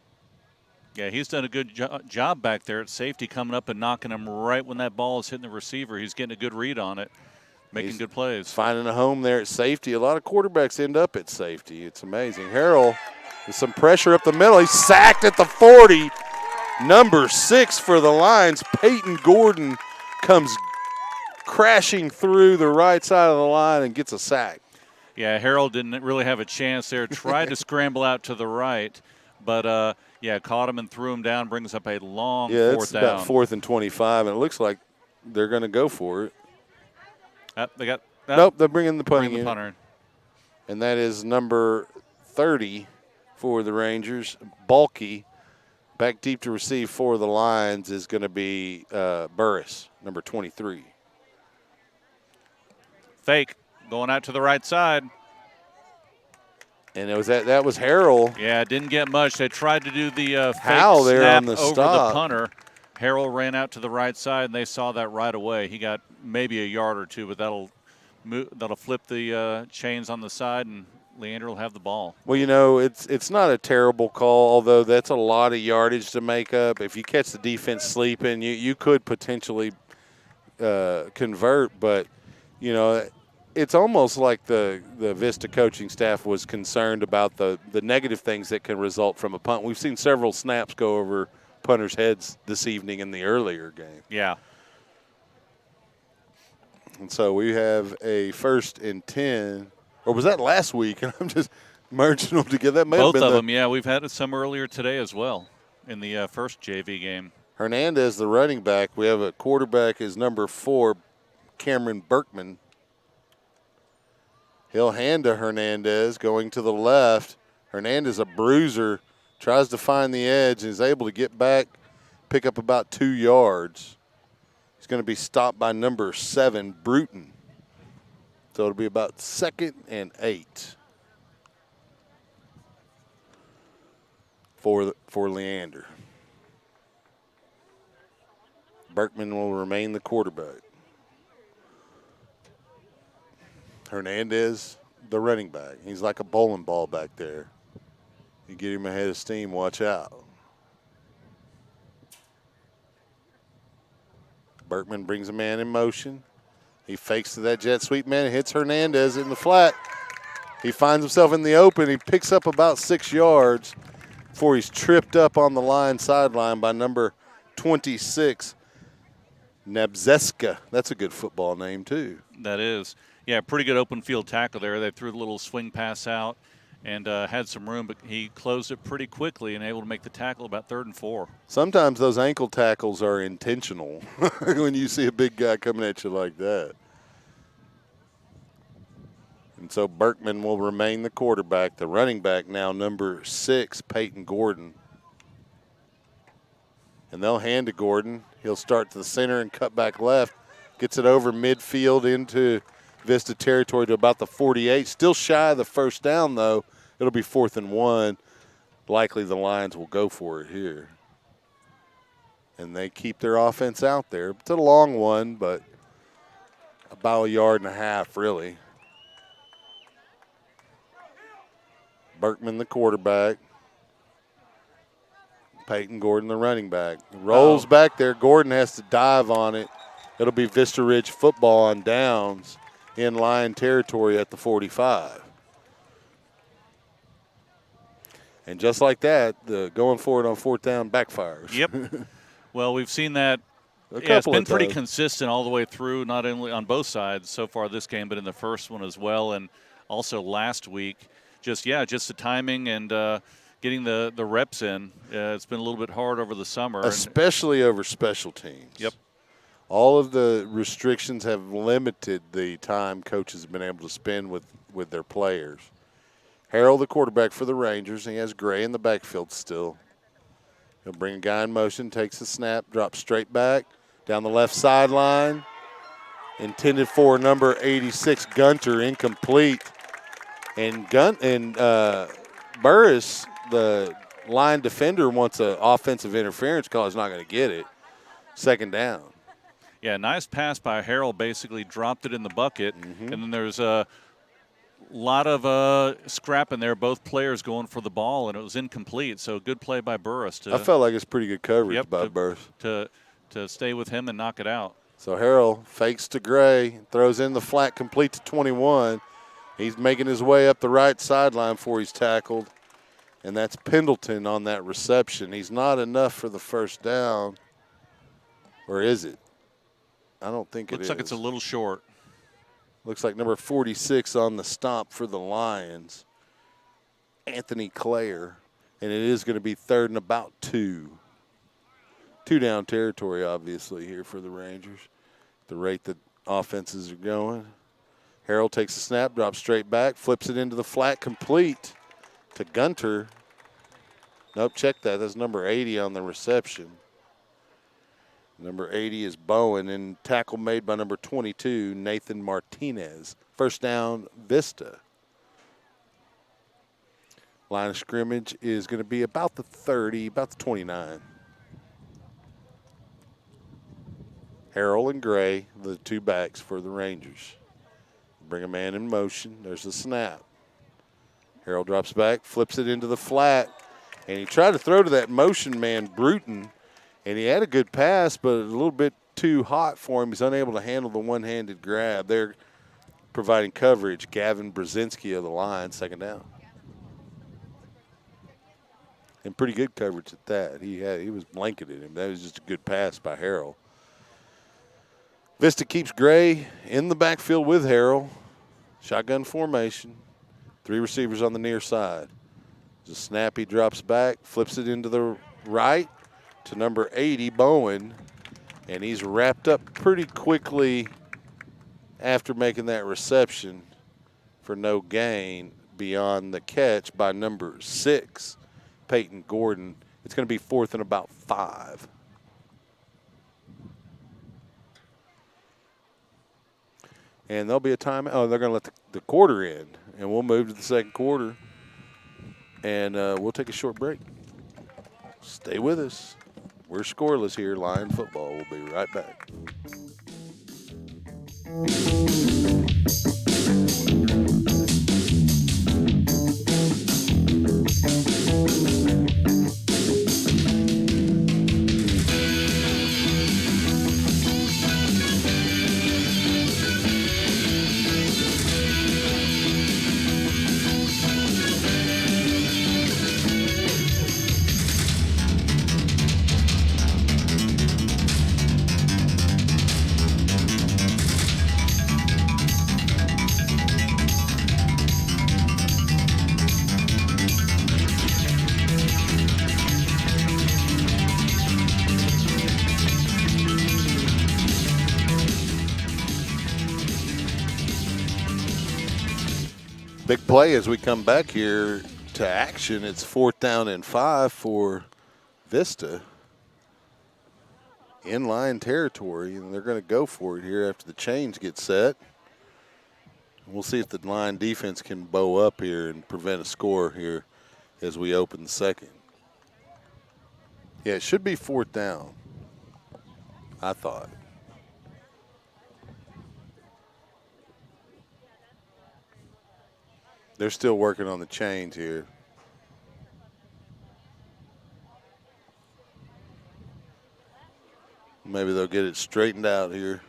Yeah, he's done a good job back there at safety, coming up and knocking him right when that ball is hitting the receiver. He's getting a good read on it, making good plays. Finding a home there at safety. A lot of quarterbacks end up at safety. It's amazing. Harrell with some pressure up the middle. He's sacked at the 40. Number 6 for the Lions, Peyton Gordon, comes crashing through the right side of the line and gets a sack. Yeah, Harold didn't really have a chance there. Tried to scramble out to the right, but, caught him and threw him down, brings up a long 4th down. Yeah, it's about 4th and 25, and it looks like they're going to go for it. They got nope, they're bringing the punting the unit. punter. And that is number 30 for the Rangers, Bulky. Back deep to receive for the Lions is going to be Burris, number 23. Fake, going out to the right side. And it was that was Harrell. Yeah, didn't get much. They tried to do the fake there snap on the over stop. the punter. Harrell ran out to the right side, and they saw that right away. He got maybe a yard or two, but that'll flip the chains on the side, and Leander will have the ball. Well, it's not a terrible call, although that's a lot of yardage to make up. If you catch the defense sleeping, you could potentially convert, but, it's almost like the Vista coaching staff was concerned about the negative things that can result from a punt. We've seen several snaps go over punters' heads this evening in the earlier game. Yeah. And so we have a 1st and 10. Or was that last week? And I'm just merging them together. That may Both have been of them, yeah. We've had some earlier today as well in the first JV game. Hernandez, the running back. We have a quarterback is number 4, Cameron Berkman. He'll hand to Hernandez going to the left. Hernandez, a bruiser, tries to find the edge and is able to get back, pick up about 2 yards. He's going to be stopped by number 7, Bruton. So it'll be about 2nd and 8 for Leander. Berkman will remain the quarterback. Hernandez, the running back. He's like a bowling ball back there. You get him ahead of steam, watch out. Berkman brings a man in motion. He fakes to that jet sweep man and hits Hernandez in the flat. He finds himself in the open. He picks up about 6 yards before he's tripped up on the sideline by number 26, Nebzeska. That's a good football name, too. That is. Yeah, pretty good open field tackle there. They threw the little swing pass out and had some room, but he closed it pretty quickly and able to make the tackle about 3rd and 4. Sometimes those ankle tackles are intentional when you see a big guy coming at you like that. And so Berkman will remain the quarterback. The running back now, number 6, Peyton Gordon. And they'll hand to Gordon. He'll start to the center and cut back left. Gets it over midfield into Vista territory to about the 48. Still shy of the 1st down, though. It'll be 4th and 1. Likely the Lions will go for it here. And they keep their offense out there. It's a long one, but about 1.5 yards, really. Berkman, the quarterback. Peyton Gordon, the running back. Rolls back there. Gordon has to dive on it. It'll be Vista Ridge football on downs in Lion territory at the 45. And just like that, the going for it on 4th down backfires. Yep. Well, we've seen that. It's been pretty consistent all the way through, not only on both sides so far this game, but in the first one as well, and also last week. Just the timing and getting the reps in. It's been a little bit hard over the summer. Especially over special teams. Yep. All of the restrictions have limited the time coaches have been able to spend with their players. Harrell, the quarterback for the Rangers, and he has Gray in the backfield still. He'll bring a guy in motion, takes the snap, drops straight back, down the left sideline. Intended for number 86, Gunter, incomplete. And Burris, the line defender, wants an offensive interference call. He's not going to get it. Second down. Yeah, nice pass by Harrell. Basically dropped it in the bucket. And then there's a lot of scrap in there. Both players going for the ball, and it was incomplete. So good play by Burris. I felt like it's pretty good coverage by Burris. To stay with him and knock it out. So Harrell fakes to Gray, throws in the flat, complete to 21. He's making his way up the right sideline before he's tackled. And that's Pendleton on that reception. He's not enough for the first down. Or is it? I don't think it is. Looks like it's a little short. Looks like number 46 on the stop for the Lions, Anthony Clare. And it is going to be 3rd and about 2. 2 down territory, obviously, here for the Rangers. The rate that offenses are going. Harrell takes the snap, drops straight back, flips it into the flat, complete to Gunter. Nope, check that. That's number 80 on the reception. Number 80 is Bowen, and tackle made by number 22, Nathan Martinez. First down, Vista. Line of scrimmage is going to be about the 30, about the 29. Harrell and Gray, the two backs for the Rangers. Bring a man in motion. There's the snap. Harrell drops back, flips it into the flat, and he tried to throw to that motion man, Bruton, and he had a good pass, but a little bit too hot for him. He's unable to handle the one-handed grab. They're providing coverage. Gavin Brzezinski of the line, second down. And pretty good coverage at that. He was blanketing him. That was just a good pass by Harrell. Vista keeps Gray in the backfield with Harrell. Shotgun formation. 3 receivers on the near side. Just snap, he drops back, flips it into the right to number 80, Bowen. And he's wrapped up pretty quickly after making that reception for no gain beyond the catch by number 6, Peyton Gordon. It's going to be 4th and about 5. And there'll be a timeout. Oh, they're going to let the quarter end. And we'll move to the second quarter. And we'll take a short break. Stay with us. We're scoreless here, Lion Football. We'll be right back. Big play as we come back here to action. It's 4th down and 5 for Vista. In-line territory, and they're going to go for it here after the chains get set. We'll see if the line defense can bow up here and prevent a score here as we open the second. Yeah, it should be 4th down, I thought. They're still working on the chains here. Maybe they'll get it straightened out here.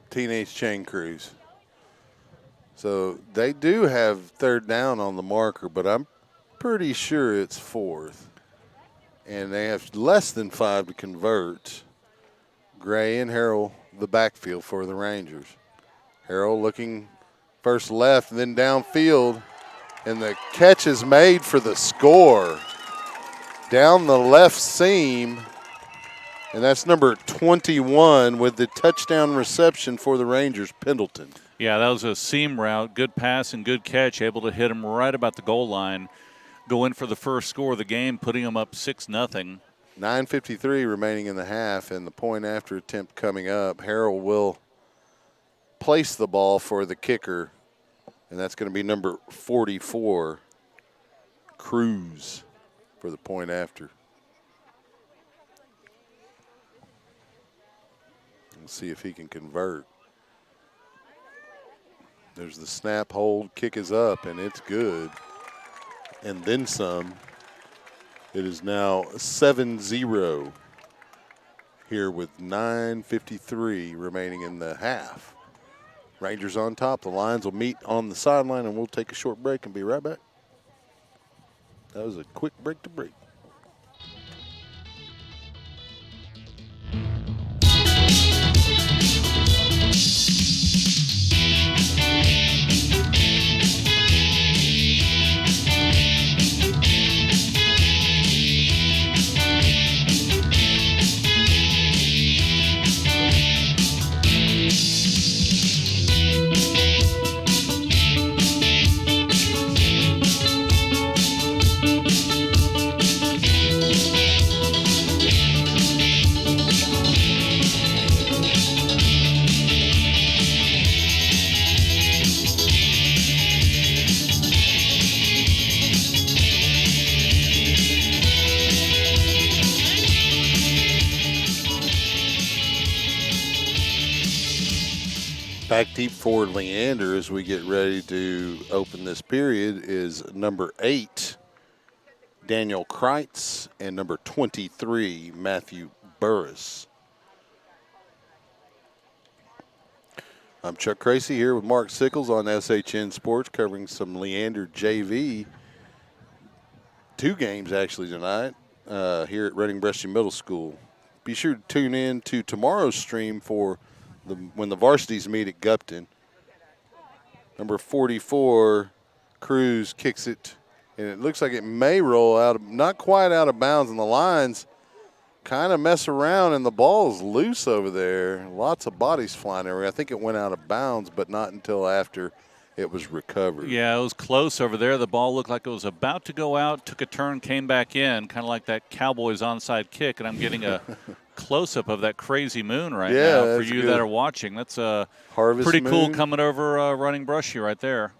Teenage chain crews. So they do have 3rd down on the marker, but I'm pretty sure it's 4th. And they have less than 5 to convert. Gray and Harrell, the backfield for the Rangers. Harrell looking first left, then downfield. And the catch is made for the score. Down the left seam. And that's number 21 with the touchdown reception for the Rangers, Pendleton. Yeah, that was a seam route. Good pass and good catch. Able to hit him right about the goal line. Go in for the first score of the game, putting him up 6-0. 9:53 remaining in the half, and the point after attempt coming up. Harrell will place the ball for the kicker, and that's going to be number 44, Cruz, for the point after. Let's see if he can convert. There's the snap, hold, kick is up, and it's good. And then some. It is now 7-0 here with 9:53 remaining in the half. Rangers on top. The Lions will meet on the sideline, and we'll take a short break and be right back. That was a quick break to break. Back deep for Leander as we get ready to open this period is number 8, Daniel Kreitz, and number 23, Matthew Burris. I'm Chuck Cracy here with Mark Sickles on SHN Sports, covering some Leander JV. 2 games actually tonight here at Reading Brzezinski Middle School. Be sure to tune in to tomorrow's stream for when the Varsities meet at Gupton. Number 44, Cruz, kicks it, and it looks like it may roll out, not quite out of bounds, and the Lions kind of mess around, and the ball is loose over there. Lots of bodies flying everywhere. I think it went out of bounds, but not until after it was recovered. Yeah, it was close over there. The ball looked like it was about to go out, took a turn, came back in, kind of like that Cowboys onside kick, and I'm getting a close-up of that crazy moon right now for you that are watching. That's harvest pretty moon. Cool coming over Running Brushy right there.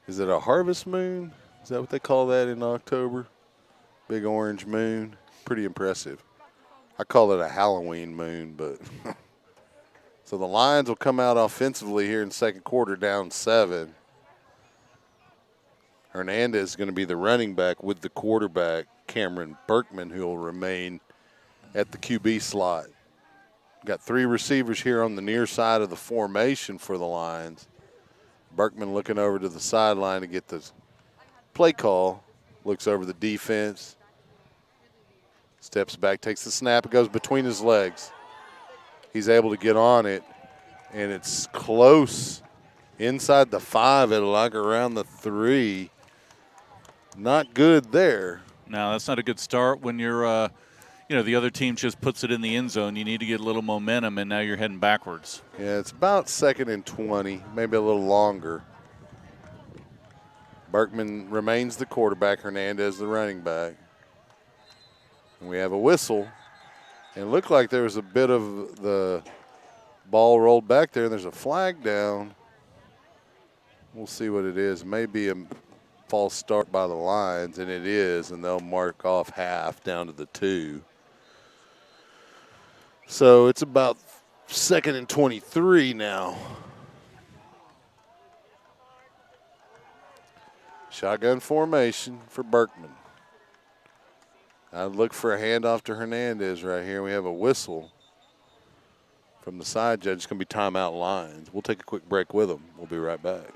Is it a harvest moon? Is that what they call that in October? Big orange moon. Pretty impressive. I call it a Halloween moon, but so the Lions will come out offensively here in second quarter down 7. Hernandez is going to be the running back with the quarterback, Cameron Berkman, who will remain at the QB slot. Got 3 receivers here on the near side of the formation for the Lions. Berkman looking over to the sideline to get the play call. Looks over the defense. Steps back, takes the snap. It goes between his legs. He's able to get on it, and it's close. Inside the 5, it'll like around the 3. Not good there. No, that's not a good start when you're the other team just puts it in the end zone. You need to get a little momentum, and now you're heading backwards. Yeah, it's about 2nd and 20, maybe a little longer. Berkman remains the quarterback, Hernandez the running back. And we have a whistle. And it looked like there was a bit of the ball rolled back there, and there's a flag down. We'll see what it is. Maybe a false start by the Lions, and it is, and they'll mark off half down to the 2. So it's about 2nd and 23 now. Shotgun formation for Berkman. I'd look for a handoff to Hernandez right here. We have a whistle from the side judge. It's going to be timeout Lions. We'll take a quick break with them. We'll be right back.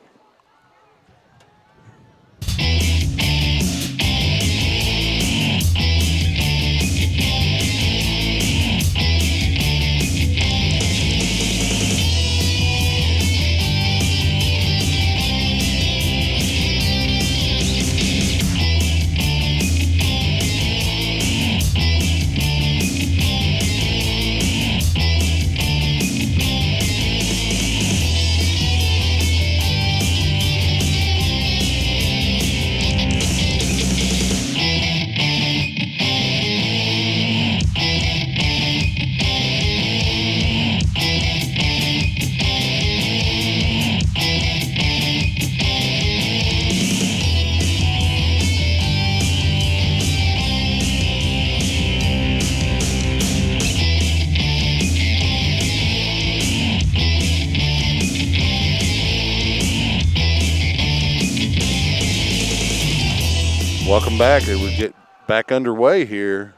Welcome back. We get back underway here.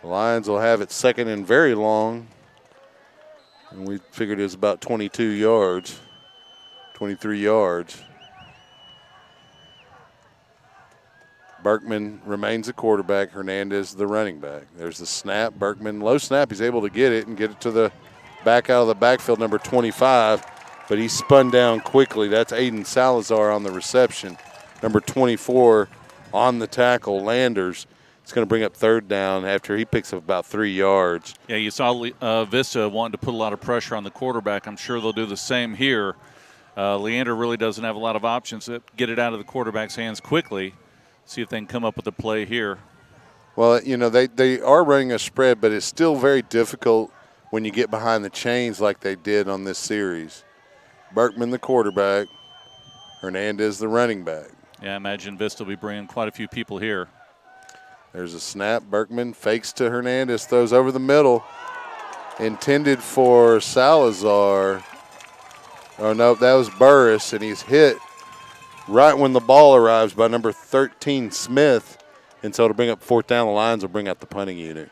The Lions will have it second and very long. And we figured it was about 22 yards, 23 yards. Berkman remains the quarterback. Hernandez the running back. There's the snap. Berkman, low snap. He's able to get it and get it to the back out of the backfield, number 25. But he's spun down quickly. That's Aiden Salazar on the reception. Number 24 on the tackle, Landers. It's going to bring up third down after he picks up about 3 yards. Yeah, you saw Vista wanting to put a lot of pressure on the quarterback. I'm sure they'll do the same here. Leander really doesn't have a lot of options to get it out of the quarterback's hands quickly. See if they can come up with a play here. Well, you know, they are running a spread, but it's still very difficult when you get behind the chains like they did on this series. Berkman the quarterback, Hernandez the running back. Yeah, I imagine Vista will be bringing quite a few people here. There's a snap. Berkman fakes to Hernandez, throws over the middle. Intended for Salazar. Oh, no, that was Burris, and he's hit right when the ball arrives by number 13, Smith. And so to bring up fourth down, the Lions will bring out the punting unit.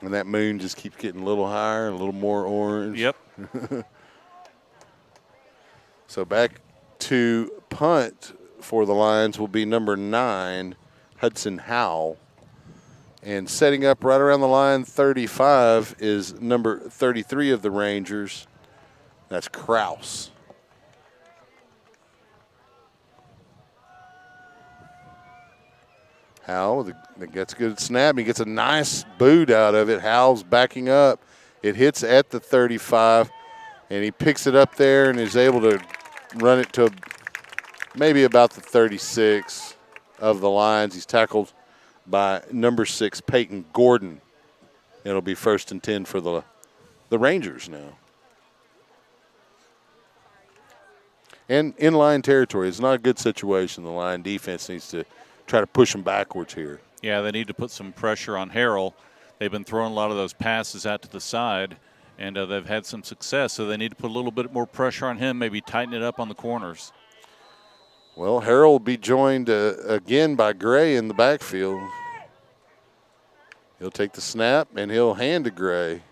And that moon just keeps getting a little higher, a little more orange. Yep. So back to punt for the Lions will be number 9, Hudson Howell. And setting up right around the line 35 is number 33 of the Rangers. That's Kraus. Howell gets a good snap. He gets a nice boot out of it. Howell's backing up. It hits at the 35, and he picks it up there and is able to run it to maybe about the 36 of the Lions. He's tackled by number 6, Peyton Gordon. It'll be 1st and 10 for the Rangers now. And in-line territory. It's not a good situation. The Lion defense needs to try to push them backwards here. Yeah, they need to put some pressure on Harrell. They've been throwing a lot of those passes out to the side, and they've had some success, so they need to put a little bit more pressure on him, maybe tighten it up on the corners. Well, Harrell will be joined again by Gray in the backfield. He'll take the snap, and he'll hand to Gray.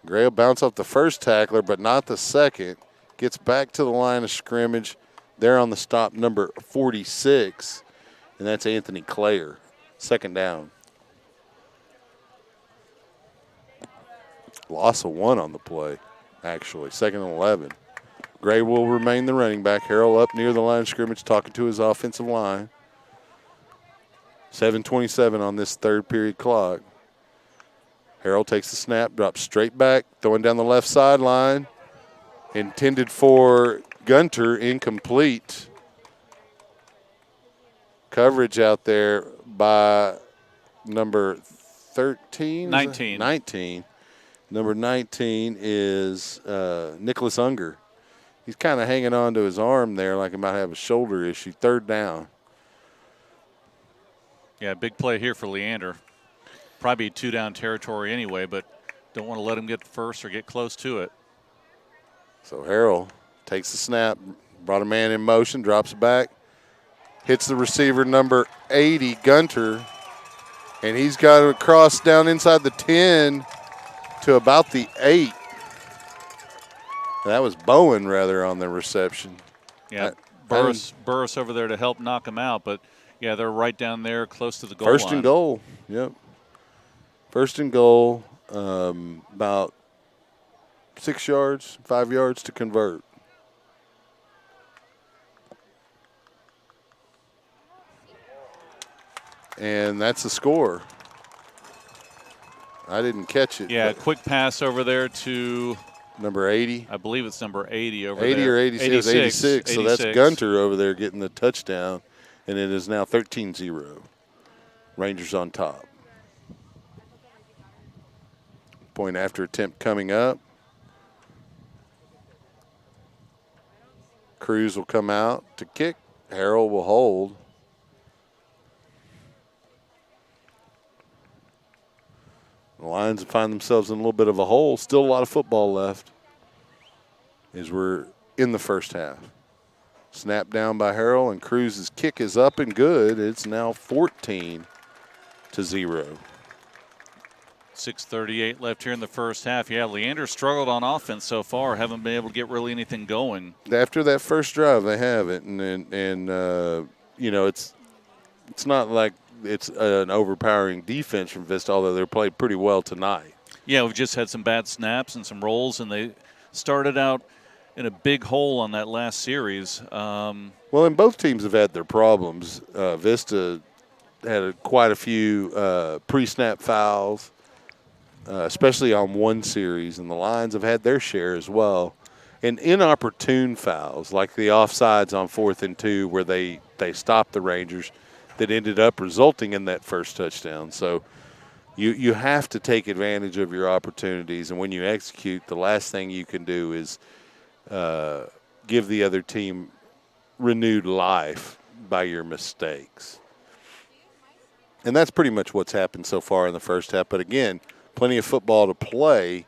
Gray will bounce off the first tackler, but not the second. Gets back to the line of scrimmage. There on the stop, number 46, and that's Anthony Clayer. 2nd down. Loss of 1 on the play, actually. 2nd and 11. Gray will remain the running back. Harrell up near the line of scrimmage talking to his offensive line. 7:27 on this third period clock. Harrell takes the snap, drops straight back, throwing down the left sideline. Intended for Gunter, incomplete. Coverage out there by number 13? 19. 19. Number 19 is Nicholas Unger. He's kind of hanging on to his arm there like he might have a shoulder issue. 3rd down. Yeah, big play here for Leander. Probably 2-down territory anyway, but don't want to let him get first or get close to it. So Harrell takes the snap, brought a man in motion, drops it back, hits the receiver, number 80, Gunter, and he's got it across down inside the 10 to about the 8. That was Bowen, rather, on the reception. Yeah, Burris over there to help knock him out, but, yeah, they're right down there close to the goal line. 1st and goal, yep. 1st and goal, about 6 yards, 5 yards to convert. And that's the score. I didn't catch it. Yeah, quick pass over there to number 80. I believe it's number 80 over 80 there. or 86. 86. So that's Gunter over there getting the touchdown. And it is now 13-0. Rangers on top. Point after attempt coming up. Cruz will come out to kick. Harrell will hold. The Lions find themselves in a little bit of a hole. Still a lot of football left as we're in the first half. Snap down by Harrell, and Cruz's kick is up and good. It's now 14-0. 6:38 left here in the first half. Yeah, Leander struggled on offense so far. Haven't been able to get really anything going. After that first drive, they haven't, and you know, it's not like it's an overpowering defense from Vista, although they played pretty well tonight. Yeah, we've just had some bad snaps and some rolls, and they started out in a big hole on that last series. Well, and both teams have had their problems. Vista had quite a few pre-snap fouls, especially on one series, and the Lions have had their share as well. And inopportune fouls, like the offsides on 4th and 2 where they stopped the Rangers, that ended up resulting in that first touchdown. So you have to take advantage of your opportunities, and when you execute, the last thing you can do is give the other team renewed life by your mistakes. And that's pretty much what's happened so far in the first half. But again, plenty of football to play,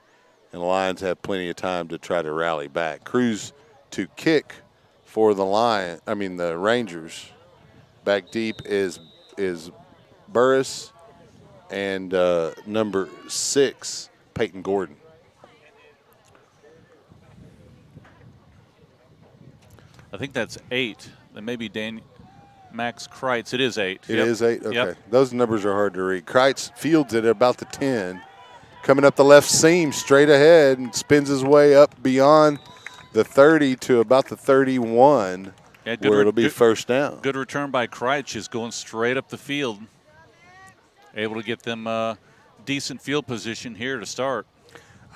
and the Lions have plenty of time to try to rally back. Cruz to kick for the Rangers. Back deep is Burris and number 6, Peyton Gordon. I think that's 8. That may be Max Kreitz. It is 8. It is 8? Okay. Yep. Those numbers are hard to read. Kreitz fields it at about the 10. Coming up the left seam, straight ahead, and spins his way up beyond the 30 to about the 31, where it'll be first down. Good return by Kreitz, just going straight up the field. Able to get them decent field position here to start.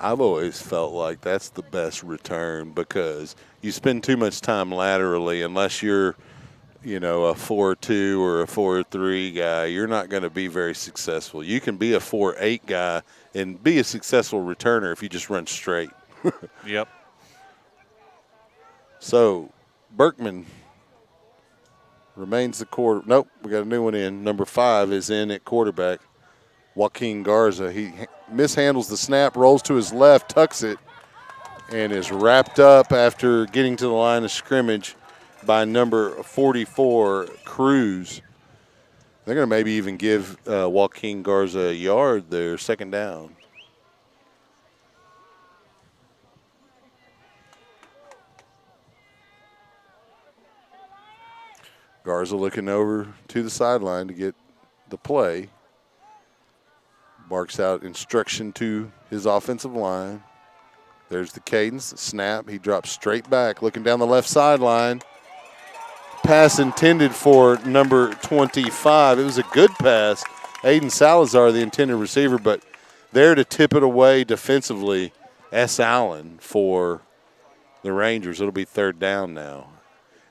I've always felt like that's the best return because you spend too much time laterally unless you're, you know, a 4-2 or a 4-3 guy. You're not going to be very successful. You can be a 4-8 guy and be a successful returner if you just run straight. Yep. So Berkman remains the quarter. Nope, we got a new one in. Number 5 is in at quarterback. Joaquin Garza. He mishandles the snap, rolls to his left, tucks it, and is wrapped up after getting to the line of scrimmage by number 44, Cruz. They're going to maybe even give Joaquin Garza a yard there, second down. Garza looking over to the sideline to get the play. Barks out instruction to his offensive line. There's the cadence, the snap. He drops straight back, looking down the left sideline. Pass intended for number 25. It was a good pass. Aiden Salazar, the intended receiver, but there to tip it away defensively, S. Allen for the Rangers. It'll be third down now.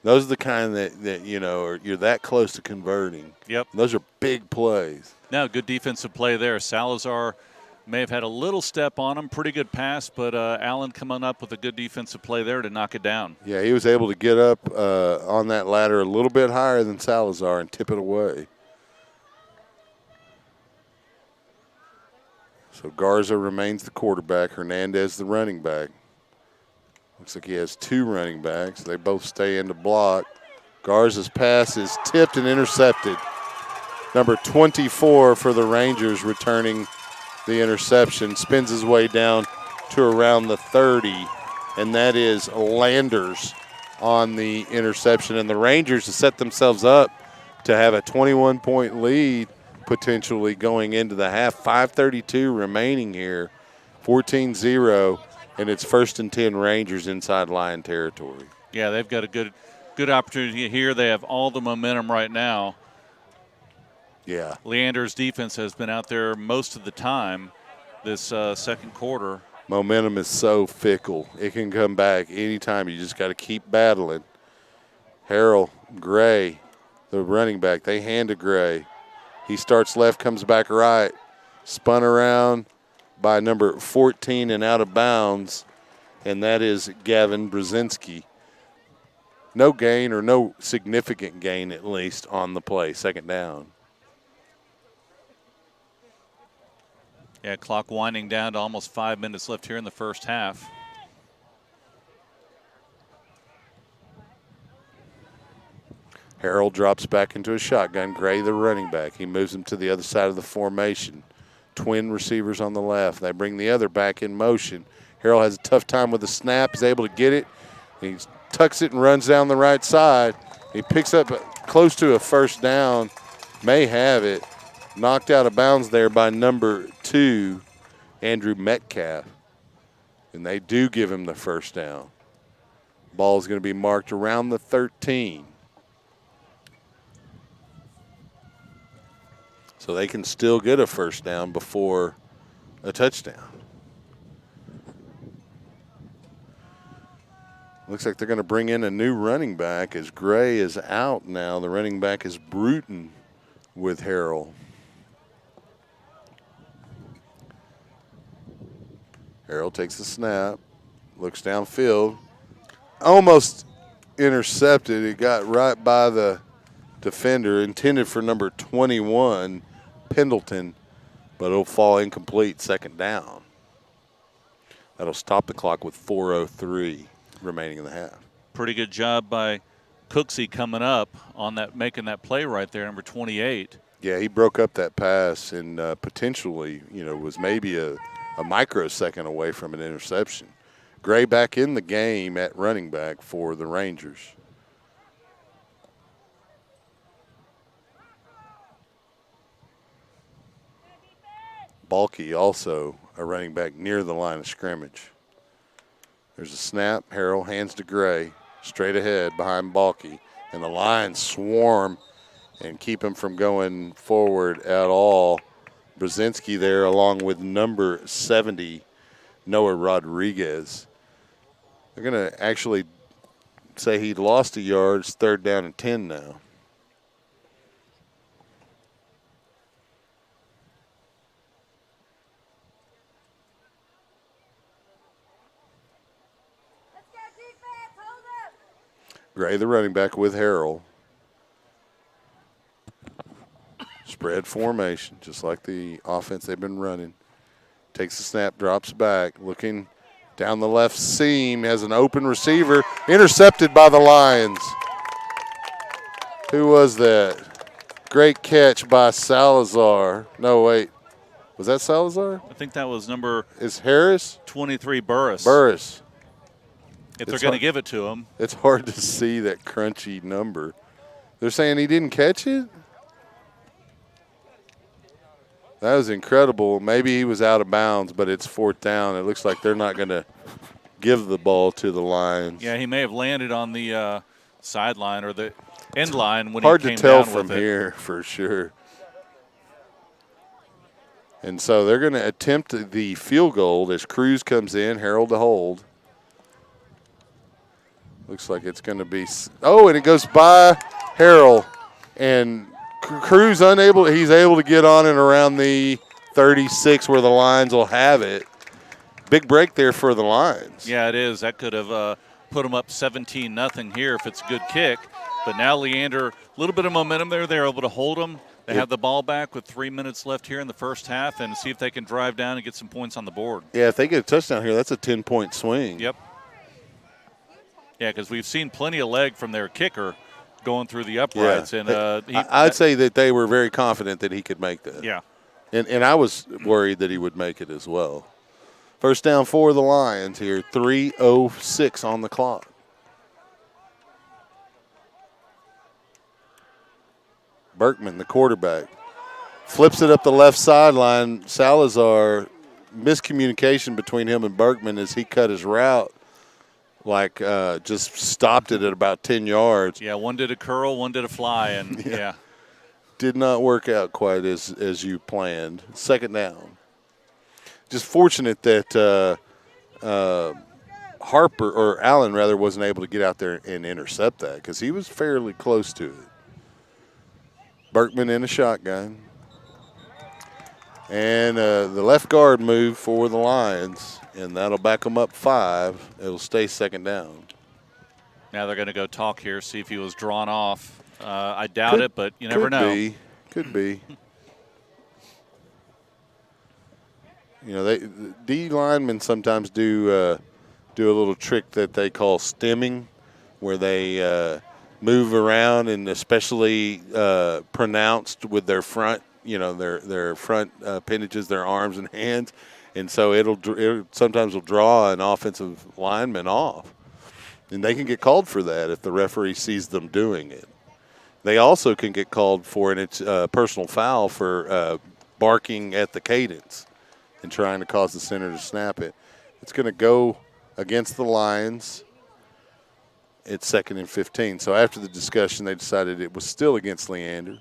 Those are the kind that you know, you're that close to converting. Yep. Those are big plays. Now, good defensive play there. Salazar may have had a little step on him. Pretty good pass, but Allen coming up with a good defensive play there to knock it down. Yeah, he was able to get up on that ladder a little bit higher than Salazar and tip it away. So Garza remains the quarterback. Hernandez the running back. Looks like he has 2 running backs. They both stay in the block. Garza's pass is tipped and intercepted. Number 24 for the Rangers returning the interception. Spins his way down to around the 30, and that is Landers on the interception. And the Rangers have set themselves up to have a 21-point lead potentially going into the half. 5:32 remaining here, 14-0. And it's 1st and 10 Rangers inside Lion territory. Yeah, they've got a good opportunity here. They have all the momentum right now. Yeah. Leander's defense has been out there most of the time this second quarter. Momentum is so fickle. It can come back anytime. You just got to keep battling. Harrell, Gray, the running back, they hand to Gray. He starts left, comes back right. Spun around by number 14 and out of bounds, and that is Gavin Brzezinski. No gain, or no significant gain at least, on the play, second down. Yeah, clock winding down to almost 5 minutes left here in the first half. Harold drops back into a shotgun. Gray, the running back. He moves him to the other side of the formation. Twin receivers on the left. They bring the other back in motion. Harold has a tough time with the snap. He's able to get it. He tucks it and runs down the right side. He picks up close to a first down. May have it. Knocked out of bounds there by number 2, Andrew Metcalf. And they do give him the first down. Ball is going to be marked around the 13. So they can still get a first down before a touchdown. Looks like they're going to bring in a new running back as Gray is out now. The running back is Bruton with Harrell. Harrell takes the snap, looks downfield, almost intercepted. It got right by the defender, intended for number 21, Pendleton, but it'll fall incomplete, second down. That'll stop the clock with 4:03 remaining in the half. Pretty good job by Cooksey coming up on that, making that play right there, number 28. Yeah, he broke up that pass and potentially, was maybe a microsecond away from an interception. Gray back in the game at running back for the Rangers. Balky also a running back near the line of scrimmage. There's a snap. Harrell hands to Gray. Straight ahead behind Balky. And the Lions swarm and keep him from going forward at all. Brzezinski there along with number 70, Noah Rodriguez. They're going to actually say he lost a yard. It's 3rd down and 10 now. Gray, the running back, with Harrell. Spread formation, just like the offense they've been running. Takes the snap, drops back, looking down the left seam, has an open receiver, intercepted by the Lions. Who was that? Great catch by Salazar. No, wait. Was that Salazar? I think that was number Is Harris? 23, Burris. Burris. If they're going to give it to him. It's hard to see that crunchy number. They're saying he didn't catch it? That was incredible. Maybe he was out of bounds, but it's 4th down. It looks like they're not going to give the ball to the Lions. Yeah, he may have landed on the sideline or the end line when hard he came to tell down from with it. here for sure. And so they're going to attempt the field goal as Cruz comes in, Harold to hold. Looks like it's going to be – oh, and it goes by Harrell. And Cruz he's able to get on and around the 36 where the Lions will have it. Big break there for the Lions. Yeah, it is. That could have put them up 17-0 here if it's a good kick. But now Leander, a little bit of momentum there. They're able to hold them. They have the ball back with 3 minutes left here in the first half and see if they can drive down and get some points on the board. Yeah, if they get a touchdown here, that's a 10-point swing. Yep. Yeah, because we've seen plenty of leg from their kicker going through the uprights. Yeah. And I'd say that they were very confident that he could make that. Yeah. And I was worried that he would make it as well. First down for the Lions here, 3:06 on the clock. Berkman, the quarterback, flips it up the left sideline. Salazar, miscommunication between him and Berkman as he cut his route. Just stopped it at about 10 yards. Yeah, one did a curl, one did a fly, and yeah. Did not work out quite as you planned. Second down. Just fortunate that Harper, or Allen rather, wasn't able to get out there and intercept that because he was fairly close to it. Berkman in a shotgun. And the left guard move for the Lions, and that'll back them up 5. It'll stay second down. Now they're going to go talk here, see if he was drawn off. I doubt it, but you never know. Could be. D linemen sometimes do a little trick that they call stemming, where they move around, and especially pronounced with their front, their front appendages, their arms and hands. And so it sometimes will draw an offensive lineman off. And they can get called for that if the referee sees them doing it. They also can get called for, and it's a personal foul for barking at the cadence and trying to cause the center to snap it. It's going to go against the Lions. It's 2nd and 15. So after the discussion, they decided it was still against Leander.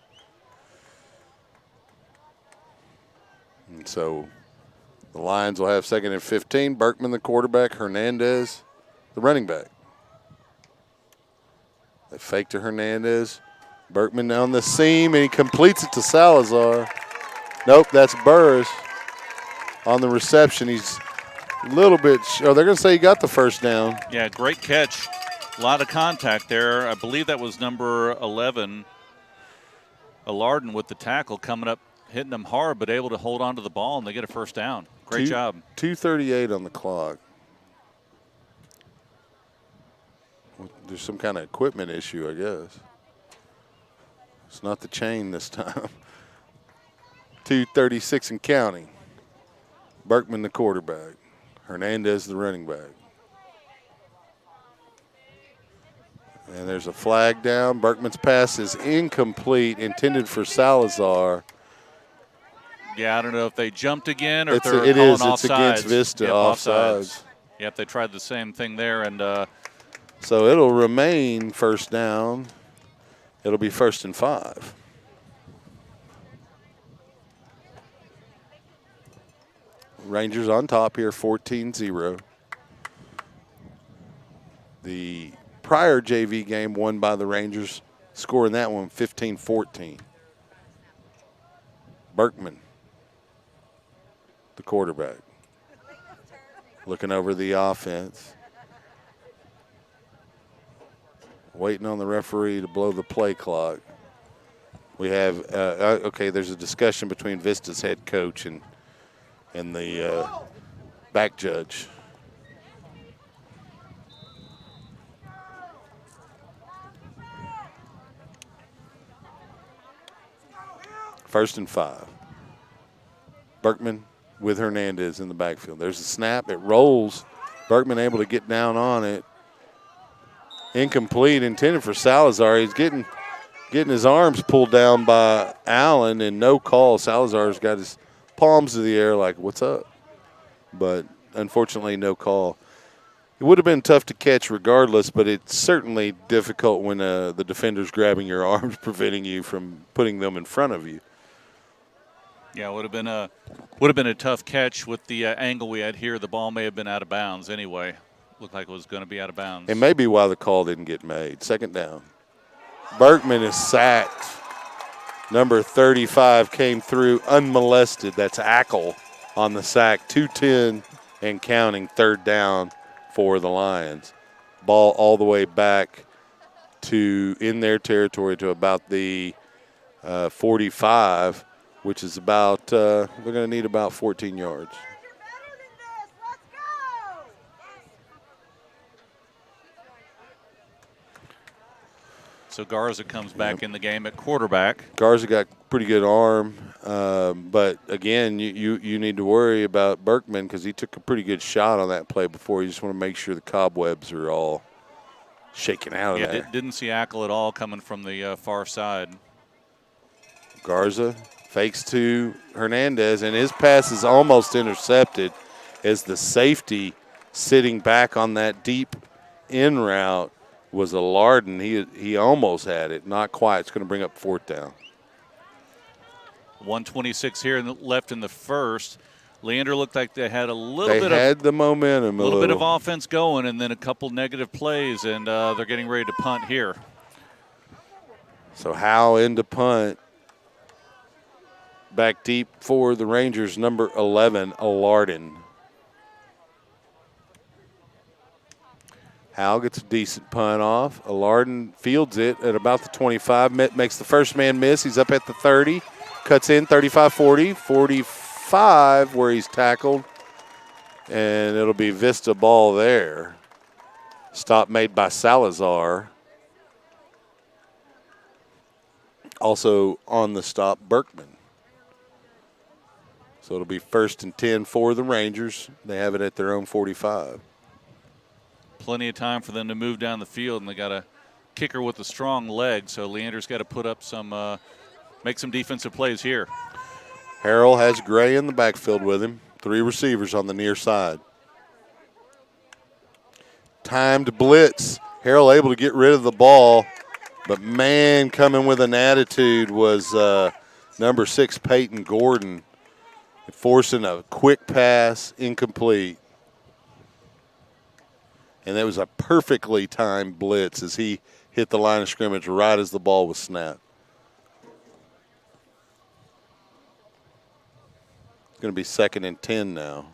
And so the Lions will have 2nd and 15. Berkman, the quarterback. Hernandez, the running back. They fake to Hernandez. Berkman down the seam, and he completes it to Salazar. Nope, that's Burris on the reception. He's a little bit – they're going to say he got the first down. Yeah, great catch. A lot of contact there. I believe that was number 11, Alarden, with the tackle coming up, hitting them hard, but able to hold on to the ball, and they get a first down. Great job. 2:38 on the clock. There's some kind of equipment issue, I guess. It's not the chain this time. 2:36 and counting. Berkman, the quarterback. Hernandez, the running back. And there's a flag down. Berkman's pass is incomplete, intended for Salazar. Yeah, I don't know if they jumped again or if they're it calling is. offsides. It's against Vista, yep, offsides. Yep, they tried the same thing there. And so it'll remain first down. It'll be 1st and 5. Rangers on top here, 14-0. The prior JV game won by the Rangers, scoring that one 15-14. Berkman, the quarterback, looking over the offense. Waiting on the referee to blow the play clock. We have, there's a discussion between Vista's head coach and the back judge. First and 5. Berkman with Hernandez in the backfield. There's a snap. It rolls. Berkman able to get down on it. Incomplete, intended for Salazar. He's getting his arms pulled down by Allen, and no call. Salazar's got his palms to the air like, what's up? But unfortunately, no call. It would have been tough to catch regardless, but it's certainly difficult when the defender's grabbing your arms, preventing you from putting them in front of you. Yeah, would have been a tough catch with the angle we had here. The ball may have been out of bounds anyway. Looked like it was going to be out of bounds. And maybe why the call didn't get made. 2nd down. Berkman is sacked. Number 35 came through unmolested. That's Ackle on the sack. 2:10 and counting, 3rd down for the Lions. Ball all the way back to in their territory to about the 45, which is about they're going to need about 14 yards. So Garza comes back in the game at quarterback. Garza got pretty good arm, but again, you need to worry about Berkman because he took a pretty good shot on that play before. You just want to make sure the cobwebs are all shaken out of there. Yeah, didn't see Ackle at all coming from the far side. Garza fakes to Hernandez, and his pass is almost intercepted as the safety sitting back on that deep in route was Alarden. He almost had it, not quite. It's going to bring up 4th down. 1:26 here left in the first. Leander looked like they had the momentum, a little bit of offense going, and then a couple negative plays, and they're getting ready to punt here. So Howe into punt. Back deep for the Rangers, number 11, Alarden. Howe gets a decent punt off. Alarden fields it at about the 25, makes the first man miss. He's up at the 30, cuts in 35-40, 45 where he's tackled, and it'll be Vista ball there. Stop made by Salazar. Also on the stop, Berkman. So it'll be 1st and 10 for the Rangers. They have it at their own 45. Plenty of time for them to move down the field, and they got a kicker with a strong leg, so Leander's got to put up some, make some defensive plays here. Harrell has Gray in the backfield with him. 3 receivers on the near side. Timed blitz. Harrell able to get rid of the ball, but man, coming with an attitude was number 6, Peyton Gordon, forcing a quick pass, incomplete. And that was a perfectly timed blitz as he hit the line of scrimmage right as the ball was snapped. It's going to be 2nd and 10 now.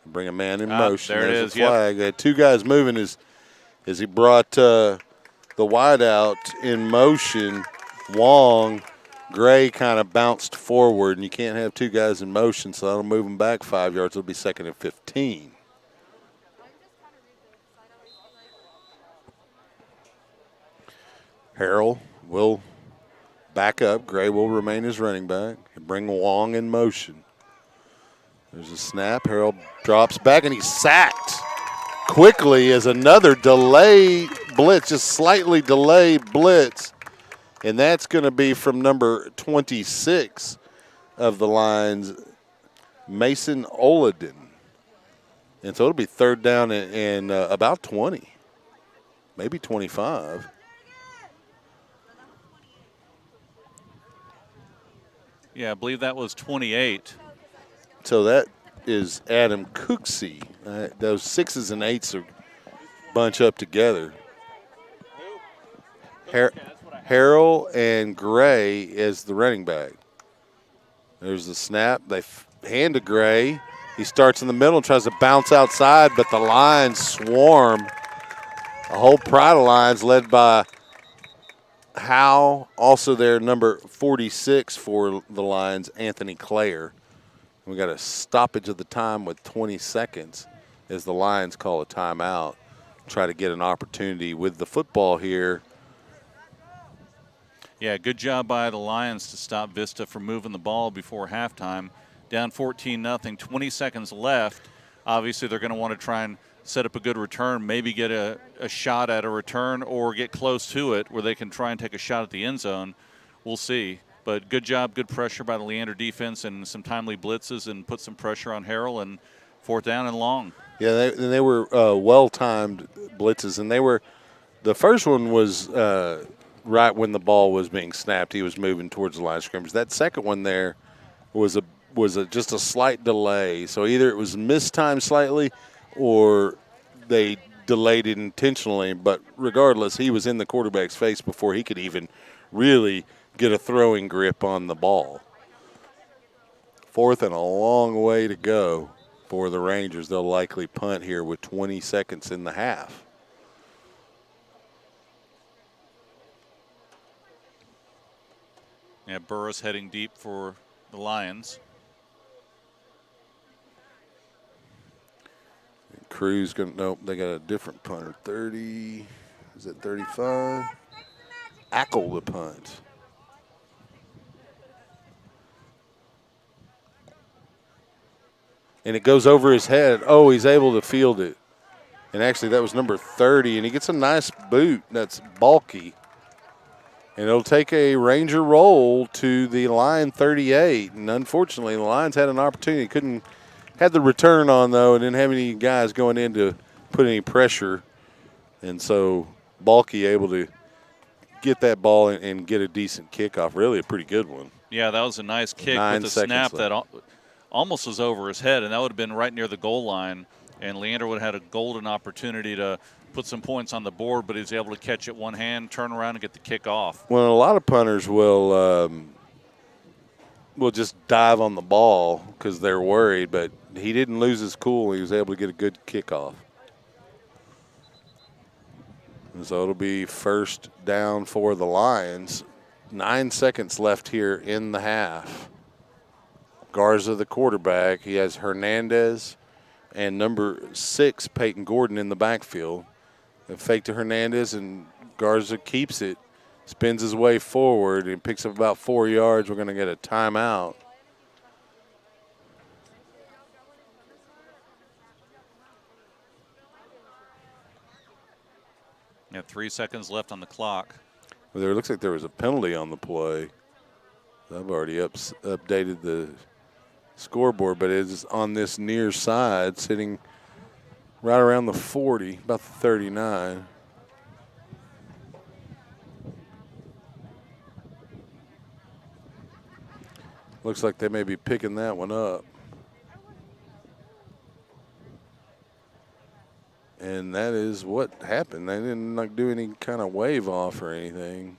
Bring a man in motion. There There's it is. the flag. They had 2 guys moving as he brought the wide out in motion. Wong, Gray kind of bounced forward, and you can't have 2 guys in motion, so that'll move them back 5 yards. It'll be 2nd and 15. Harrell will back up. Gray will remain as running back. Bring Wong in motion. There's a snap. Harrell drops back, and he's sacked quickly as another delayed blitz, just slightly delayed blitz. And that's going to be from number 26 of the Lions, Mason Oladin. And so it'll be 3rd down and about 20, maybe 25. Yeah, I believe that was 28. So that is Adam Cooksey. Those 6s and 8s are bunch up together. Harrell and Gray is the running back. There's the snap. They hand to Gray. He starts in the middle and tries to bounce outside, but the Lions swarm. A whole pride of Lions led by Howe, also their number 46 for the Lions, Anthony Clare. We got a stoppage of the time with 20 seconds as the Lions call a timeout. Try to get an opportunity with the football here. Yeah, good job by the Lions to stop Vista from moving the ball before halftime. Down 14-0, 20 seconds left. Obviously, they're going to want to try and set up a good return, maybe get a shot at a return or get close to it where they can try and take a shot at the end zone. We'll see. But good job, good pressure by the Leander defense and some timely blitzes and put some pressure on Harrell, and 4th down and long. Yeah, they were well-timed blitzes, and the first one was right when the ball was being snapped. He was moving towards the line of scrimmage. That second one there was just a slight delay. So either it was mistimed slightly or they delayed it intentionally. But regardless, he was in the quarterback's face before he could even really get a throwing grip on the ball. 4th and a long way to go for the Rangers. They'll likely punt here with 20 seconds in the half. Yeah, Burris heading deep for the Lions. Cruz nope, they got a different punter. 30, is it 35? Ackle the punt. And it goes over his head. Oh, he's able to field it. And actually, that was number 30, and he gets a nice boot that's bulky. And it'll take a Ranger roll to the line 38. And unfortunately, the Lions had an opportunity. Had the return on, though, and didn't have any guys going in to put any pressure. And so Balky able to get that ball and get a decent kickoff. Really a pretty good one. Yeah, that was a nice kick with the snap that almost was over his head, and that would have been right near the goal line. And Leander would have had a golden opportunity to put some points on the board, but he was able to catch it one hand, turn around, and get the kick off. Well, a lot of punters will just dive on the ball because they're worried, but he didn't lose his cool. He was able to get a good kickoff. And so it'll be 1st down for the Lions. 9 seconds left here in the half. Garza, the quarterback. He has Hernandez, and number 6, Peyton Gordon, in the backfield. They fake to Hernandez, and Garza keeps it, spins his way forward, and picks up about 4 yards. We're going to get a timeout. Yeah, 3 seconds left on the clock. Well, there looks like there was a penalty on the play. I've already updated the scoreboard, but it's on this near side, sitting right around the 40, about the 39. Looks like they may be picking that one up. And that is what happened. They didn't do any kind of wave off or anything.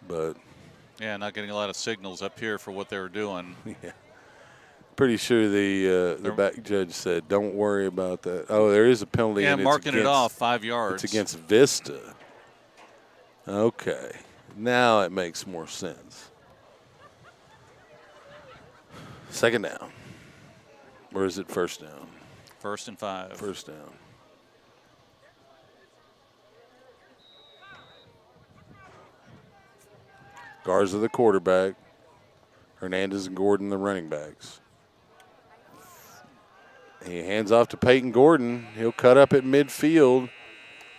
But yeah, not getting a lot of signals up here for what they were doing. Yeah. Pretty sure the back judge said, don't worry about that. Oh, there is a penalty. Yeah, and marking it off 5 yards. It's against Vista. Okay. Now it makes more sense. Second down. Or is it first down? 1st and 5. First down. Garza the quarterback. Hernandez and Gordon the running backs. He hands off to Peyton Gordon. He'll cut up at midfield.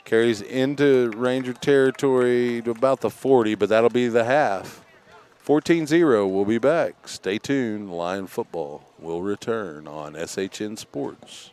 Carries into Ranger territory to about the 40, but that'll be the half. 14-0. We'll be back. Stay tuned. Lion football will return on SHN Sports.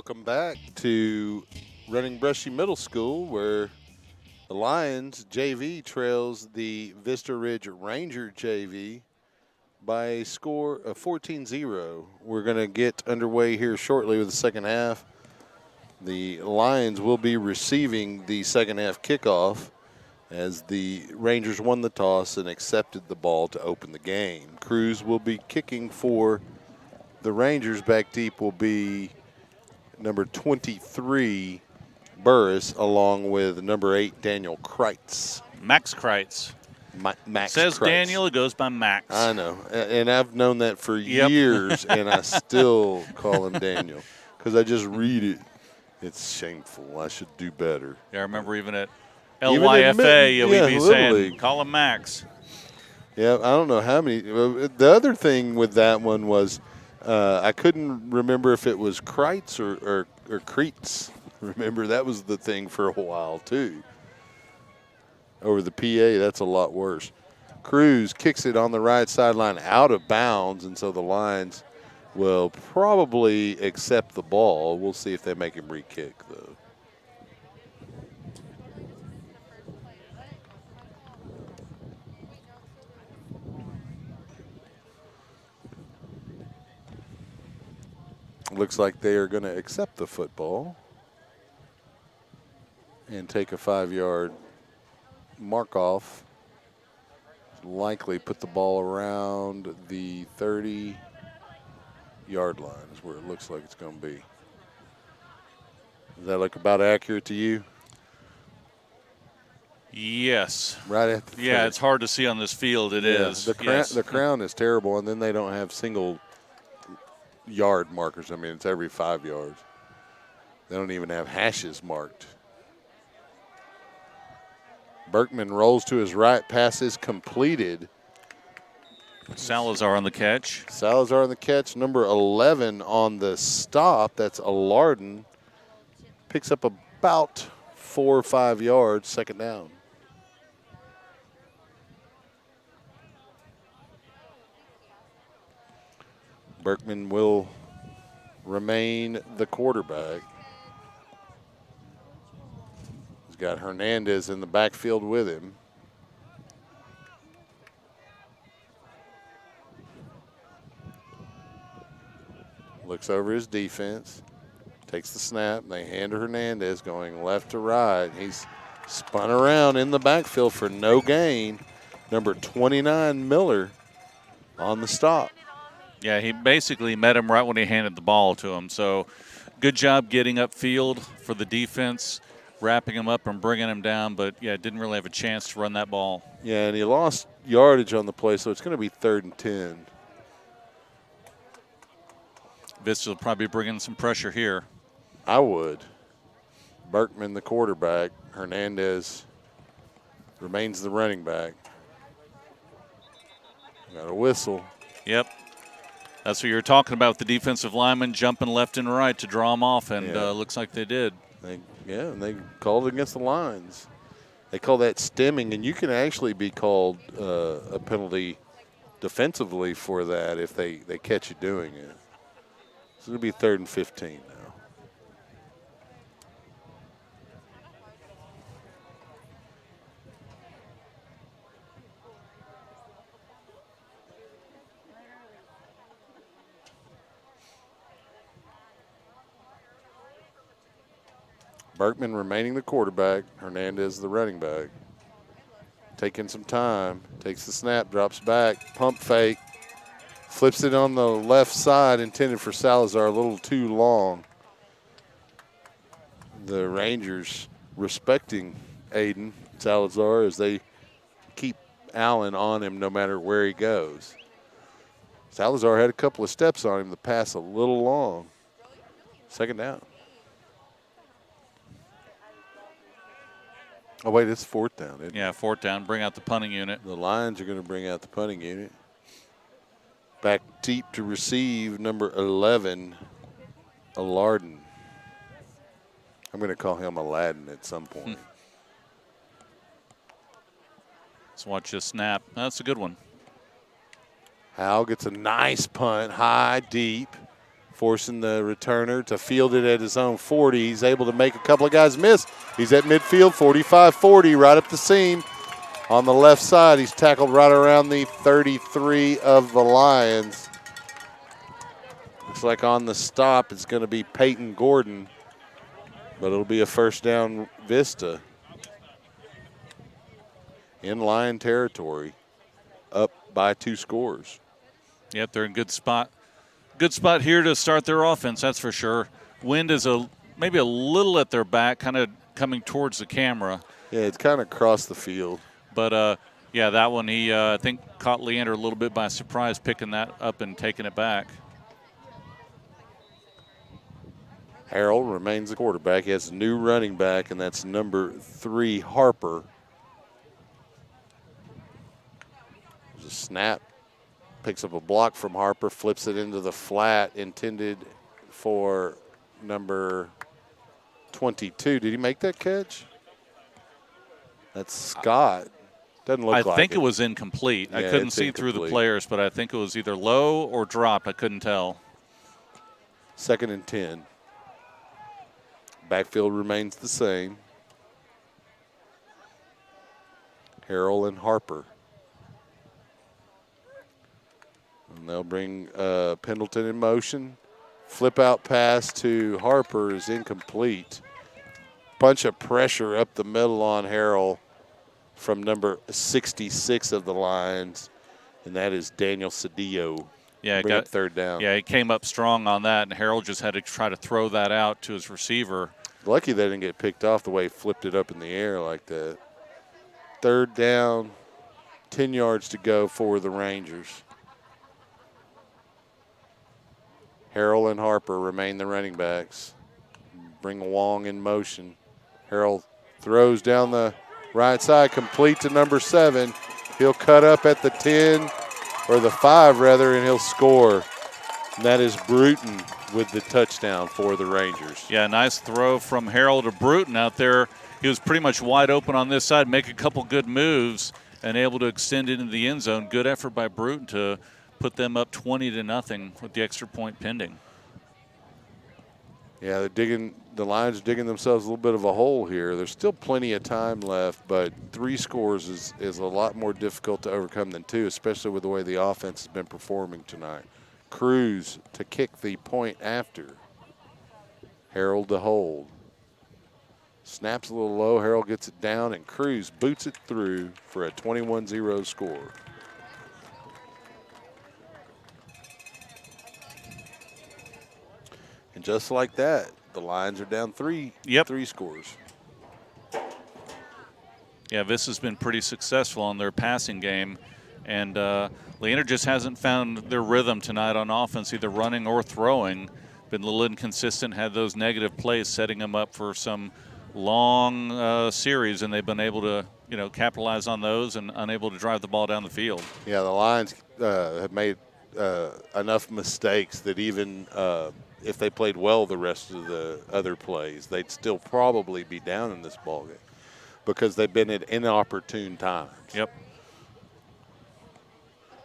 Welcome back to Running Brushy Middle School, where the Lions JV trails the Vista Ridge Ranger JV by a score of 14-0. We're going to get underway here shortly with the second half. The Lions will be receiving the second half kickoff as the Rangers won the toss and accepted the ball to open the game. Cruz will be kicking for the Rangers. Back deep will be number 23, Burris, along with number 8, Daniel Kreitz. Max Kreitz. Max says Kreitz. Daniel, it goes by Max. I know, and I've known that for years, and I still call him Daniel because I just read it. It's shameful. I should do better. Yeah, I remember even at LYFA, we'd be saying, call him Max. Yeah, I don't know how many. The other thing with that one was I couldn't remember if it was Kreitz or Kreitz. Remember, that was the thing for a while, too. Over the PA, that's a lot worse. Cruz kicks it on the right sideline out of bounds, and so the Lions will probably accept the ball. We'll see if they make him re-kick, though. Looks like they are going to accept the football and take a 5-yard mark off. Likely put the ball around the 30-yard line is where it looks like it's going to be. Does that look about accurate to you? Yes. Right at the 30. Yeah, it's hard to see on this field. It is. The crown is terrible, and then they don't have single yard markers. I mean, it's every 5 yards. They don't even have hashes marked. Berkman rolls to his right. Pass is completed. Salazar on the catch. Salazar on the catch. Number 11 on the stop. That's Alarden. Picks up about 4 or 5 yards. Second down. Berkman will remain the quarterback. He's got Hernandez in the backfield with him. Looks over his defense. Takes the snap. They hand to Hernandez going left to right. He's spun around in the backfield for no gain. Number 29, Miller, on the stop. Yeah, he basically met him right when he handed the ball to him. So good job getting upfield for the defense, wrapping him up and bringing him down. But, yeah, didn't really have a chance to run that ball. Yeah, and he lost yardage on the play, so it's going to be 3rd and 10. Vista will probably bring in some pressure here. I would. Berkman, the quarterback. Hernandez remains the running back. Got a whistle. Yep. That's what you're talking about with the defensive linemen jumping left and right to draw them off, and looks like they did. And they called it against the Lions. They call that stemming, and you can actually be called a penalty defensively for that if they catch you doing it. So it'll be 3rd and 15 now. Berkman remaining the quarterback. Hernandez the running back. Taking some time. Takes the snap, drops back, pump fake. Flips it on the left side, intended for Salazar, a little too long. The Rangers respecting Aiden Salazar as they keep Allen on him no matter where he goes. Salazar had a couple of steps on him. The pass a little long. Second down. Oh, wait, it's 4th down, isn't it? Yeah, 4th down. Bring out the punting unit. The Lions are going to bring out the punting unit. Back deep to receive, number 11, Alarden. I'm going to call him Aladdin at some point. Let's watch this snap. That's a good one. Howell gets a nice punt, high, deep, forcing the returner to field it at his own 40. He's able to make a couple of guys miss. He's at midfield, 45-40, right up the seam. On the left side, he's tackled right around the 33 of the Lions. Looks like on the stop, it's going to be Peyton Gordon, but it'll be a first down Vista. In Lion territory, up by 2 scores. Yep, they're in good spot. Good spot here to start their offense, that's for sure. Wind is maybe a little at their back, kind of coming towards the camera. Yeah, it's kind of across the field. But, yeah, that one, he, I think, caught Leander a little bit by surprise, picking that up and taking it back. Harrell remains the quarterback. He has a new running back, and that's number 3, Harper. There's a snap. Picks up a block from Harper, flips it into the flat, intended for number 22. Did he make that catch? That's Scott. Doesn't look like it. I think it was incomplete. Yeah, I couldn't see through the players, but I think it was either low or dropped. I couldn't tell. 2nd and 10. Backfield remains the same. Harrell and Harper. And they'll bring Pendleton in motion. Flip out pass to Harper is incomplete. Bunch of pressure up the middle on Harrell from number 66 of the Lions, and that is Daniel Cedillo. Yeah, bring up 3rd down. Yeah, he came up strong on that, and Harrell just had to try to throw that out to his receiver. Lucky they didn't get picked off the way he flipped it up in the air like that. 3rd down, 10 yards to go for the Rangers. Harrell and Harper remain the running backs. Bring Wong in motion. Harrell throws down the right side, complete to number 7. He'll cut up at the 10, or the 5 rather, and he'll score. And that is Bruton with the touchdown for the Rangers. Yeah, nice throw from Harrell to Bruton out there. He was pretty much wide open on this side, make a couple good moves, and able to extend it into the end zone. Good effort by Bruton to put them up 20-0 with the extra point pending. Yeah, the Lions digging themselves a little bit of a hole here. There's still plenty of time left, but 3 scores is a lot more difficult to overcome than 2, especially with the way the offense has been performing tonight. Cruz to kick the point after. Harrell to hold. Snaps a little low. Harrell gets it down, and Cruz boots it through for a 21-0 score. And just like that, the Lions are down 3. Yep. 3 scores. Yeah, Vista's been pretty successful on their passing game. And Leander just hasn't found their rhythm tonight on offense, either running or throwing. Been a little inconsistent, had those negative plays setting them up for some long series, and they've been able to, capitalize on those and unable to drive the ball down the field. Yeah, the Lions have made enough mistakes that even if they played well the rest of the other plays, they'd still probably be down in this ballgame because they've been at inopportune times. Yep.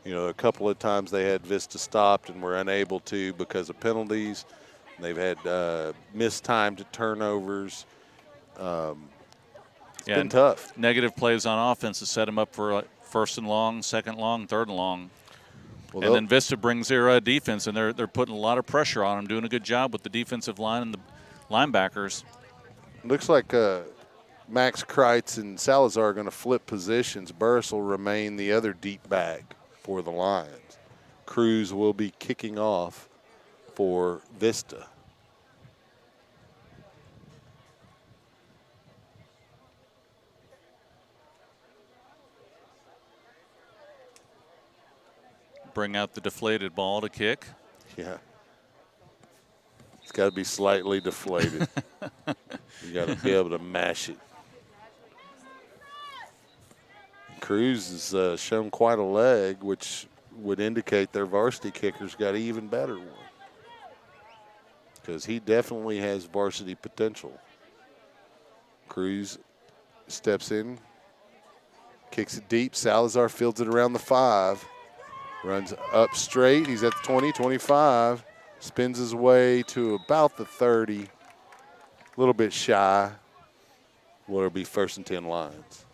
A couple of times they had Vista stopped and were unable to because of penalties. They've had mistimed turnovers. It's been tough. Negative plays on offense to set them up for first and long, second long, third and long. Well, and then Vista brings their defense, and they're putting a lot of pressure on them, doing a good job with the defensive line and the linebackers. Looks like Max Kreitz and Salazar are going to flip positions. Burris will remain the other deep back for the Lions. Cruz will be kicking off for Vista. Bring out the deflated ball to kick. Yeah. It's got to be slightly deflated. You got to be able to mash it. Cruz has shown quite a leg, which would indicate their varsity kicker's got an even better one, because he definitely has varsity potential. Cruz steps in, kicks it deep. Salazar fields it around the 5. Runs up straight. He's at the 20, 25. Spins his way to about the 30, a little bit shy. Will it be 1st and 10 Lions?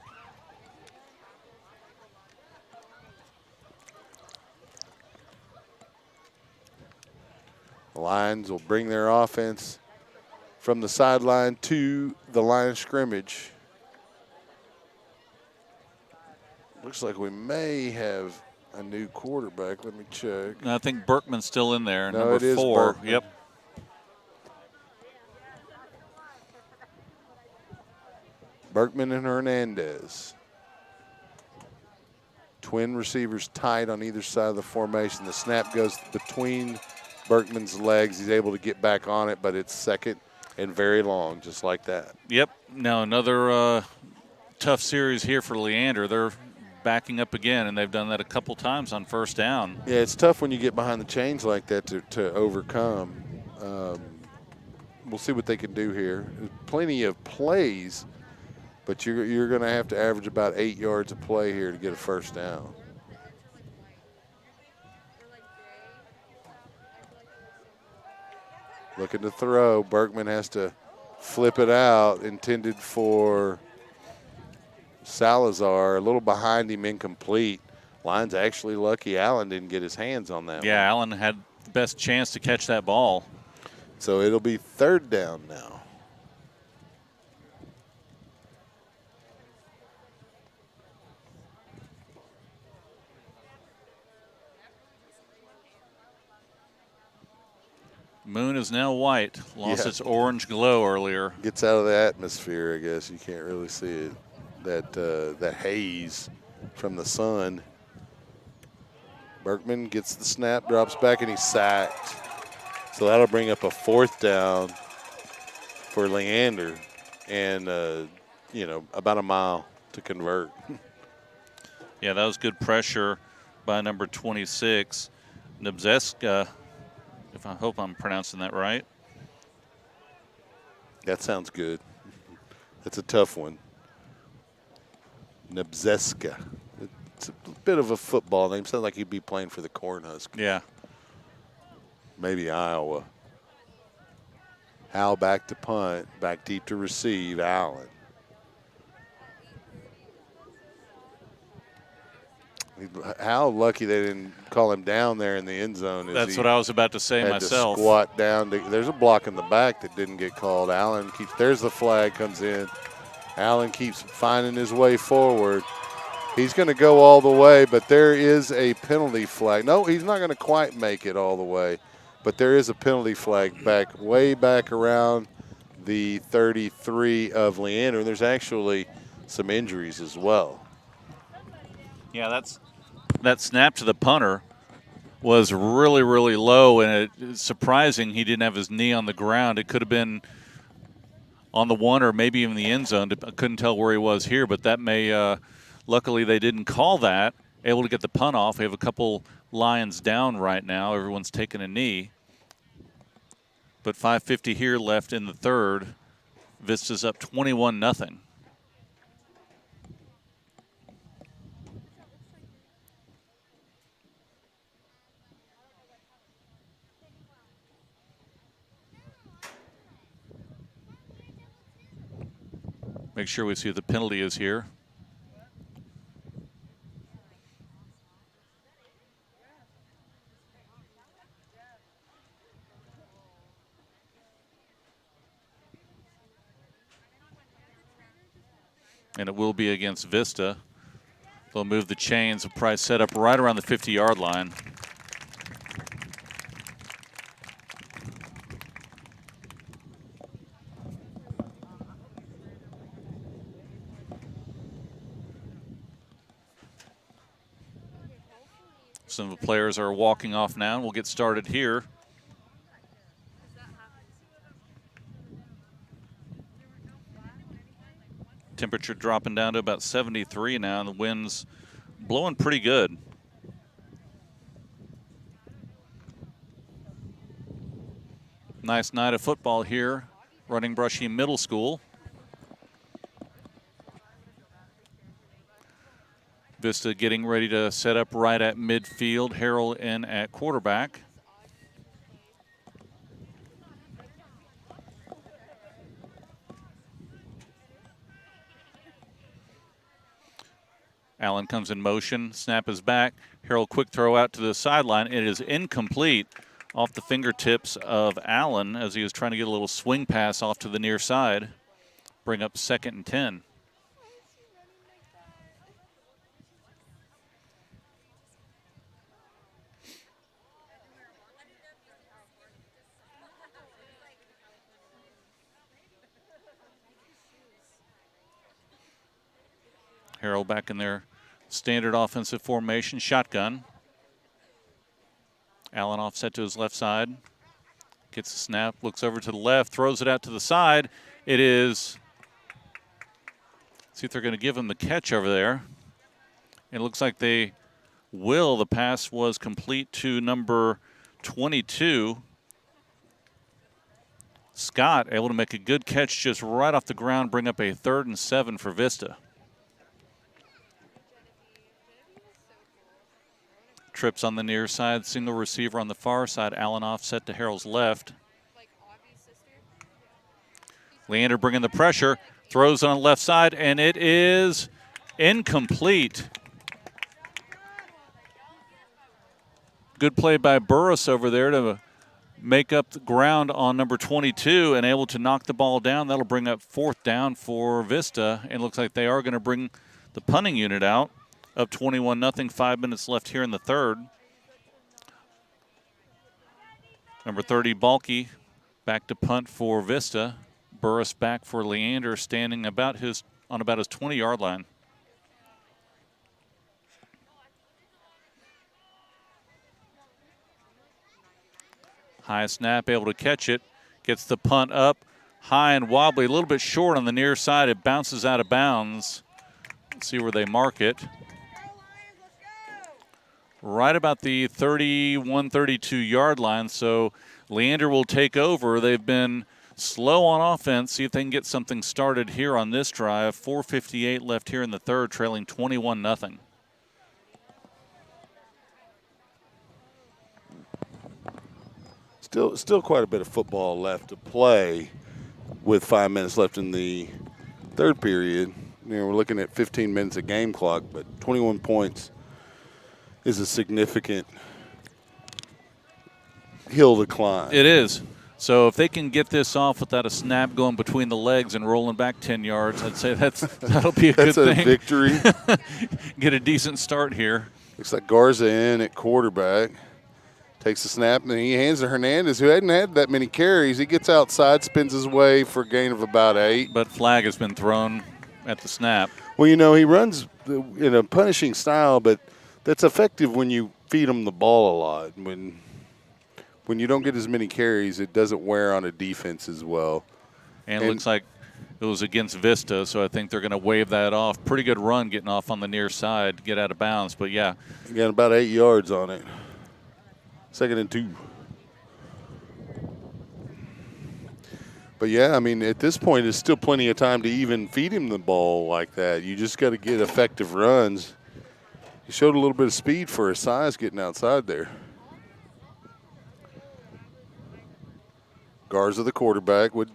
The Lions will bring their offense from the sideline to the line of scrimmage. Looks like we may have a new quarterback. Let me check. I think Berkman's still in there. No, number it is 4. Berkman. Yep. Berkman and Hernandez. Twin receivers tight on either side of the formation. The snap goes between Berkman's legs. He's able to get back on it, but it's second and very long, just like that. Yep. Now another tough series here for Leander. They're backing up again, and they've done that a couple times on 1st down. Yeah, it's tough when you get behind the chains like that to overcome. We'll see what they can do here. There's plenty of plays, but you're going to have to average about 8 yards of play here to get a 1st down. Looking to throw. Berkman has to flip it out, intended for Salazar. A little behind him, incomplete. Lions actually lucky Allen didn't get his hands on that one. Allen had the best chance to catch that ball. So it'll be 3rd down now. Moon is now white. Lost its orange glow earlier. Gets out of the atmosphere, I guess. You can't really see it. That haze from the sun. Berkman gets the snap, drops back, and he's sacked. So that'll bring up a 4th down for Leander, and about a mile to convert. Yeah, that was good pressure by number 26, Nabzeska. If I hope I'm pronouncing that right. That sounds good. That's a tough one. Nabzeska. It's a bit of a football name. Sounds like he'd be playing for the Cornhuskers. Yeah. Maybe Iowa. Hal back to punt, back deep to receive, Allen. How lucky they didn't call him down there in the end zone. That's what I was about to say myself. To squat down. There's a block in the back that didn't get called. Allen keeps, there's the flag comes in. Allen keeps finding his way forward. He's going to go all the way, but there is a penalty flag. No, he's not going to quite make it all the way, but there is a penalty flag way back around the 33 of Leander. There's actually some injuries as well. Yeah, that snap to the punter was really, really low, and it's surprising he didn't have his knee on the ground. It could have been on the 1 or maybe even the end zone. I couldn't tell where he was here, but that may luckily they didn't call that. Able to get the punt off. We have a couple Lions down right now. Everyone's taking a knee. But 5:50 here left in the 3rd. Vista's up 21-0. Make sure we see what the penalty is here. And it will be against Vista. They'll move the chains. They'll probably set up right around the 50-yard line. Some of the players are walking off now, and we'll get started here. Temperature dropping down to about 73 now, and the wind's blowing pretty good. Nice night of football here, Running Brushy Middle School. Vista getting ready to set up right at midfield. Harrell in at quarterback. Allen comes in motion. Snap is back. Harrell quick throw out to the sideline. It is incomplete off the fingertips of Allen as he was trying to get a little swing pass off to the near side. Bring up 2nd and 10. Harrell back in their standard offensive formation, shotgun. Allen offset to his left side. Gets the snap, looks over to the left, throws it out to the side. It is, see if they're going to give him the catch over there. It looks like they will. The pass was complete to number 22. Scott able to make a good catch just right off the ground, bring up a 3rd and 7 for Vista. Trips on the near side, single receiver on the far side. Allen offset to Harrell's left. Leander bringing the pressure, throws on the left side, and it is incomplete. Good play by Burris over there to make up the ground on number 22 and able to knock the ball down. That'll bring up 4th down for Vista, and it looks like they are going to bring the punting unit out. Up 21-0, 5 minutes left here in the 3rd. Number 30, Balky, back to punt for Vista. Burris back for Leander, standing on about his 20-yard line. High snap, able to catch it. Gets the punt up, high and wobbly, a little bit short on the near side. It bounces out of bounds. Let's see where they mark it. Right about the 31, 32-yard line, so Leander will take over. They've been slow on offense. See if they can get something started here on this drive. 4:58 left here in the 3rd, trailing 21-0. Still quite a bit of football left to play with 5 minutes left in the 3rd period. We're looking at 15 minutes of game clock, but 21 points is a significant hill to climb. It is. So if they can get this off without a snap going between the legs and rolling back 10 yards, I'd say that'll be a good thing. That's a victory. Get a decent start here. Looks like Garza in at quarterback. Takes the snap, and he hands to Hernandez, who hadn't had that many carries. He gets outside, spins his way for a gain of about 8. But flag has been thrown at the snap. Well, he runs in a punishing style, but that's effective when you feed him the ball a lot. When you don't get as many carries, it doesn't wear on a defense as well. And it looks like it was against Vista, so I think they're going to wave that off. Pretty good run getting off on the near side, get out of bounds. But, yeah. You got about 8 yards on it. 2nd and 2. But, yeah, at this point, it's still plenty of time to even feed him the ball like that. You just got to get effective runs. He showed a little bit of speed for his size getting outside there. Garza, the quarterback, with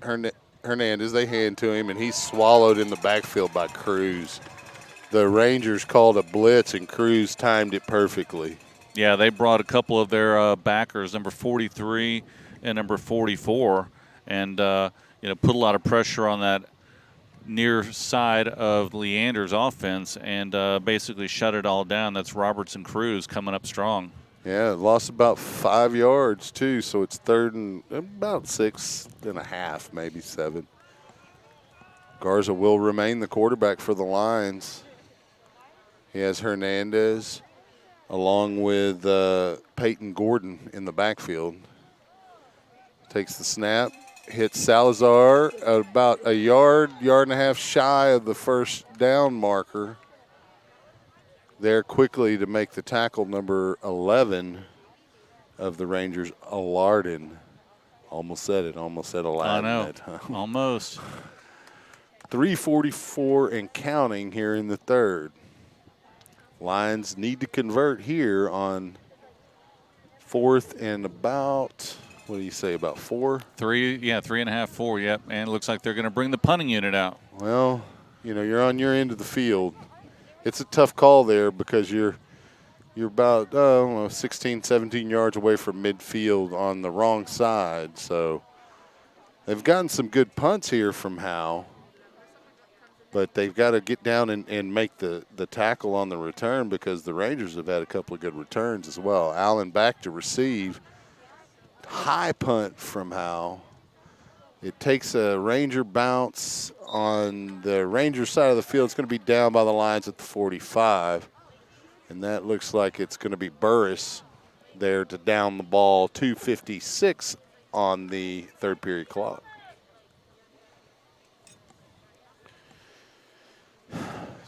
Hernandez. They hand to him, and he's swallowed in the backfield by Cruz. The Rangers called a blitz, and Cruz timed it perfectly. Yeah, they brought a couple of their backers, number 43 and number 44, and put a lot of pressure on that near side of Leander's offense and basically shut it all down. That's Roberts and Cruz coming up strong. Yeah, lost about 5 yards, too, so it's 3rd and about 6.5, maybe 7. Garza will remain the quarterback for the Lions. He has Hernandez along with Peyton Gordon in the backfield. Takes the snap, hits Salazar about a yard and a half shy of the 1st down marker. There quickly to make the tackle, number 11 of the Rangers, Alardin. Almost said Aladdin. I know, that time. Almost. 3:44 and counting here in the 3rd. Lions need to convert here on 4th and about, what do you say, about 4? 3.5, 4, yep. And it looks like they're going to bring the punting unit out. Well, you're on your end of the field. it's a tough call there because you're about, I don't know, 16, 17 yards away from midfield on the wrong side. So they've gotten some good punts here from Howe, but they've got to get down and make the tackle on the return because the Rangers have had a couple of good returns as well. Allen back to receive. High punt from Howe. It takes a Ranger bounce on the Ranger side of the field. It's going to be down by the lines at the 45. And that looks like it's going to be Burris there to down the ball. 2:56 on the third period clock.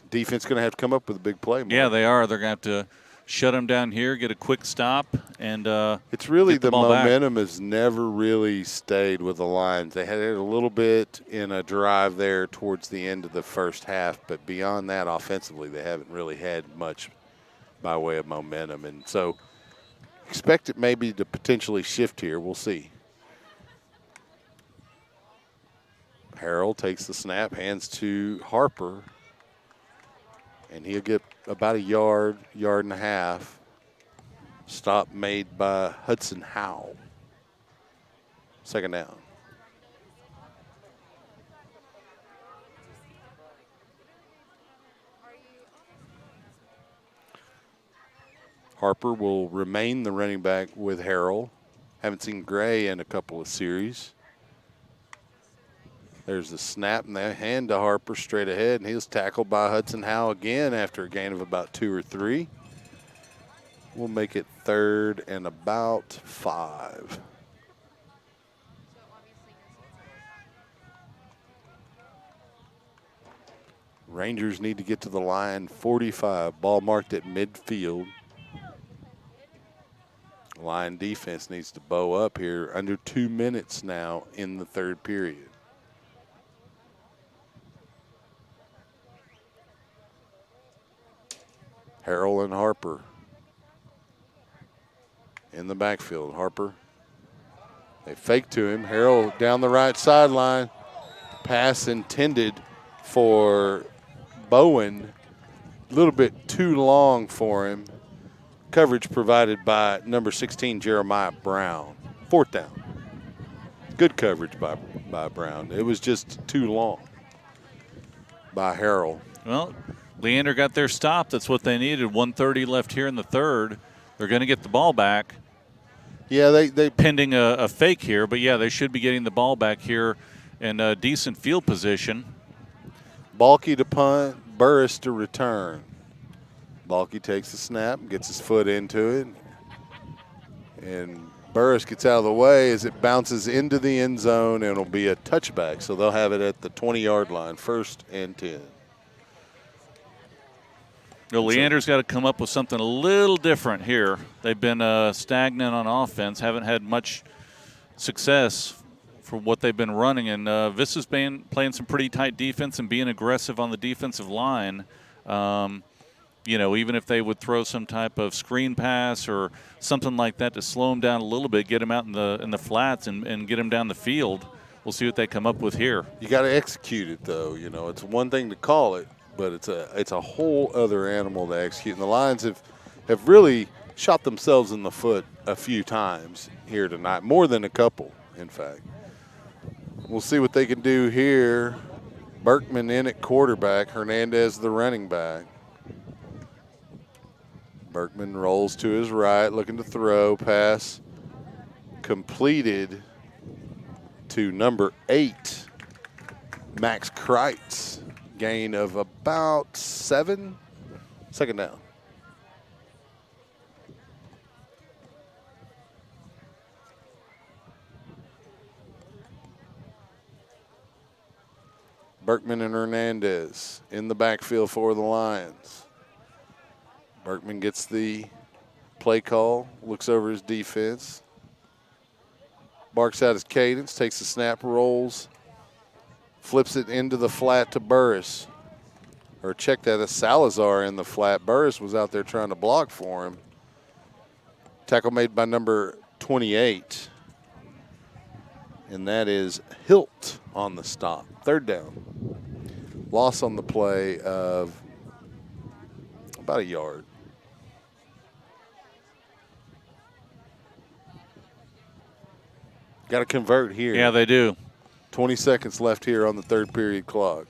Defense going to have to come up with a big play. Mark. Yeah, they are. They're going to have to shut them down here, get a quick stop, and it's really get the the ball momentum back. has never really stayed with the Lions. They had it a little bit in a drive there towards the end of the first half, but beyond that, offensively, they haven't really had much by way of momentum. And so expect it maybe to potentially shift here. We'll see. Harrell takes the snap, hands to Harper, and he'll get about a yard, yard and a half. Stop made by Hudson Howe. Second down. Harper will remain the running back with Harrell. Haven't seen Gray in a couple of series. There's the snap and the hand to Harper straight ahead, and he was tackled by Hudson Howe again after a gain of about 2 or 3. We'll make it third and about 5. Rangers need to get to the line 45. Ball marked at midfield. Line defense needs to bow up here. Under 2 minutes now in the third period. Harrell and Harper in the backfield. Harper, they fake to him. Harrell down the right sideline. Pass intended for Bowen. A little bit too long for him. Coverage provided by number 16, Jeremiah Brown. Fourth down. Good coverage by Brown. It was just too long by Harrell. Well, Leander got their stop. That's what they needed. 1:30 left here in the third. They're going to get the ball back. Yeah, they pending a fake here, but yeah, they should be getting the ball back here in a decent field position. Balky to punt, Burris to return. Balky takes the snap, gets his foot into it, and Burris gets out of the way as it bounces into the end zone, and it'll be a touchback. So they'll have it at the 20-yard line, 1st and 10. Well, Leander's got to come up with something a little different here. They've been stagnant on offense, haven't had much success for what they've been running. And Vista's been playing some pretty tight defense and being aggressive on the defensive line. You know, even if they would throw some type of screen pass or something like that to slow them down a little bit, get them out in the flats and get them down the field. We'll see what they come up with here. You got to execute it, though. You know, it's one thing to call it, but it's a whole other animal to execute. And the Lions have really shot themselves in the foot a few times here tonight, more than a couple, in fact. We'll see what they can do here. Berkman in at quarterback, Hernandez the running back. Berkman rolls to his right, looking to throw. Pass completed to number 8, Max Kreitz. Gain of about 7. Second down. Berkman and Hernandez in the backfield for the Lions. Berkman gets the play call, looks over his defense, barks out his cadence, takes the snap, rolls, flips it into the flat to Burris. Or check that, as Salazar in the flat. Burris was out there trying to block for him. Tackle made by number 28. And that is Hilt on the stop. Third down. Loss on the play of about a yard. Got to convert here. Yeah, they do. 20 seconds left here on the third period clock.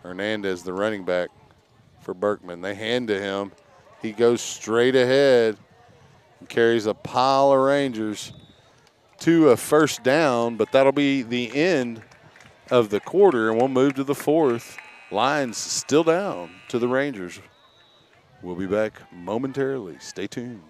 Hernandez, the running back for Berkman. They hand to him. He goes straight ahead and carries a pile of Rangers to a first down, but that'll be the end of the quarter, and we'll move to the fourth. Lions still down to the Rangers. We'll be back momentarily. Stay tuned.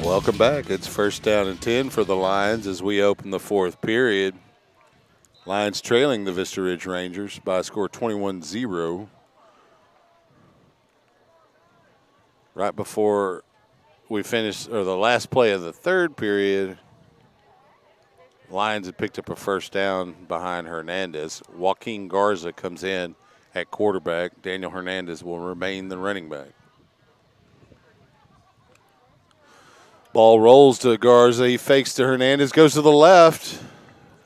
Welcome back. It's first down and 10 for the Lions as we open the fourth period. Lions trailing the Vista Ridge Rangers by a score 21-0. Right before we finished, or the last play of the third period, Lions had picked up a first down behind Hernandez. Joaquin Garza comes in at quarterback. Daniel Hernandez will remain the running back. Ball rolls to Garza. He fakes to Hernandez, goes to the left.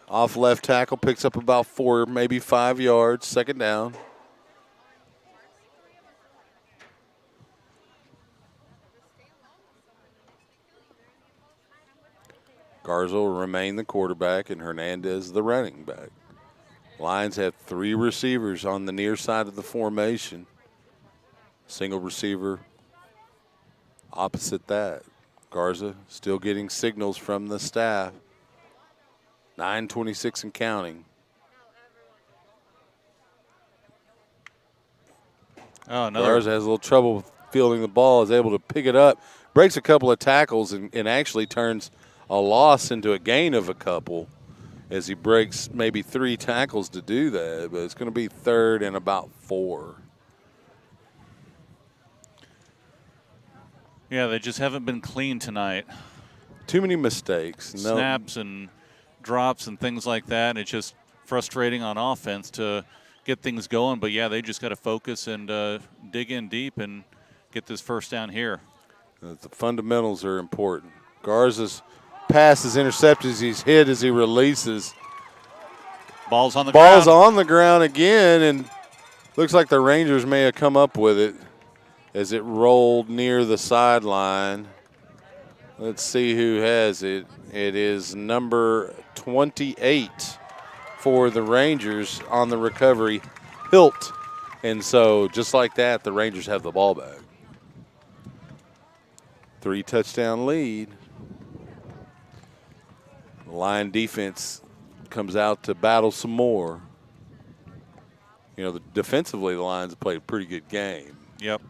Off left tackle, picks up about 4, maybe 5 yards. Second down. Garza will remain the quarterback and Hernandez the running back. Lions have 3 receivers on the near side of the formation. Single receiver opposite that. Garza still getting signals from the staff. 9:26 and counting. Oh, Garza has a little trouble fielding the ball, is able to pick it up, breaks a couple of tackles, and actually turns a loss into a gain of a couple as he breaks maybe 3 tackles to do that. But it's going to be third and about 4. Yeah, they just haven't been clean tonight. Too many mistakes. Snaps and drops and things like that. And it's just frustrating on offense to get things going. But, yeah, they just got to focus and dig in deep and get this first down here. The fundamentals are important. Garza's pass is intercepted as he's hit as he releases. Ball's on the ground. Ball's on the ground again, and looks like the Rangers may have come up with it as it rolled near the sideline. Let's see who has it. It is number 28 for the Rangers on the recovery, Hilt. And so just like that, the Rangers have the ball back. 3-touchdown lead. Lion defense comes out to battle some more. You know, defensively, the Lions have played a pretty good game. Yep.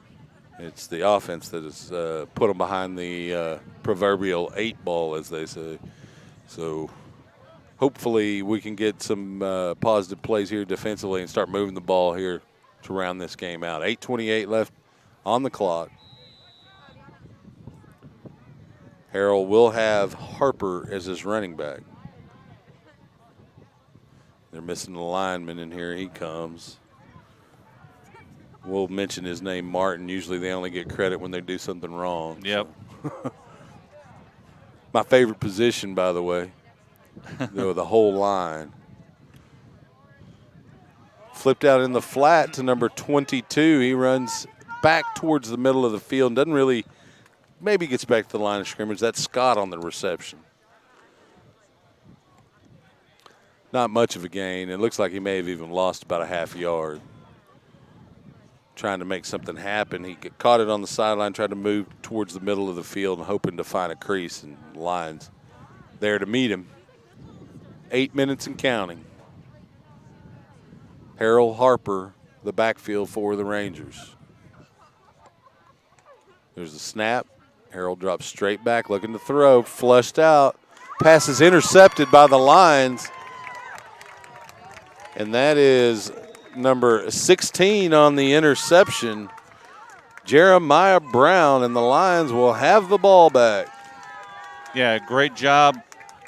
It's the offense that has put them behind the proverbial 8 ball, as they say. So hopefully we can get some positive plays here defensively and start moving the ball here to round this game out. 8:28 left on the clock. Harrell will have Harper as his running back. They're missing the lineman in here. He comes. We'll mention his name, Martin. Usually they only get credit when they do something wrong. Yep. So. My favorite position, by the way, the whole line. Flipped out in the flat to number 22. He runs back towards the middle of the field and doesn't really, maybe gets back to the line of scrimmage. That's Scott on the reception. Not much of a gain. It looks like he may have even lost about a half yard. trying to make something happen. He caught it on the sideline, tried to move towards the middle of the field and hoping to find a crease, and Lions there to meet him. 8 minutes and counting. Harold Harper, the backfield for the Rangers. There's a snap. Harold drops straight back, looking to throw, flushed out. Pass is intercepted by the Lions. And that is number 16 on the interception, Jeremiah Brown, and the Lions will have the ball back. Yeah, great job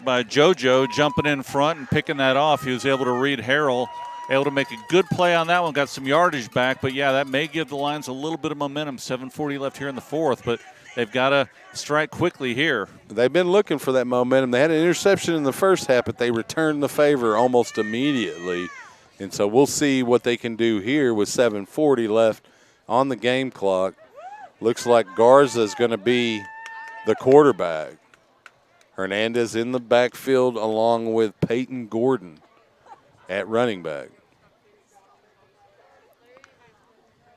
by JoJo jumping in front and picking that off. He was able to read Harrell, able to make a good play on that one, got some yardage back. But, yeah, that may give the Lions a little bit of momentum. 7:40 left here in the fourth, but they've got to strike quickly here. They've been looking for that momentum. They had an interception in the first half, but they returned the favor almost immediately. And so we'll see what they can do here with 7:40 left on the game clock. Looks like Garza is going to be the quarterback. Hernandez in the backfield along with Peyton Gordon at running back.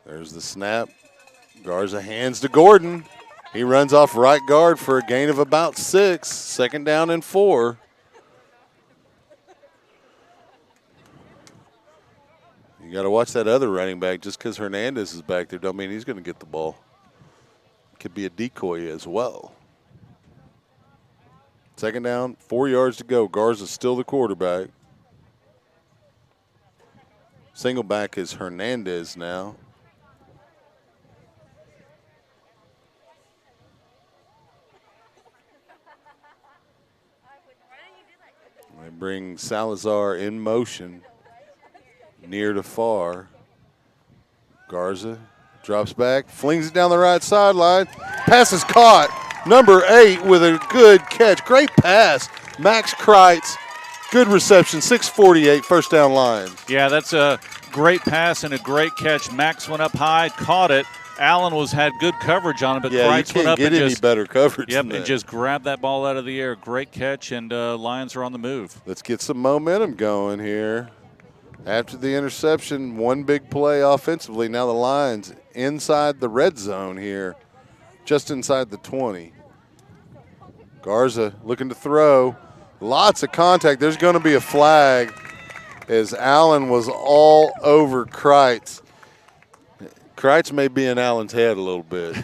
There's the snap. Garza hands to Gordon. He runs off right guard for a gain of about 6. 2nd down and 4. You got to watch that other running back. Just because Hernandez is back there don't mean he's going to get the ball. Could be a decoy as well. 2nd down, 4 yards to go. Garza's still the quarterback. Single back is Hernandez now. They bring Salazar in motion. Near to far. Garza drops back, flings it down the right sideline. Pass is caught. Number 8 with a good catch. Great pass. Max Kreitz. Good reception. 6:48, 1st down Lions. Yeah, that's a great pass and a great catch. Max went up high, caught it. Allen had good coverage on it, but Kreitz went up and any better coverage. Yep, and just grabbed that ball out of the air. Great catch, and Lions are on the move. Let's get some momentum going here. After the interception, one big play offensively. Now the Lions inside the red zone here, just inside the 20. Garza looking to throw. Lots of contact. There's going to be a flag as Allen was all over Kreitz. Kreitz may be in Allen's head a little bit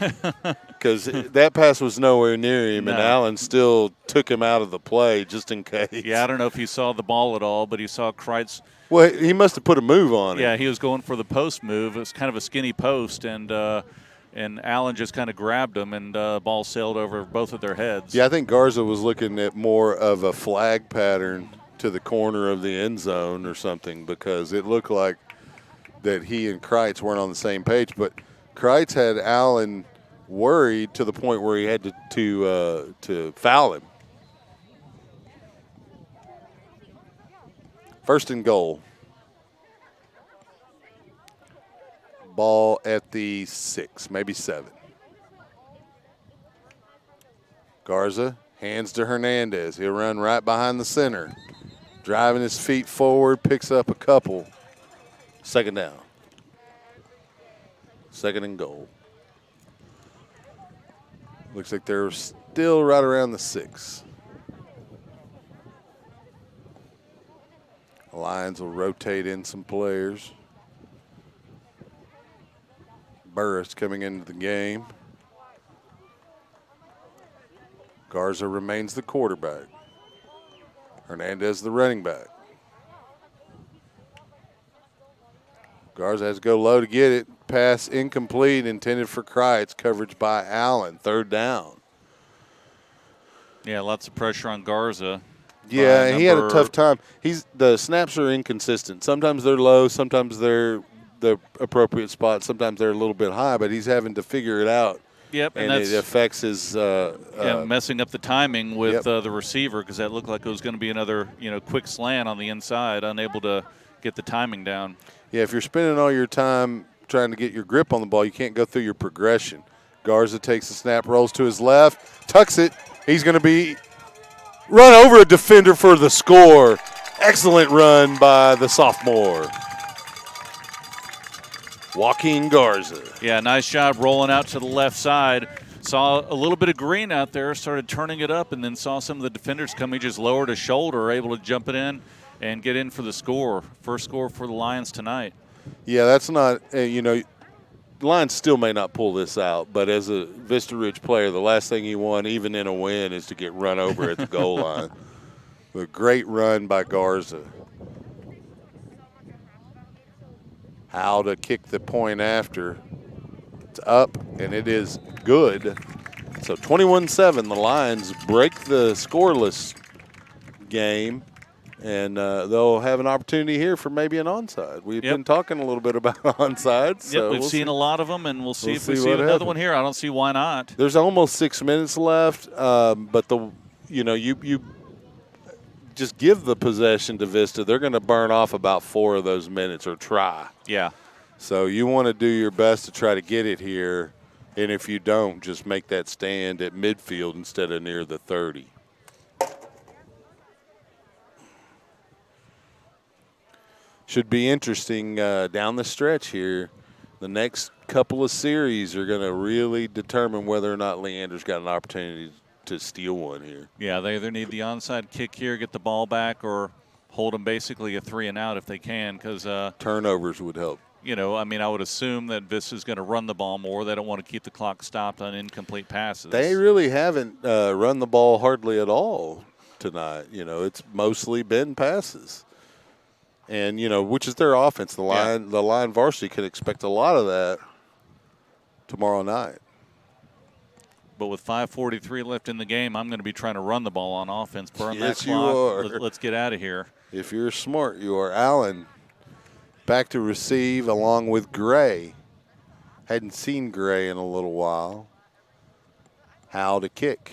because that pass was nowhere near him, and Allen still took him out of the play just in case. Yeah, I don't know if he saw the ball at all, but he saw Kreitz. Well, he must have put a move on it. Yeah, he was going for the post move. It was kind of a skinny post, and Allen just kind of grabbed him, and the ball sailed over both of their heads. Yeah, I think Garza was looking at more of a flag pattern to the corner of the end zone or something because it looked like that he and Kreitz weren't on the same page. But Kreitz had Allen worried to the point where he had to foul him. 1st and goal. Ball at the 6, maybe 7. Garza hands to Hernandez. He'll run right behind the center. Driving his feet forward, picks up a couple. 2nd down. 2nd and goal. Looks like they're still right around the 6. The Lions will rotate in some players. Burris coming into the game. Garza remains the quarterback. Hernandez the running back. Garza has to go low to get it. Pass incomplete, intended for Kreitz. Coverage by Allen. 3rd down. Yeah, lots of pressure on Garza. Yeah, he had a tough time. The snaps are inconsistent. Sometimes they're low, sometimes they're the appropriate spot, sometimes they're a little bit high, but he's having to figure it out. Yep, and it affects his messing up the timing with the receiver because that looked like it was going to be another quick slant on the inside, unable to get the timing down. Yeah, if you're spending all your time trying to get your grip on the ball, you can't go through your progression. Garza takes the snap, rolls to his left, tucks it. He's going to be run over a defender for the score. Excellent run by the sophomore. Joaquin Garza. Yeah, nice job rolling out to the left side. Saw a little bit of green out there, started turning it up, and then saw some of the defenders come. He just lowered his shoulder, able to jump it in and get in for the score. First score for the Lions tonight. Yeah, that's not, the Lions still may not pull this out, but as a Vista Ridge player, the last thing you want, even in a win, is to get run over at the goal line. A great run by Garza. How to kick the point after. It's up, and it is good. So 21-7, the Lions break the scoreless game, and they'll have an opportunity here for maybe an onside. We've been talking a little bit about onsides. So we've seen a lot of them, and we'll see if we see what another happens. one here. I don't see why not. There's almost 6 minutes left, but you just give the possession to Vista. They're going to burn off about 4 of those minutes or try. Yeah. So you want to do your best to try to get it here, and if you don't, just make that stand at midfield instead of near the 30. Should be interesting down the stretch here. The next couple of series are going to really determine whether or not Leander's got an opportunity to steal one here. Yeah, they either need the onside kick here, get the ball back, or hold them basically a 3 and out if they can, because turnovers would help. I would assume that Vista's going to run the ball more. They don't want to keep the clock stopped on incomplete passes. They really haven't run the ball hardly at all tonight. It's mostly been passes. And, which is their offense. The line varsity can expect a lot of that tomorrow night. But with 5:43 left in the game, I'm going to be trying to run the ball on offense. Burn Yes, that clock. you are. Let's get out of here. If you're smart, you are. Allen back to receive along with Gray. Hadn't seen Gray in a little while. How to kick.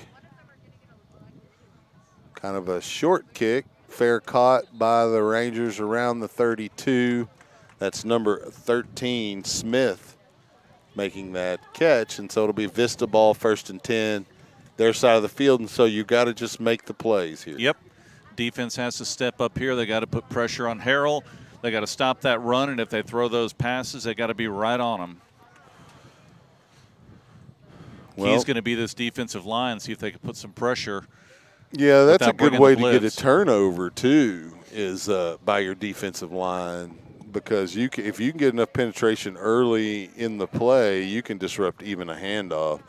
Kind of a short kick. Fair caught by the Rangers around the 32. That's number 13, Smith, making that catch. And so it'll be Vista ball, 1st and 10, their side of the field. And so you got to just make the plays here. Yep. Defense has to step up here. They got to put pressure on Harrell. They got to stop that run. And if they throw those passes, they got to be right on them. He's going to be this defensive line, see if they can put some pressure. Yeah, that's a good way to get a turnover, too, is by your defensive line, because if you can get enough penetration early in the play, you can disrupt even a handoff.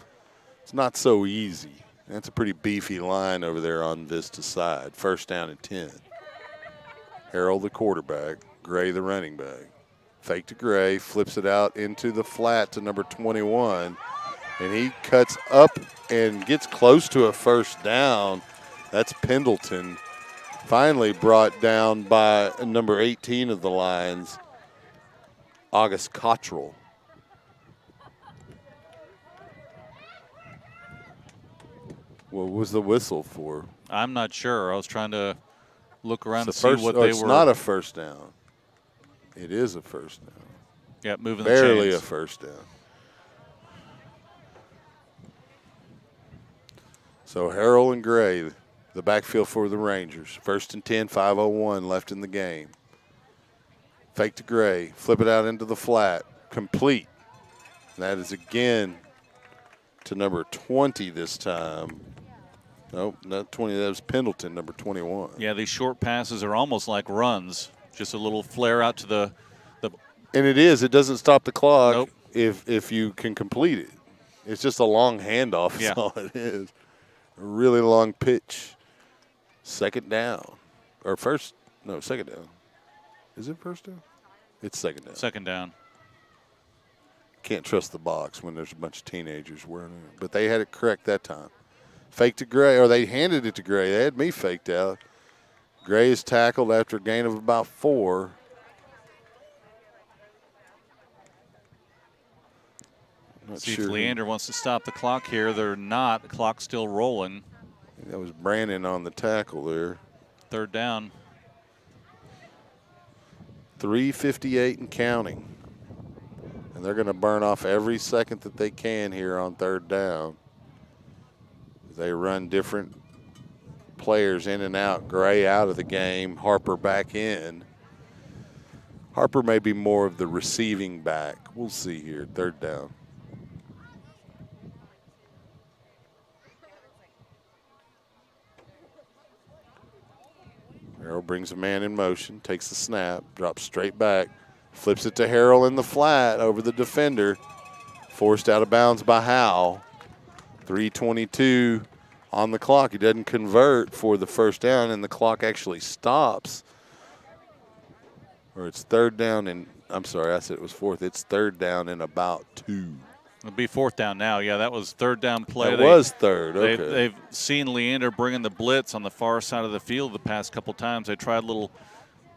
It's not so easy. That's a pretty beefy line over there on Vista's side. 1st down and 10. Harrell, the quarterback. Gray, the running back. Fake to Gray, flips it out into the flat to number 21, and he cuts up and gets close to a 1st down. That's Pendleton, finally brought down by number 18 of the Lions, August Cottrell. What was the whistle for? I'm not sure. I was trying to look around to see what they were. It's not a 1st down. It is a 1st down. Yeah, moving the chains. Barely a 1st down. So Harrell and Gray, the backfield for the Rangers. 1st and 10, 5:01 left in the game. Fake to Gray, flip it out into the flat, complete. And that is again to number 20 this time. Nope, not 20, that was Pendleton, number 21. Yeah, these short passes are almost like runs. Just a little flare out to the And it doesn't stop the clock. Nope. if you can complete it. It's just a long handoff is all it is. A really long pitch. 2nd down. Or second down. Is it 1st down? It's 2nd down. 2nd down. Can't trust the box when there's a bunch of teenagers wearing it. But they had it correct that time. Fake to Gray, or they handed it to Gray. They had me faked out. Gray is tackled after a gain of about 4. See if Leander wants to stop the clock here. They're not. The clock's still rolling. That was Brandon on the tackle there. 3rd down. 3:58 and counting. And they're going to burn off every second that they can here on 3rd down. They run different players in and out. Gray out of the game. Harper back in. Harper may be more of the receiving back. We'll see here. Third down. Harrell brings a man in motion, takes the snap, drops straight back, flips it to Harrell in the flat over the defender. Forced out of bounds by Howell. 3:22 on the clock. He doesn't convert for the first down, and the clock actually stops. Or it's third down, and I'm sorry, I said it was fourth. It's third down and about 2. It'll be fourth down now. Yeah, that was third down play. That was third, okay. They've seen Leander bringing the blitz on the far side of the field the past couple times. They tried a little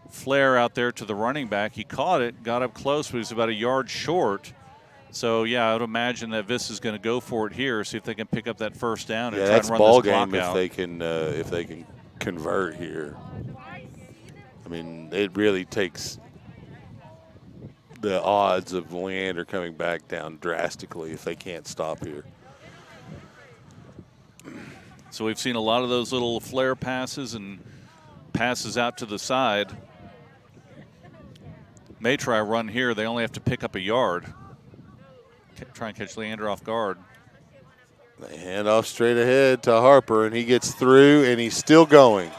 flare out there to the running back. He caught it, got up close, but he was about a yard short. So, yeah, I would imagine that Vista's going to go for it here, see if they can pick up that first down and try and run this clock out. If they can convert here. I mean, it really takes the odds of Leander coming back down drastically if they can't stop here. So we've seen a lot of those little flare passes and passes out to the side. May try a run here. They only have to pick up a yard. Try and catch Leander off guard. They hand off straight ahead to Harper, and he gets through, and he's still going.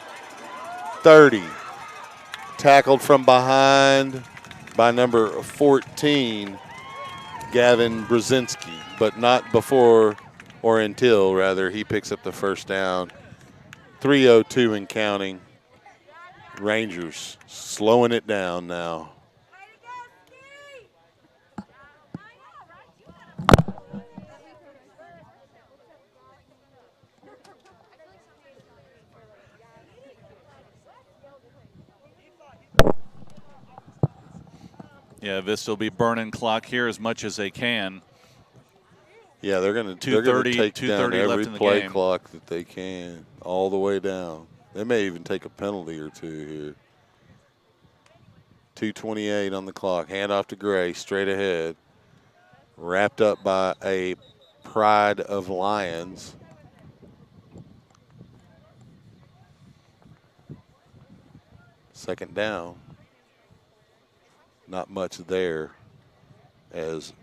30. Tackled from behind by number 14, Gavin Brzezinski, but not before or until, rather, he picks up the first down. 3:02 and counting. Rangers slowing it down now. Yeah, Vista will be burning clock here as much as they can. Yeah, they're going to take down every play clock that they can, all the way down. They may even take a penalty or two here. 2:28 on the clock. Hand off to Gray, straight ahead. Wrapped up by a Pride of Lions. Second down. Not much there as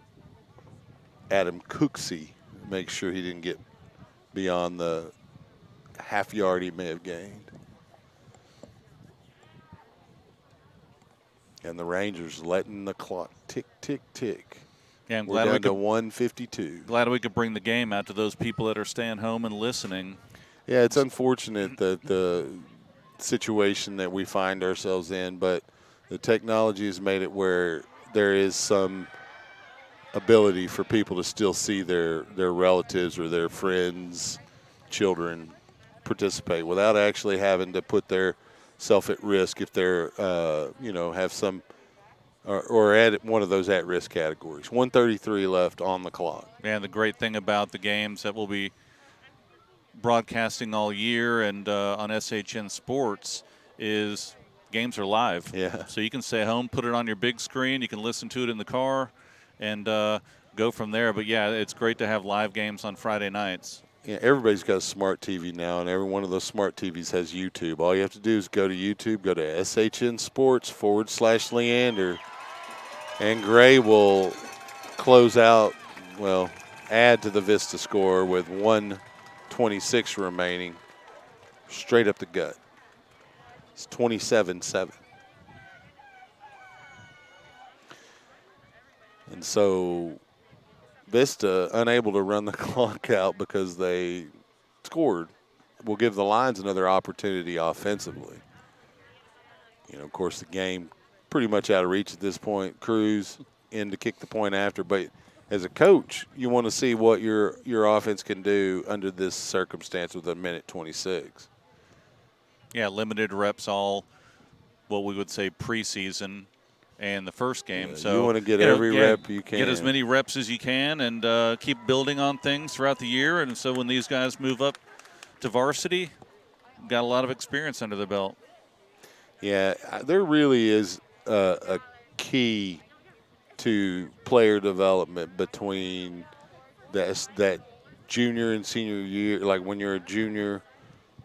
Adam Cooksey makes sure he didn't get beyond the half yard he may have gained. And the Rangers letting the clock tick, tick, tick. Yeah, I'm We're glad down we to could, 152. Glad we could bring the game out to those people that are staying home and listening. Yeah, it's unfortunate that the situation that we find ourselves in, but the technology has made it where there is some ability for people to still see their relatives or their friends, children participate without actually having to put their self at risk if they're, have some or at one of those at-risk categories. 1:33 left on the clock. And the great thing about the games that we'll be broadcasting all year and on SHN Sports is games are live. Yeah. So you can stay home, put it on your big screen. You can listen to it in the car and go from there. But, yeah, it's great to have live games on Friday nights. Yeah, everybody's got a smart TV now, and every one of those smart TVs has YouTube. All you have to do is go to YouTube, go to SHN Sports /Leander, and Gray will close out, add to the Vista score with 1:26 remaining, straight up the gut. It's 27-7. And so Vista, unable to run the clock out because they scored, will give the Lions another opportunity offensively. Of course, the game pretty much out of reach at this point. Cruz in to kick the point after. But as a coach, you want to see what your offense can do under this circumstance with a minute 26. Yeah, limited reps all what we would say preseason and the first game. Yeah, so you want to get every rep you can. Get as many reps as you can and keep building on things throughout the year. And so when these guys move up to varsity, got a lot of experience under their belt. Yeah, there really is a key to player development between that junior and senior year. Like when you're a junior,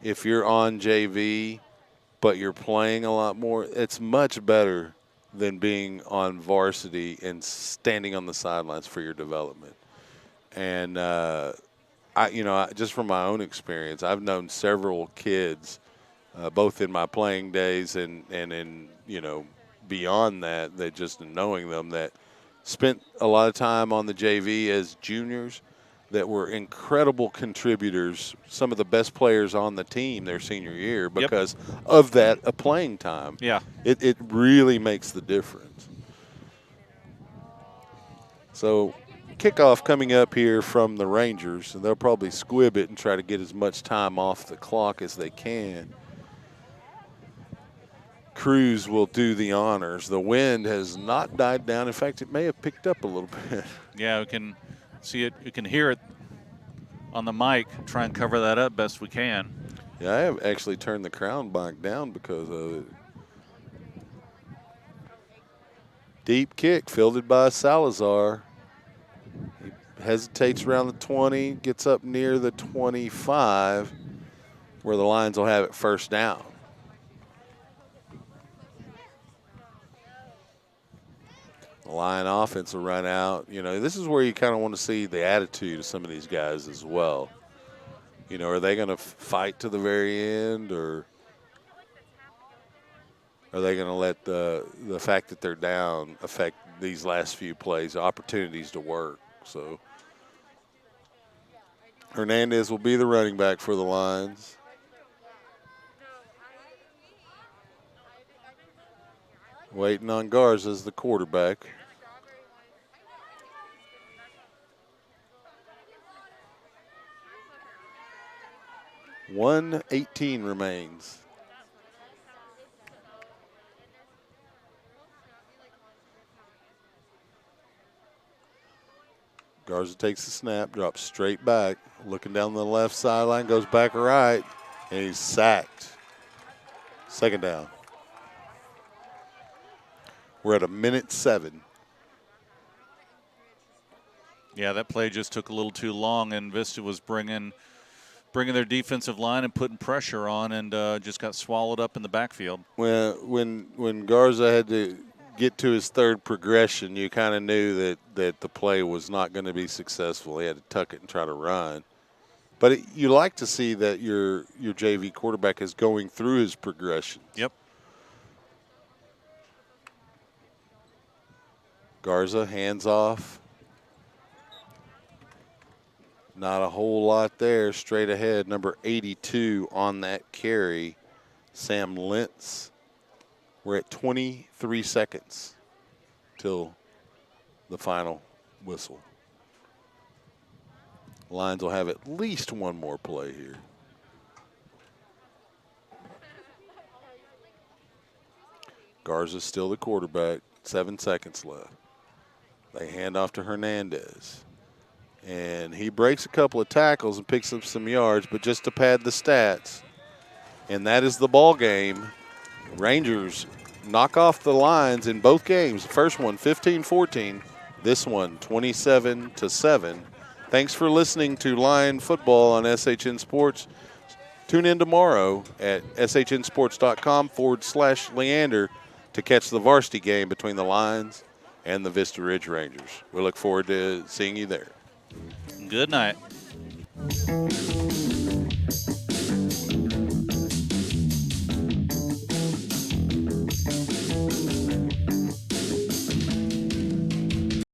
if you're on JV but you're playing a lot more, it's much better than being on varsity and standing on the sidelines for your development. And just from my own experience, I've known several kids, both in my playing days and in beyond that just knowing them, that spent a lot of time on the JV as juniors, that were incredible contributors, some of the best players on the team their senior year because of that playing time. Yeah. It really makes the difference. So kickoff coming up here from the Rangers, and they'll probably squib it and try to get as much time off the clock as they can. Cruz will do the honors. The wind has not died down. In fact, it may have picked up a little bit. Yeah, we can see it. You can hear it on the mic. Try and cover that up best we can. Yeah, I have actually turned the crown back down because of it. Deep kick fielded by Salazar. He hesitates around the 20, gets up near the 25, where the Lions will have it first down. The Lion offense will run out. This is where you kind of want to see the attitude of some of these guys as well. Are they going to fight to the very end, or are they going to let the fact that they're down affect these last few plays, opportunities to work? So Hernandez will be the running back for the Lions. Waiting on Garza as the quarterback. $1:18 remains. Garza takes the snap, drops straight back, looking down the left sideline, goes back right, and he's sacked. Second down. We're at 1:07. Yeah, that play just took a little too long, and Vista was bringing their defensive line and putting pressure on, and just got swallowed up in the backfield. Well, when Garza had to get to his third progression, you kind of knew that the play was not going to be successful. He had to tuck it and try to run. But you like to see that your JV quarterback is going through his progression. Yep. Garza, hands off. Not a whole lot there. Straight ahead, number 82 on that carry, Sam Lentz. We're at 23 seconds till the final whistle. Lions will have at least one more play here. Garza's still the quarterback. 7 seconds left. They hand off to Hernandez. And he breaks a couple of tackles and picks up some yards, but just to pad the stats. And that is the ball game. Rangers knock off the Lions in both games. The first one, 15-14. This one, 27-7. Thanks for listening to Lion Football on SHN Sports. Tune in tomorrow at shnsports.com/Leander to catch the varsity game between the Lions and the Vista Ridge Rangers. We look forward to seeing you there. Good night.